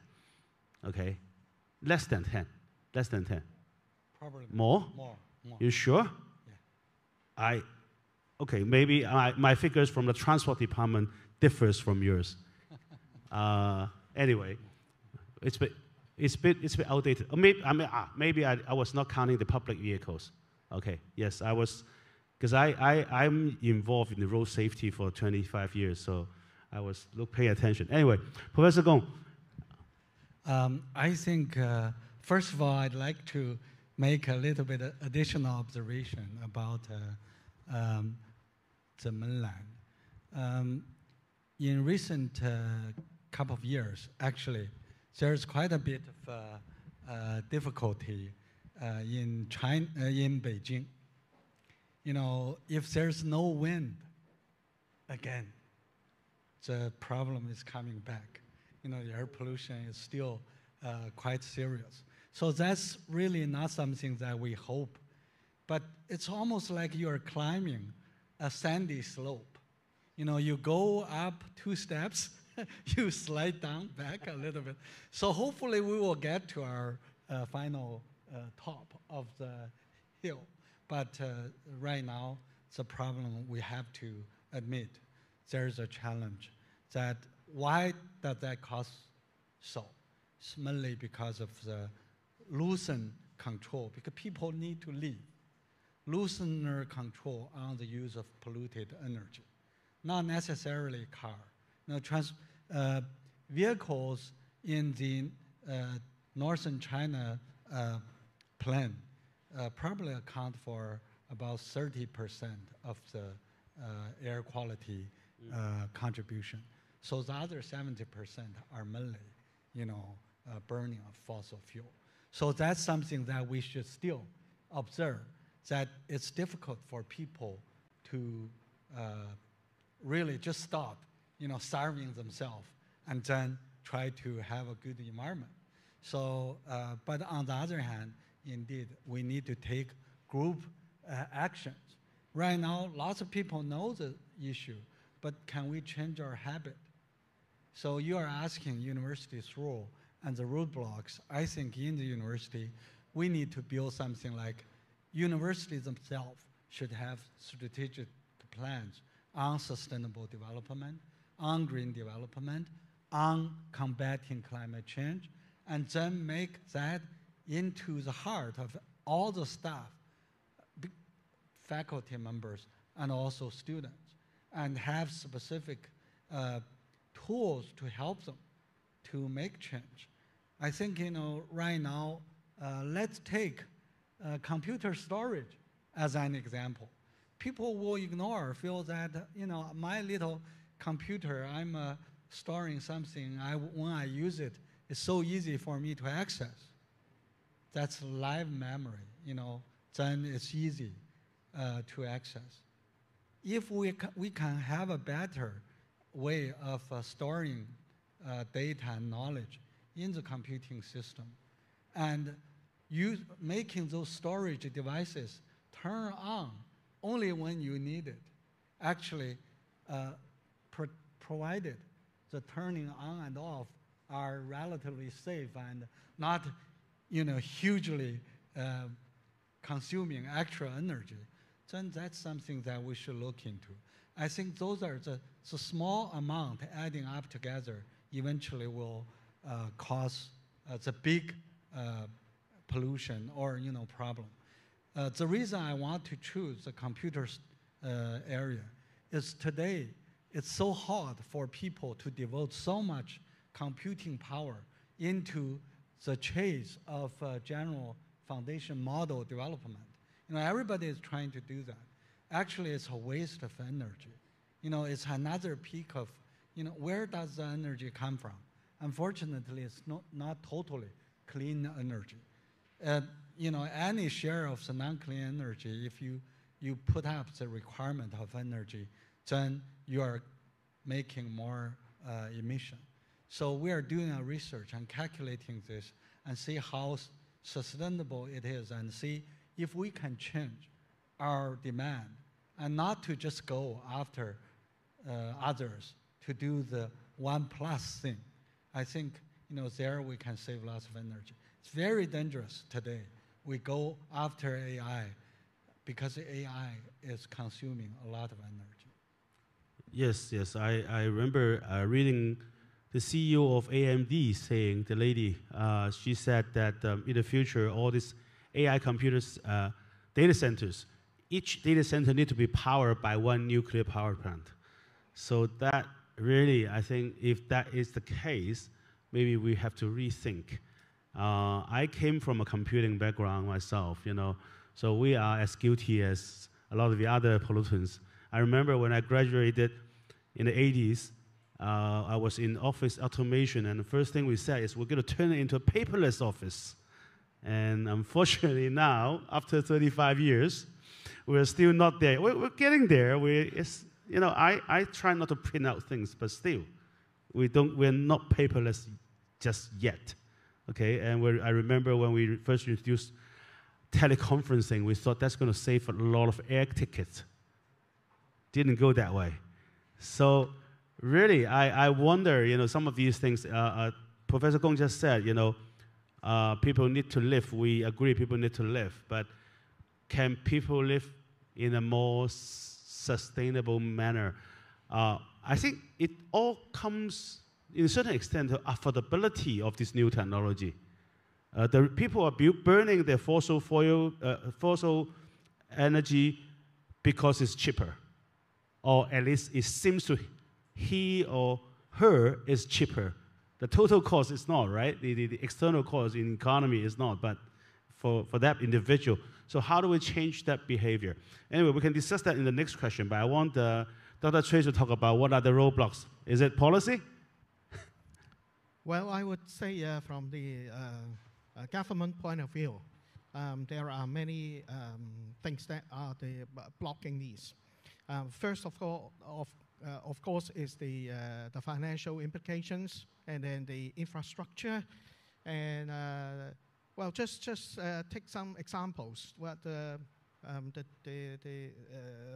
Okay, less than 10. Less than 10. Probably more. You sure? Yeah. Okay. Maybe my figures from the transport department differs from yours. Anyway, it's a bit outdated. Maybe I was not counting the public vehicles. Okay, yes, I was, because I'm involved in the road safety for 25 years, so I was paying attention. Anyway, Professor Gong. I think, first of all, I'd like to make a little bit of additional observation about the mainland. In recent couple of years, actually, there's quite a bit of difficulty in China, in Beijing. If there's no wind, again, the problem is coming back. The air pollution is still quite serious. So that's really not something that we hope. But it's almost like you're climbing a sandy slope. You go up 2 steps, you slide down back a little bit. So hopefully we will get to our final top of the hill. But right now, it's a problem we have to admit. There's a challenge. That why does that cost so? It's mainly because of the loosened control, because people need to live. loosener control on the use of polluted energy, not necessarily car. Now, vehicles in the northern China plan probably account for about 30% of the air quality contribution. So the other 70% are mainly, burning of fossil fuel. So that's something that we should still observe, that it's difficult for people to really just stop, starving themselves and then try to have a good environment. So, but on the other hand, indeed, we need to take group actions. Right now, lots of people know the issue, but can we change our habit? So you are asking university's role and the roadblocks. I think in the university, we need to build something like universities themselves should have strategic plans on sustainable development, on green development, on combating climate change, and then make that into the heart of all the staff, faculty members, and also students, and have specific tools to help them to make change. I think, right now, let's take computer storage as an example. People will ignore, feel that, my little computer, I'm storing something, when I use it, it's so easy for me to access. That's live memory, then it's easy to access. If we can have a better way of storing data and knowledge in the computing system and making those storage devices turn on only when you need it, actually provided the turning on and off are relatively safe and not hugely consuming extra energy, then that's something that we should look into. I think those are the small amount adding up together eventually will cause the big pollution or problem. The reason I want to choose the computer area is today it's so hard for people to devote so much computing power into the chase of general foundation model development. Everybody is trying to do that. Actually, it's a waste of energy. It's another peak of, where does the energy come from? Unfortunately, it's not totally clean energy. Any share of the non-clean energy, if you put up the requirement of energy, then you are making more emission. So we are doing a research and calculating this and see how sustainable it is and see if we can change our demand and not to just go after others to do the 1+ thing. I think there we can save lots of energy. It's very dangerous today. We go after AI because AI is consuming a lot of energy. Yes. I remember reading the CEO of AMD saying, the lady, she said that in the future, all these AI computers, data centers, each data center needs to be powered by one nuclear power plant. So that really, I think if that is the case, maybe we have to rethink. I came from a computing background myself, so we are as guilty as a lot of the other pollutants. I remember when I graduated in the 80s, I was in office automation, and the first thing we said is we're going to turn it into a paperless office. And unfortunately now, after 35 years, we're still not there. We're getting there. I try not to print out things, but still, we're not paperless just yet. Okay, and I remember when we first introduced teleconferencing, we thought that's going to save a lot of air tickets. Didn't go that way. So really, I wonder, some of these things, Professor Gong just said, people need to live. We agree people need to live, but can people live in a more sustainable manner? I think it all comes, in a certain extent, to affordability of this new technology. The people are burning their fossil energy because it's cheaper, or at least it seems to he or her is cheaper. The total cost is not, right? The external cost in economy is not, but for that individual. So how do we change that behavior? Anyway, we can discuss that in the next question, but I want Dr. Chui to talk about what are the roadblocks. Is it policy? Well, I would say from the government point of view, there are many things that are blocking these. First of course, is the financial implications, and then the infrastructure, and well, just take some examples. What the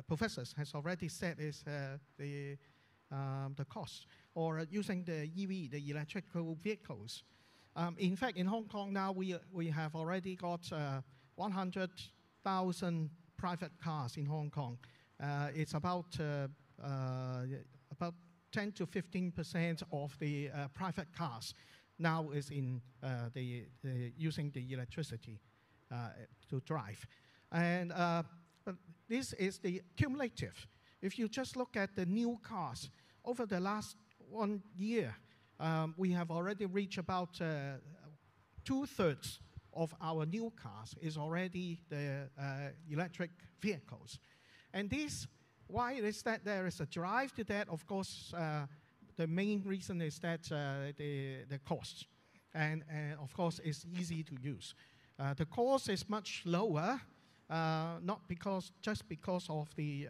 professors has already said is the cost, or using the EV, the electrical vehicles. In fact, in Hong Kong now, we have already got 100,000 private cars in Hong Kong. It's about 10 to 15% of the private cars now is in using the electricity to drive. And this is the cumulative. If you just look at the new cars, over the last 1 year, we have already reached about 2/3 of our new cars is already the electric vehicles. And this, why is that there is a drive to that? Of course, the main reason is that the cost. And of course, it's easy to use. The cost is much lower, not just because of the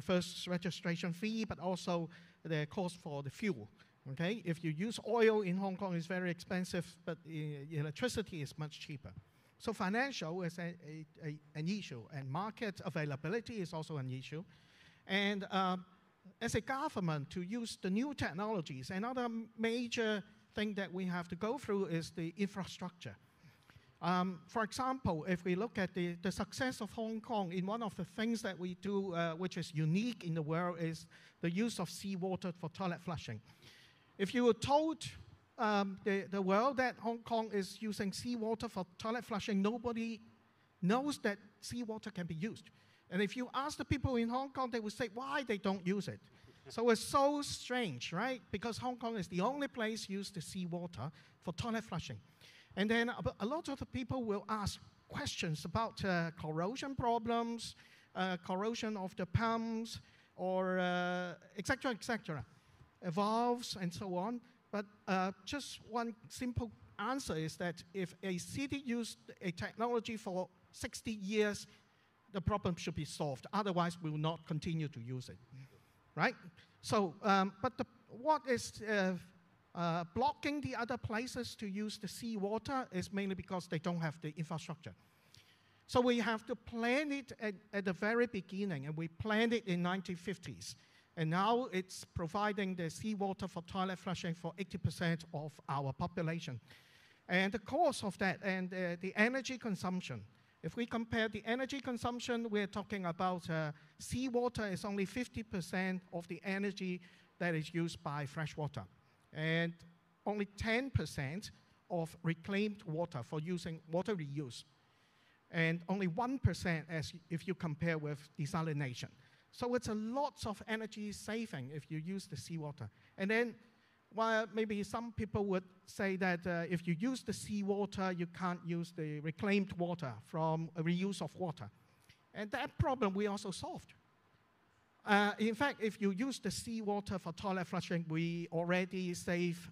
first registration fee, but also the cost for the fuel. Okay, if you use oil in Hong Kong, it's very expensive, but electricity is much cheaper. So financial is an issue, and market availability is also an issue. And as a government, to use the new technologies, another major thing that we have to go through is the infrastructure. For example, if we look at the success of Hong Kong, in one of the things that we do, which is unique in the world, is the use of seawater for toilet flushing. If you were told the world that Hong Kong is using seawater for toilet flushing, nobody knows that seawater can be used. And if you ask the people in Hong Kong, they would say why they don't use it. So it's so strange, right? Because Hong Kong is the only place used the seawater for toilet flushing. And then a lot of the people will ask questions about corrosion problems, corrosion of the pumps, or etc., valves, and so on. But just one simple answer is that if a city used a technology for 60 years, the problem should be solved. Otherwise, we will not continue to use it, right? So, but what is blocking the other places to use the seawater is mainly because they don't have the infrastructure. So we have to plan it at the very beginning, and we planned it in 1950s. And now it's providing the seawater for toilet flushing for 80% of our population. And the cost of that and the energy consumption, if we compare the energy consumption, we're talking about seawater is only 50% of the energy that is used by freshwater, and only 10% of reclaimed water for using water reuse, and only 1% if you compare with desalination. So it's a lot of energy saving if you use the seawater. And then, while maybe some people would say that if you use the seawater, you can't use the reclaimed water from a reuse of water. And that problem we also solved. In fact, if you use the seawater for toilet flushing, we already save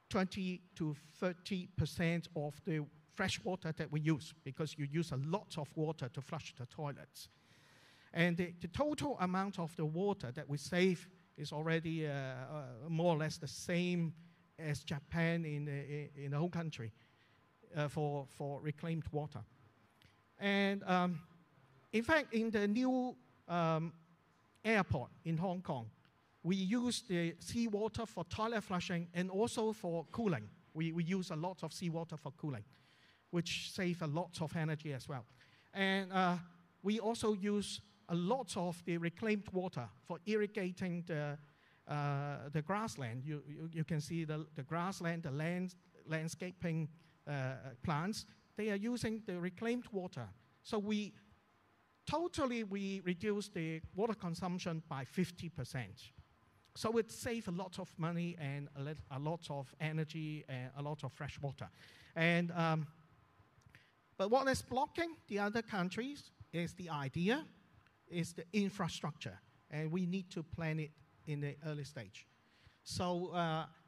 20 to 30% of the fresh water that we use, because you use a lot of water to flush the toilets. And the total amount of the water that we save is already more or less the same as Japan in the whole country for reclaimed water. And in fact, in the new airport in Hong Kong, we use the seawater for toilet flushing and also for cooling. We use a lot of seawater for cooling, which saves a lot of energy as well. And we also use a lot of the reclaimed water for irrigating the grassland. You can see the grassland, the landscaping plants. They are using the reclaimed water. So we reduced the water consumption by 50%. So it saved a lot of money and a lot of energy and a lot of fresh water. And, but what is blocking the other countries is the idea, is the infrastructure. And we need to plan it in the early stage. So,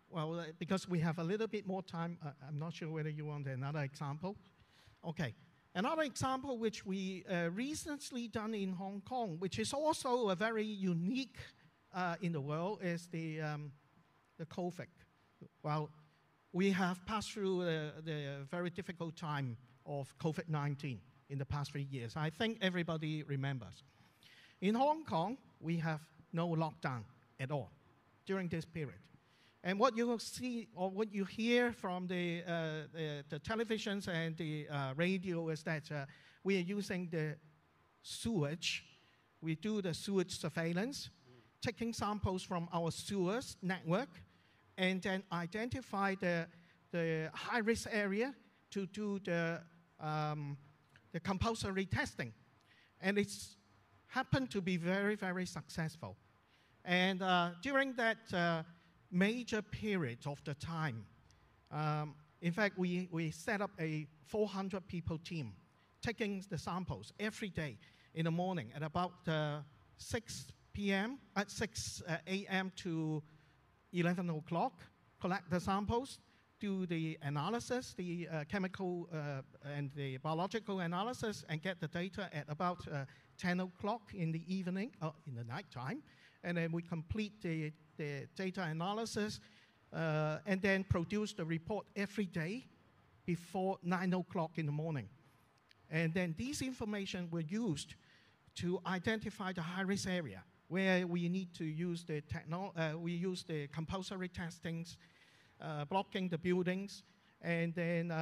well, because we have a little bit more time, I'm not sure whether you want another example. Okay. Another example which we recently done in Hong Kong, which is also a very unique in the world, is the COVID. Well, we have passed through the very difficult time of COVID-19 in the past 3 years. I think everybody remembers. In Hong Kong, we have no lockdown at all during this period. And what you will see or what you hear from the televisions and the radio is that we are using the sewage. We do the sewage surveillance, taking samples from our sewers network, and then identify the high-risk area to do the compulsory testing. And it's happened to be very, very successful. And during that major period of the time, in fact, we set up a 400 people team taking the samples every day in the morning at about 6 a.m. to 11 o'clock, collect the samples, do the analysis, the chemical and the biological analysis, and get the data at about 10 o'clock in the evening, in the night time. And then we complete the data analysis and then produce the report every day before 9 o'clock in the morning. And then these information were used to identify the high-risk area where we need to use we use the compulsory testings, blocking the buildings, and then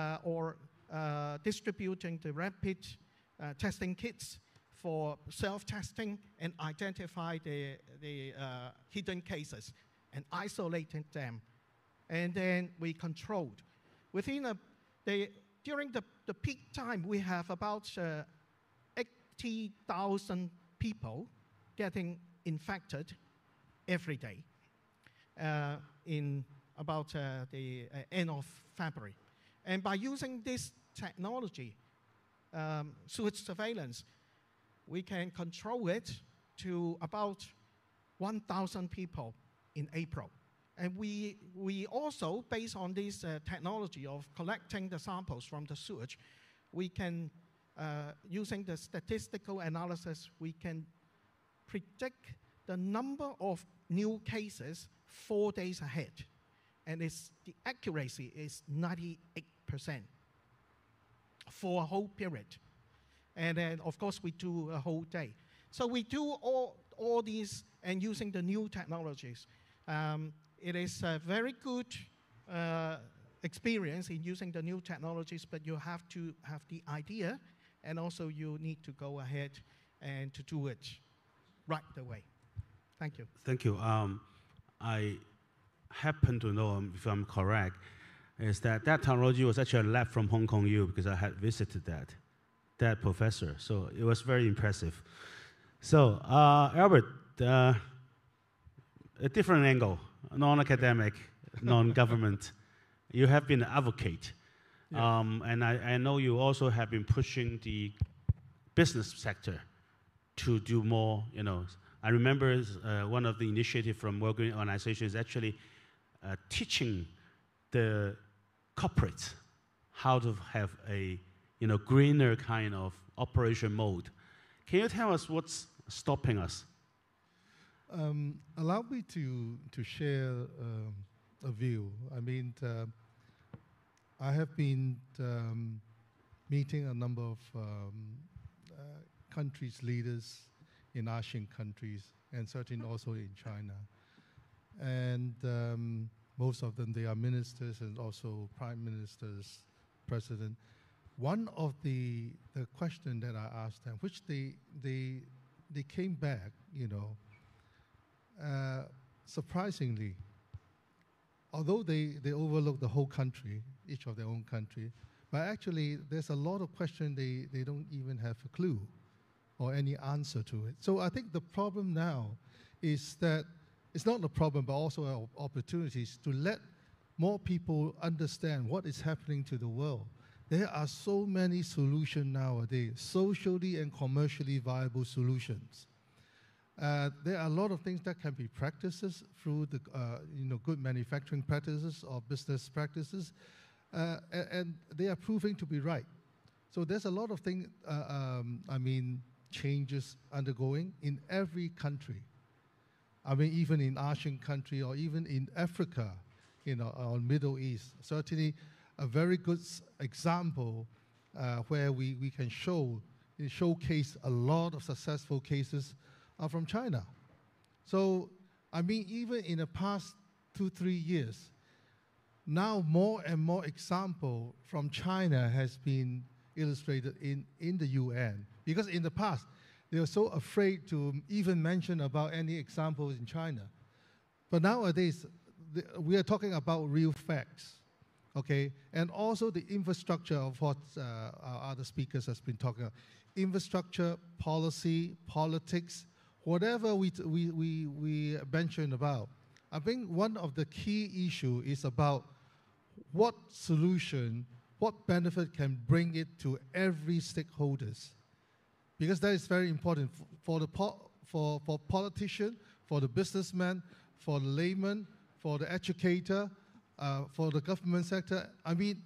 distributing the rapid testing kits for self-testing and identify the hidden cases and isolating them. And then we controlled. During the peak time, we have about 80,000 people getting infected every day in about the end of February. And by using this technology, sewage surveillance, we can control it to about 1,000 people in April. And we also, based on this technology of collecting the samples from the sewage, we can, using the statistical analysis, we can predict the number of new cases 4 days ahead. And the accuracy is 98% for a whole period. And then, of course, we do a whole day. So we do all these and using the new technologies. It is a very good experience in using the new technologies, but you have to have the idea, and also you need to go ahead and to do it right away. Thank you. Thank you. I happen to know, if I'm correct, is that technology was actually a lab from Hong Kong U, because I had visited that professor. So it was very impressive. So Albert, a different angle, non-academic, non-government. You have been an advocate. Yeah. And I know you also have been pushing the business sector to do more, I remember one of the initiatives from World Green Organization is actually teaching the corporates how to have a greener kind of operation mode. Can you tell us what's stopping us? Allow me to share a view. I mean, I have been meeting a number of countries' leaders in Asian countries, and certainly also in China. And most of them, they are ministers and also prime ministers, president. One of the question that I asked them, which they came back, surprisingly, although they overlook the whole country, each of their own country, But actually, there's a lot of questions they don't even have a clue or any answer to it. So I think the problem now is that it's not the problem, but also opportunities to let more people understand what is happening to the world. There are so many solutions nowadays, socially and commercially viable solutions. There are a lot of things that can be practices through the good manufacturing practices or business practices, and they are proving to be right. So there's a lot of things, changes undergoing in every country. I mean, even in Asian country or even in Africa, or Middle East. Certainly a very good example where we can showcase a lot of successful cases are from China. So, I mean, even in the past 2-3 years, now more and more example from China has been illustrated in the UN. Because in the past, they were so afraid to even mention about any examples in China. But nowadays, we are talking about real facts, okay? And also the infrastructure of what our other speakers has been talking about. Infrastructure, policy, politics, whatever we mentioned about. I think one of the key issue is about what solution, what benefit can bring it to every stakeholders. Because that is very important for politician, for the businessman, for the layman, for the educator, for the government sector. I mean,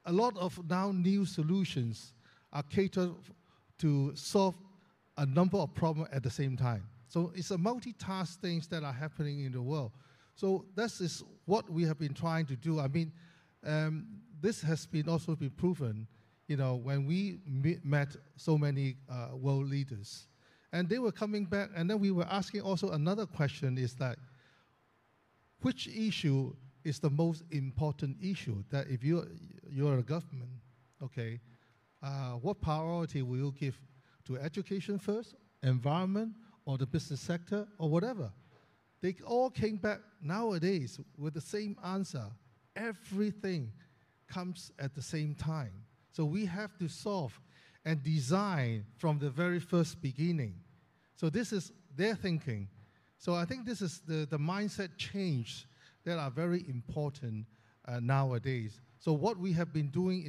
a lot of now new solutions are catered to solve a number of problems at the same time. So it's a multitask things that are happening in the world. So this is what we have been trying to do. I mean, this has been also been proven, when we met so many world leaders. And they were coming back, and then we were asking also another question is that, which issue is the most important issue that if you're a government, okay, what priority will you give to education first, environment, or the business sector, or whatever? They all came back nowadays with the same answer. Everything comes at the same time. So we have to solve and design from the very first beginning. So this is their thinking. So I think this is the mindset change that are very important nowadays. So what we have been doing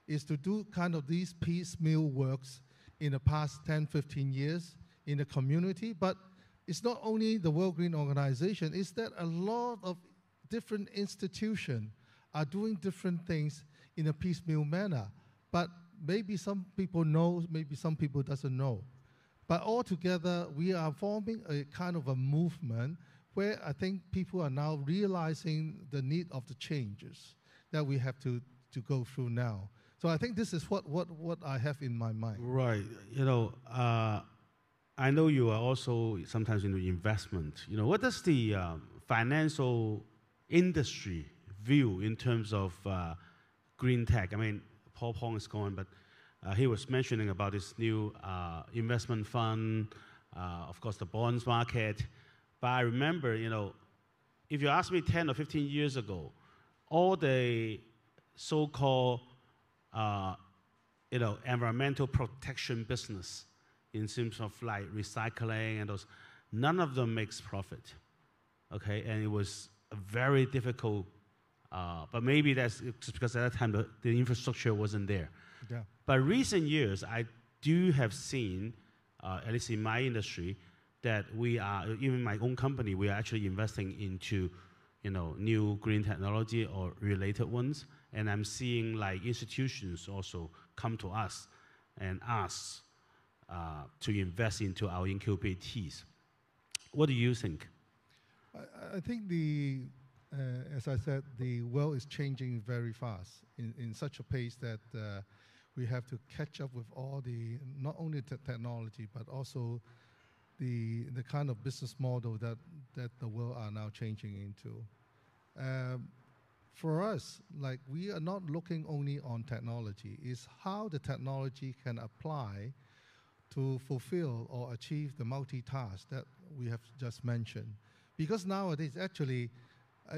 is to do kind of these piecemeal works in the past 10, 15 years in the community. But it's not only the World Green Organization, it's that a lot of different institutions are doing different things in a piecemeal manner. But maybe some people know, maybe some people doesn't know. But altogether, we are forming a kind of a movement where I think people are now realizing the need of the changes that we have to go through now. So I think this is what I have in my mind. Right. I know you are also sometimes into investment. What does the financial industry view in terms of green tech? I mean, Paul Pong is gone, but he was mentioning about this new investment fund, of course, the bonds market. But I remember, if you asked me 10 or 15 years ago, all the so-called, environmental protection business in terms of like recycling and those, none of them makes profit, okay? And it was a very difficult, but maybe that's just because at that time the infrastructure wasn't there. Yeah. But recent years, I do have seen, at least in my industry, that we are, even my own company, we are actually investing into, new green technology or related ones. And I'm seeing like institutions also come to us and ask to invest into our incubatees. What do you think? I think as I said, the world is changing very fast in such a pace that we have to catch up with all the, not only the technology, but also the kind of business model that the world are now changing into. For us, like, we are not looking only on technology, it's how the technology can apply to fulfill or achieve the multitask that we have just mentioned. Because nowadays, actually,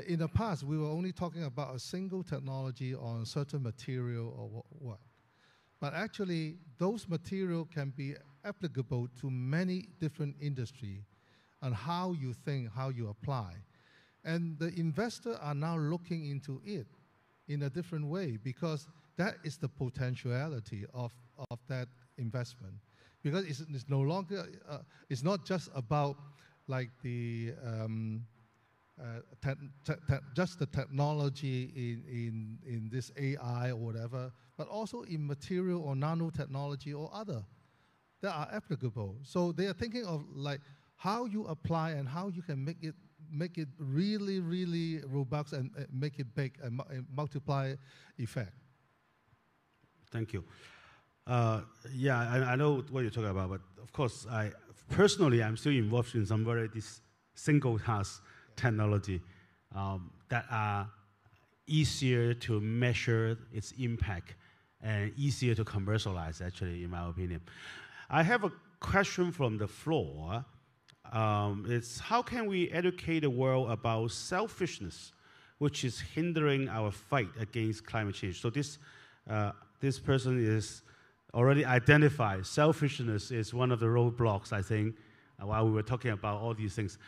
in the past, we were only talking about a single technology on a certain material or what. But actually, those materials can be applicable to many different industries and how you think, how you apply. And the investors are now looking into it in a different way because that is the potentiality of that investment. Because it's no longer, it's not just about like the, just the technology in this AI or whatever, but also in material or nanotechnology or other that are applicable. So they are thinking of like how you apply and how you can make it really, really robust and make it big and multiply effect. Thank you. Yeah, I know what you're talking about, but of course, personally, I'm still involved in some very single task technology that are easier to measure its impact and easier to commercialize, actually, in my opinion. I have a question from the floor. It's how can we educate the world about selfishness, which is hindering our fight against climate change? So this person is already identified. Selfishness is one of the roadblocks, I think, while we were talking about all these things.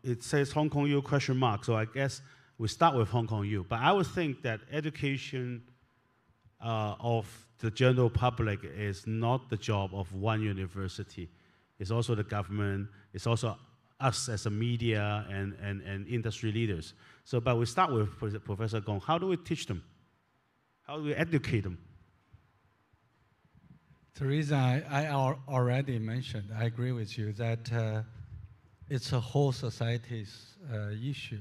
It says Hong Kong U question mark, so I guess we start with Hong Kong U. But I would think that education of the general public is not the job of one university. It's also the government, it's also us as a media and industry leaders. So, but we start with Professor Gong. How do we teach them? How do we educate them? The reason I already mentioned, I agree with you, that it's a whole society's issue.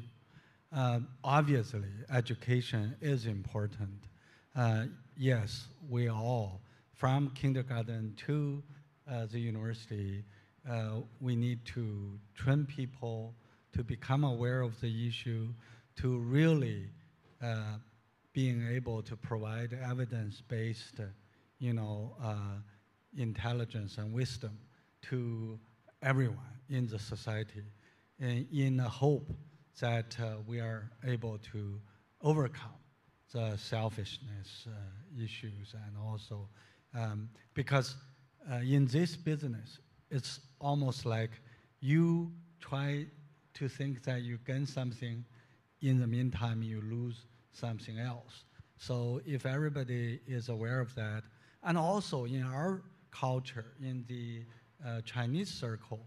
Obviously, education is important. Yes, we all, from kindergarten to the university, we need to train people to become aware of the issue, to really being able to provide evidence-based, intelligence and wisdom to everyone in the society, in the hope that we are able to overcome the selfishness issues, and also because in this business, it's almost like you try to think that you gain something, in the meantime you lose something else. So if everybody is aware of that, and also in our culture, in the Chinese circle,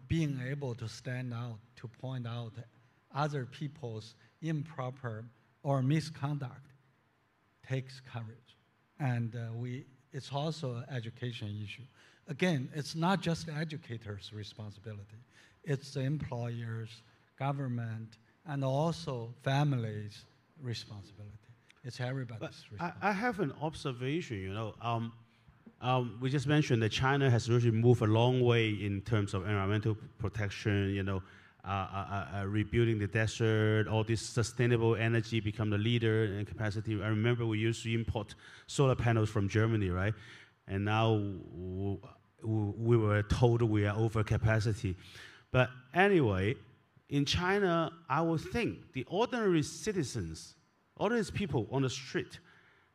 being able to stand out, to point out other people's improper or misconduct takes courage. And it's also an education issue. Again, it's not just the educators' responsibility. It's the employers, government, and also families' responsibility. It's everybody's responsibility. I have an observation, we just mentioned that China has really moved a long way in terms of environmental protection, rebuilding the desert, all this sustainable energy become the leader in capacity. I remember we used to import solar panels from Germany, right? And now we were told we are over capacity. But anyway, in China, I would think the ordinary citizens, all these people on the street,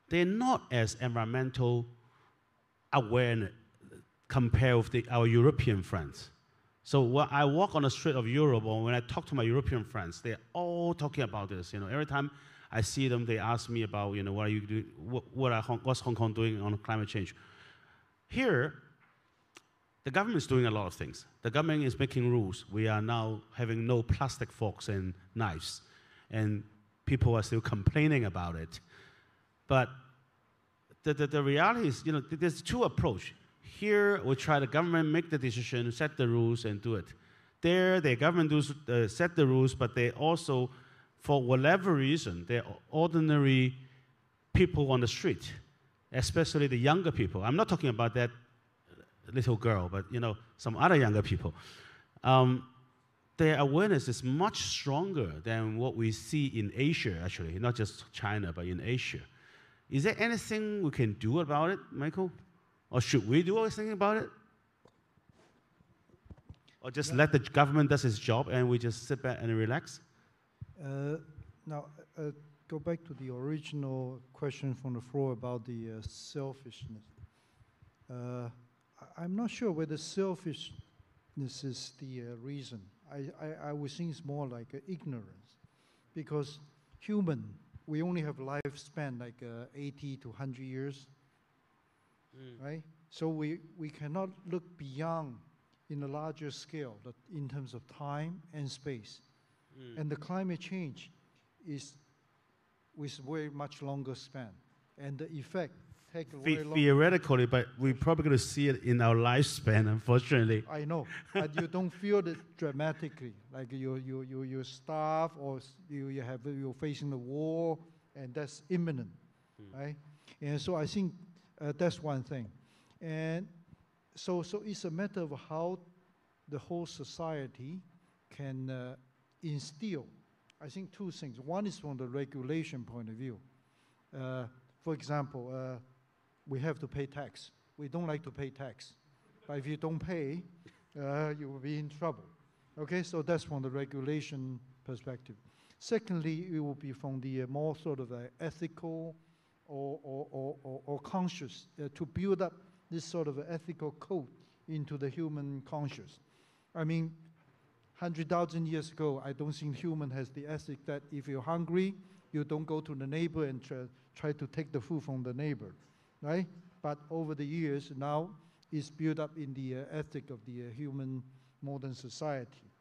they're not as environmental aware compared with our European friends. So when I walk on the street of Europe, or when I talk to my European friends, they're all talking about this. Every time I see them, they ask me about, what are you doing? What's Hong Kong doing on climate change? Here, the government is doing a lot of things. The government is making rules. We are now having no plastic forks and knives, and people are still complaining about it. But the reality is, there's two approaches. Here, we try the government make the decision, set the rules, and do it. There, the government does set the rules, but they also, for whatever reason, they're ordinary people on the street, especially the younger people. I'm not talking about that little girl, but some other younger people. Their awareness is much stronger than what we see in Asia, actually, not just China, but in Asia. Is there anything we can do about it, Michael? Or should we do anything about it? Or just let the government do its job and we just sit back and relax? Now, go back to the original question from the floor about the selfishness. I'm not sure whether selfishness is the reason. I would think it's more like ignorance, because human, we only have lifespan like 80 to 100 years, right? So we cannot look beyond in a larger scale in terms of time and space. And the climate change is with very much longer span. And the effect take a very long Theoretically, but we're probably going to see it in our lifespan, unfortunately. I know, but you don't feel it dramatically, like you starve or you're facing the war, and that's imminent, right? And so I think that's one thing. And so it's a matter of how the whole society can instill, I think, two things. One is from the regulation point of view. For example, we have to pay tax. We don't like to pay tax. But if you don't pay, you will be in trouble. Okay, so that's from the regulation perspective. Secondly, it will be from the more sort of ethical or conscious, to build up this sort of ethical code into the human conscious. I mean, 100,000 years ago, I don't think human has the ethic that if you're hungry, you don't go to the neighbor and try to take the food from the neighbor, right? But over the years, now it's built up in the ethic of the human modern society,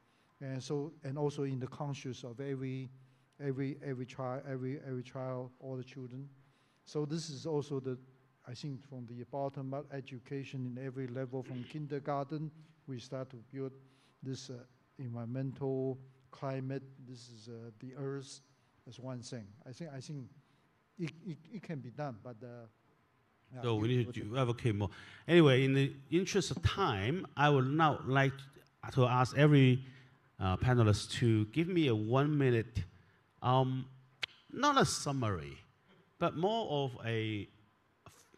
and so, and also in the conscience of every child, all the children. So this is also I think, from the bottom-up education in every level, from kindergarten, we start to build this environmental climate. This is the earth as one thing. I think it can be done, but so we need to advocate more. Anyway, in the interest of time, I would now like to ask every panelist to give me a 1 minute, not a summary, but more of a,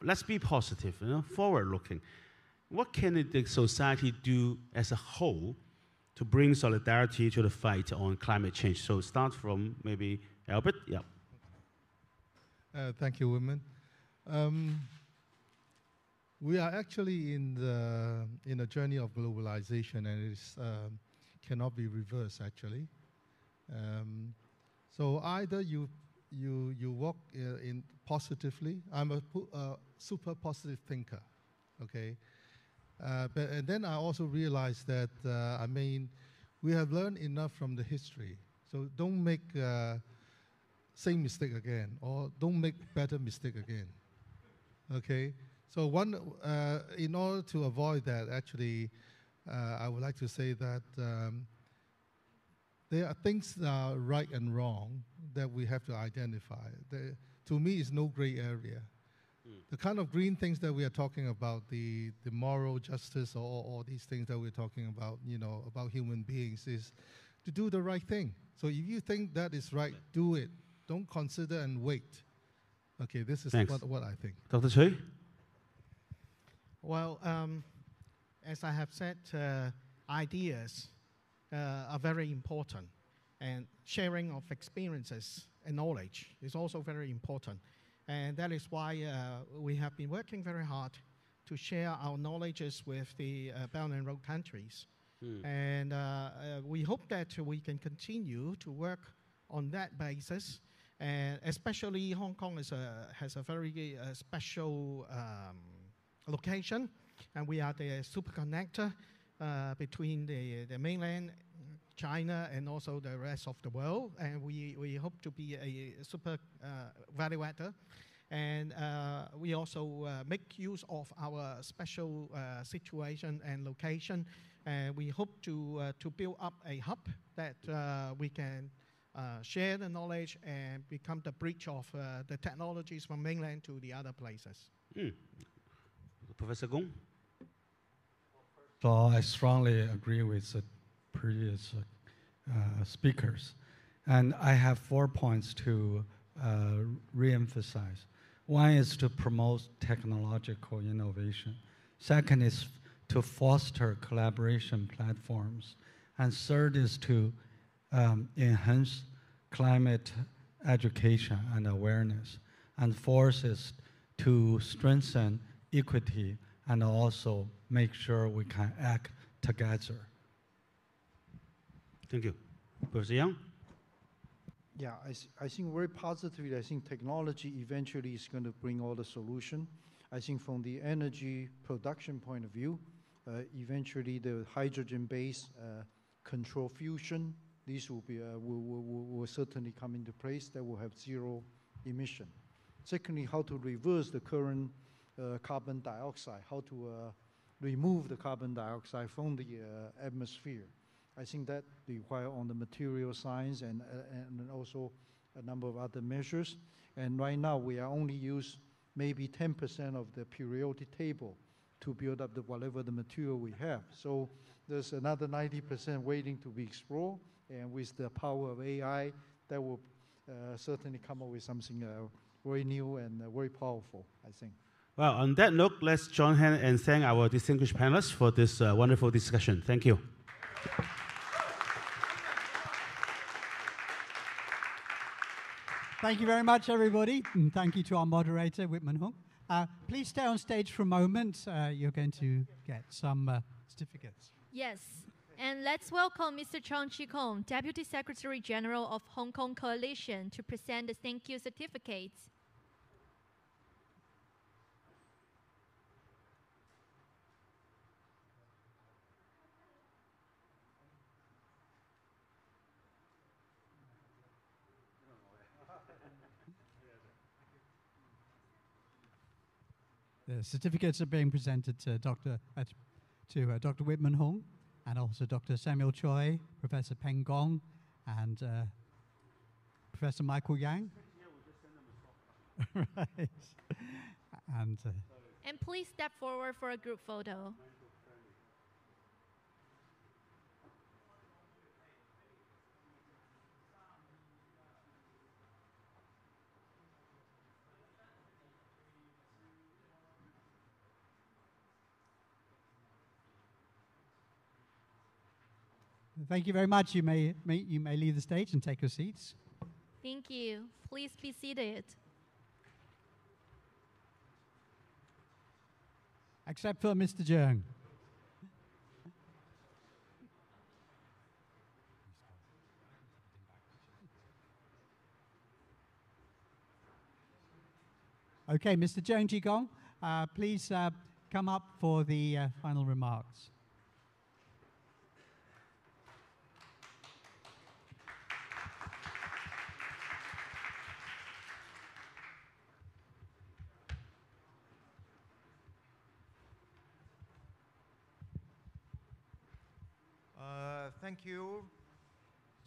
let's be positive, forward-looking. What can the society do as a whole to bring solidarity to the fight on climate change? So start from maybe Albert. Yeah. Thank you, Women. We are actually in a journey of globalization, and it cannot be reversed, actually. So either you walk in positively. I'm a super positive thinker, okay? And then I also realized that, I mean, we have learned enough from the history. So don't make same mistake again, or don't make better mistake again, okay? So in order to avoid that, actually, I would like to say that there are things that are right and wrong that we have to identify. To me, it's no gray area. The kind of green things that we are talking about, the moral justice, or all these things that we're talking about, about human beings, is to do the right thing. So if you think that is right, do it. Don't consider and wait. Okay, this is what I think. Dr. Chui? Well, as I have said, ideas are very important, and sharing of experiences and knowledge is also very important. And that is why we have been working very hard to share our knowledges with the Belt and Road countries. And we hope that we can continue to work on that basis. And especially Hong Kong has a very special location, and we are the super connector between the mainland China and also the rest of the world, and we hope to be a super value adder. And we also make use of our special situation and location, and we hope to build up a hub that we can share the knowledge and become the bridge of the technologies from mainland to the other places. Professor Gong? So I strongly agree with the previous speakers. And I have 4 points to re-emphasize. One is to promote technological innovation. Second is to foster collaboration platforms. And third is to enhance climate education and awareness, and fourth is to strengthen equity and also make sure we can act together. Thank you. Professor Yang? Yeah, I think very positively, I think technology eventually is going to bring all the solution. I think from the energy production point of view, eventually the hydrogen-based control fusion, these will, be, will certainly come into place that will have zero emission. Secondly, how to reverse the current carbon dioxide, how to remove the carbon dioxide from the atmosphere. I think that requires on the material science and also a number of other measures. And right now we are only use maybe 10% of the periodic table to build up whatever the material we have. So there's another 90% waiting to be explored. And with the power of AI, that will certainly come up with something very new and very powerful, I think. Well, on that note, let's join hands and thank our distinguished panelists for this wonderful discussion. Thank you. Thank you very much, everybody. And thank you to our moderator, Whitman Hung. Please stay on stage for a moment. You're going to get some certificates. Yes. And let's welcome Mr. Chang Chi-kung, Deputy Secretary General of Hong Kong Coalition, to present the thank you certificates. The certificates are being presented to Dr. Whitman Hung, and also Dr. Samuel Choi, Professor Peng Gong, and Professor Michael Yang. Right. And please step forward for a group photo. Thank you very much. You may leave the stage and take your seats. Thank you. Please be seated. Except for Mr. Jeong. Okay, Mr. Jeong Ji-gong, please come up for the final remarks. Thank you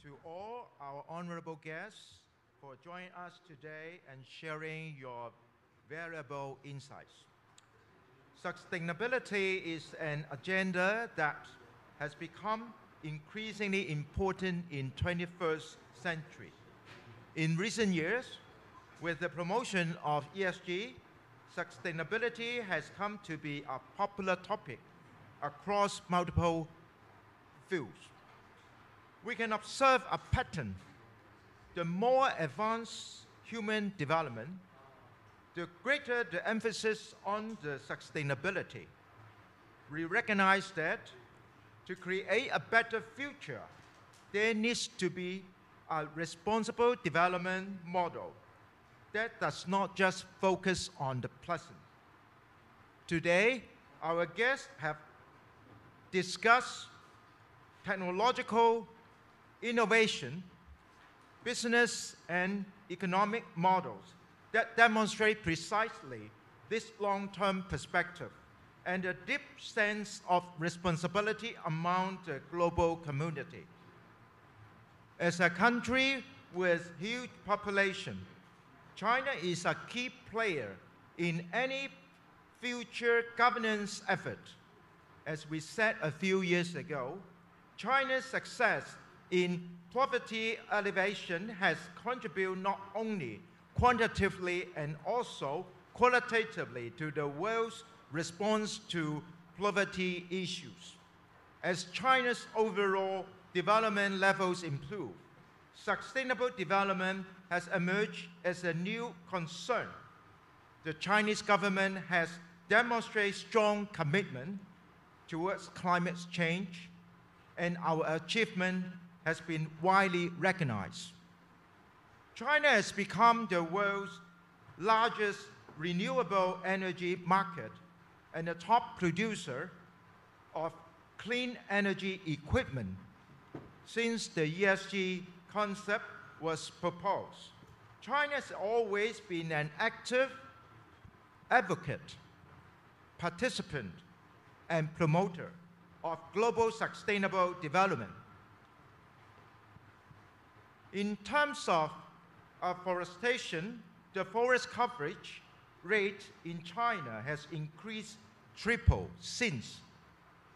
to all our honorable guests for joining us today and sharing your valuable insights. Sustainability is an agenda that has become increasingly important in 21st century. In recent years, with the promotion of ESG, sustainability has come to be a popular topic across multiple fields. We can observe a pattern. The more advanced human development, the greater the emphasis on the sustainability. We recognize that to create a better future, there needs to be a responsible development model that does not just focus on the pleasant. Today, our guests have discussed technological innovation, business and economic models that demonstrate precisely this long-term perspective and a deep sense of responsibility among the global community. As a country with huge population, China is a key player in any future governance effort. As we said a few years ago, China's success in poverty alleviation has contributed not only quantitatively and also qualitatively to the world's response to poverty issues. As China's overall development levels improve, sustainable development has emerged as a new concern. The Chinese government has demonstrated strong commitment towards climate change, and our achievement has been widely recognized. China has become the world's largest renewable energy market and a top producer of clean energy equipment since the ESG concept was proposed. China has always been an active advocate, participant, and promoter of global sustainable development. In terms of afforestation, the forest coverage rate in China has increased triple since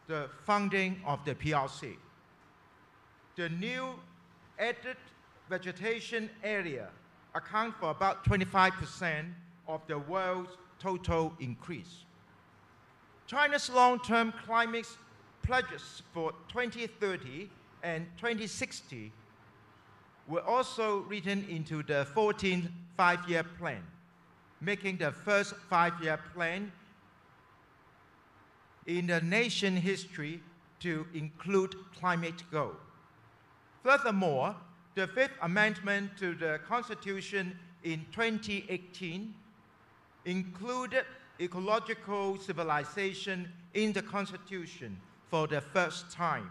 the founding of the PRC. The new added vegetation area accounts for about 25% of the world's total increase. China's long-term climate pledges for 2030 and 2060 were also written into the 14th five-year plan, making the first five-year plan in the nation history to include climate goals. Furthermore, the Fifth Amendment to the Constitution in 2018 included ecological civilization in the Constitution for the first time,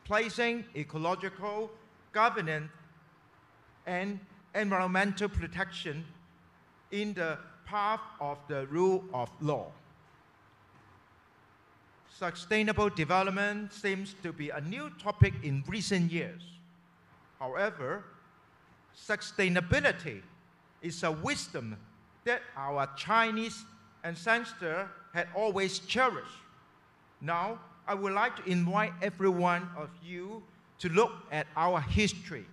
placing ecological governance and environmental protection in the path of the rule of law. Sustainable development seems to be a new topic in recent years. However, sustainability is a wisdom that our Chinese ancestors had always cherished. Now, I would like to invite every one of you to look at our history,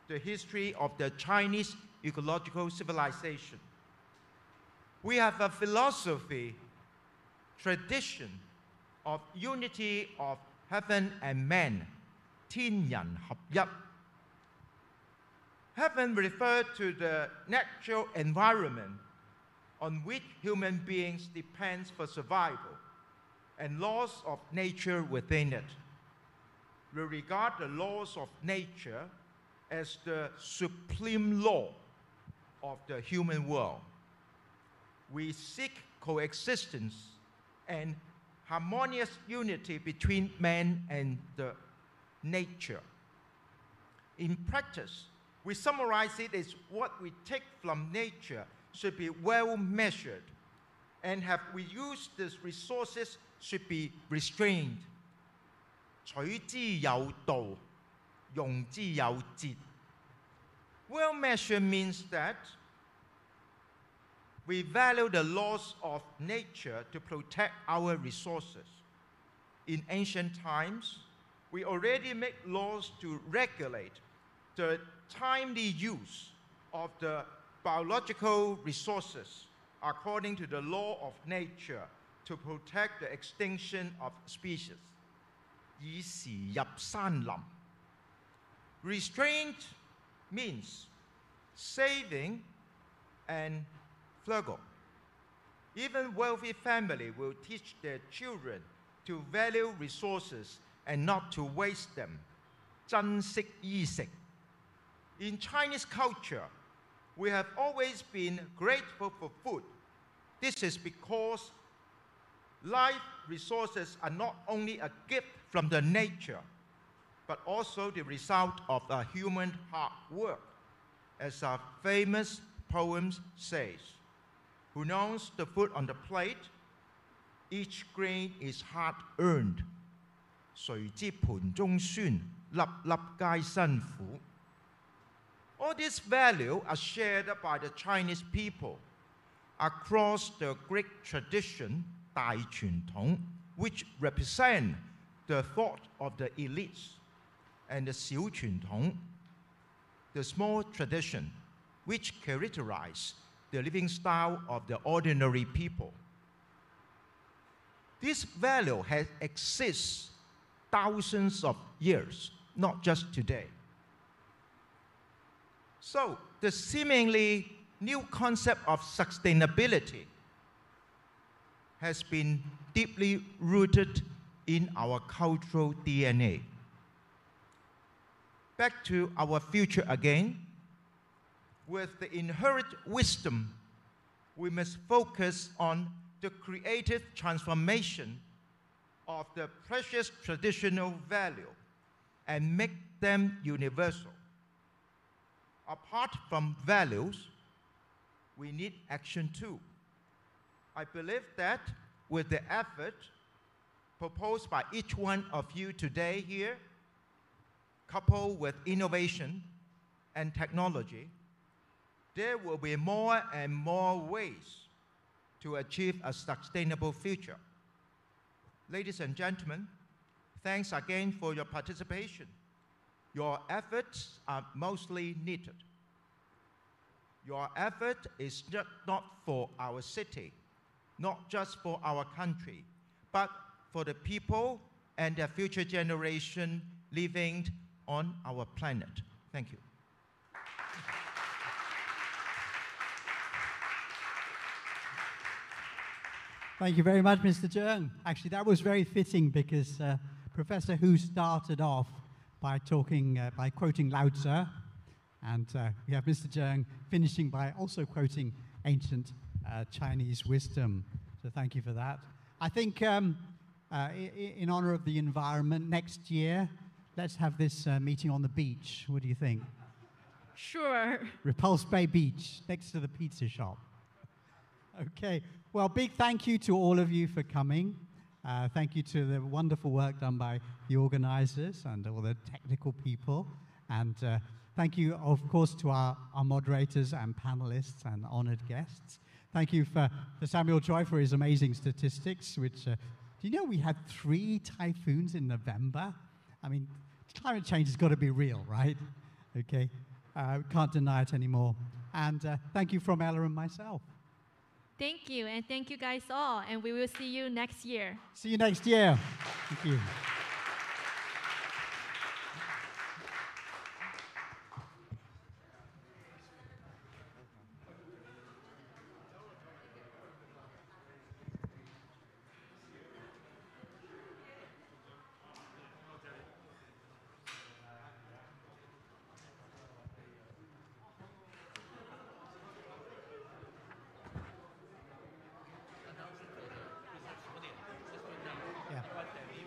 the history of the Chinese ecological civilization. We have a philosophy, tradition of unity of heaven and man, 天人合一. Heaven refers to the natural environment on which human beings depend for survival and laws of nature within it. We regard the laws of nature as the supreme law of the human world. We seek coexistence and harmonious unity between man and the nature. In practice, we summarize it as what we take from nature should be well measured, and have we used these resources should be restrained. 取之有道，用之有節. Well measured means that we value the laws of nature to protect our resources. In ancient times, we already make laws to regulate the timely use of the biological resources according to the law of nature to protect the extinction of species. 以時入山林. Restraint means saving and frugal. Even wealthy families will teach their children to value resources and not to waste them. 珍惜衣食. In Chinese culture, we have always been grateful for food. This is because life resources are not only a gift from the nature, but also the result of a human hard work. As our famous poem says, who knows the food on the plate? Each grain is hard-earned. 誰知盤中酸，粒粒皆辛苦. All these values are shared by the Chinese people across the Greek tradition, 大傳統, which represent the thought of the elites, and the 小傳統, the small tradition, which characterize the living style of the ordinary people. This value has existed thousands of years, not just today. So the seemingly new concept of sustainability has been deeply rooted in our cultural DNA. Back to our future again. With the inherent wisdom, we must focus on the creative transformation of the precious traditional value and make them universal. Apart from values, we need action too. I believe that with the effort proposed by each one of you today here, coupled with innovation and technology, there will be more and more ways to achieve a sustainable future. Ladies and gentlemen, thanks again for your participation. Your efforts are mostly needed. Your effort is not for our city, not just for our country, but for the people and their future generation living on our planet. Thank you. Thank you very much, Mr. Cheung. Actually, that was very fitting because Professor Hu started off by quoting Lao Tzu, and we have Mr. Cheung finishing by also quoting ancient Chinese wisdom. So thank you for that. I think in honor of the environment, next year, let's have this meeting on the beach. What do you think? Sure. Repulse Bay Beach, next to the pizza shop. Okay. Well, big thank you to all of you for coming. Thank you to the wonderful work done by the organizers and all the technical people. And thank you, of course, to our moderators and panelists and honored guests. Thank you for Samuel Choi for his amazing statistics, which, do you know we had 3 typhoons in November? I mean, climate change has got to be real, right? Okay. We can't deny it anymore. And thank you from Ella and myself. Thank you, and thank you guys all, and we will see you next year. See you next year. Thank you.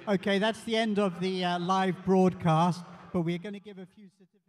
Okay, that's the end of the live broadcast, but we're going to give a few certificates.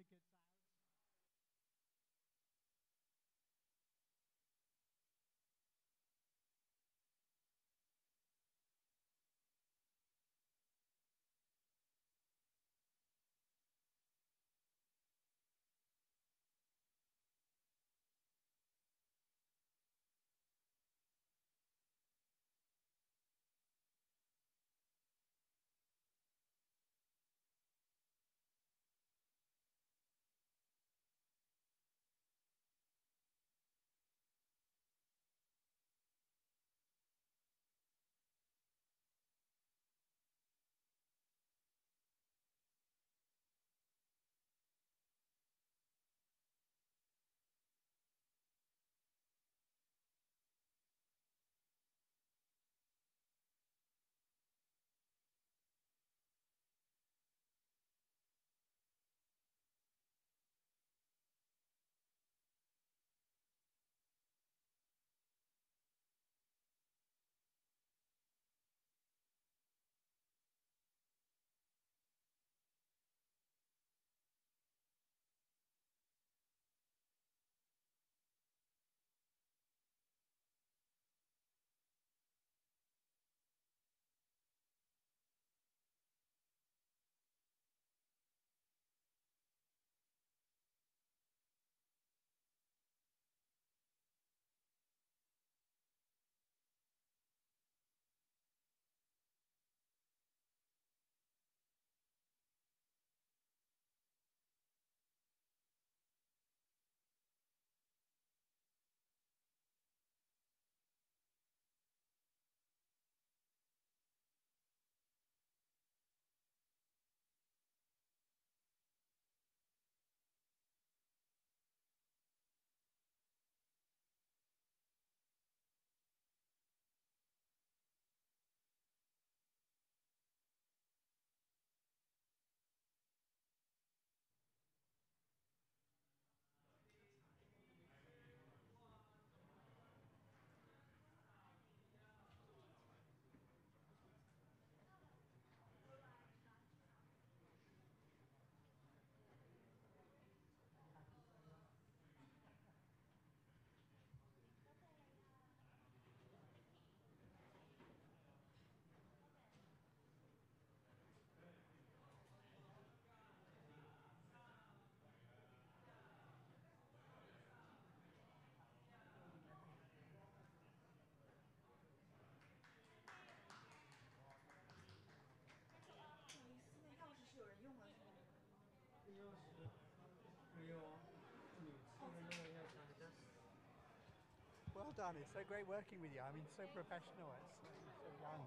Well done. It's so great working with you. I mean, so professional. It's so young.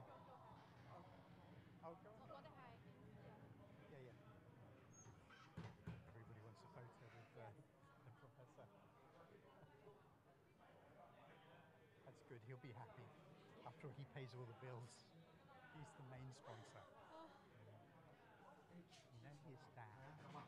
Oh, go on. Yeah, yeah. Everybody wants a photo with the professor. That's good. He'll be happy. After all, he pays all the bills. He's the main sponsor. And then his dad.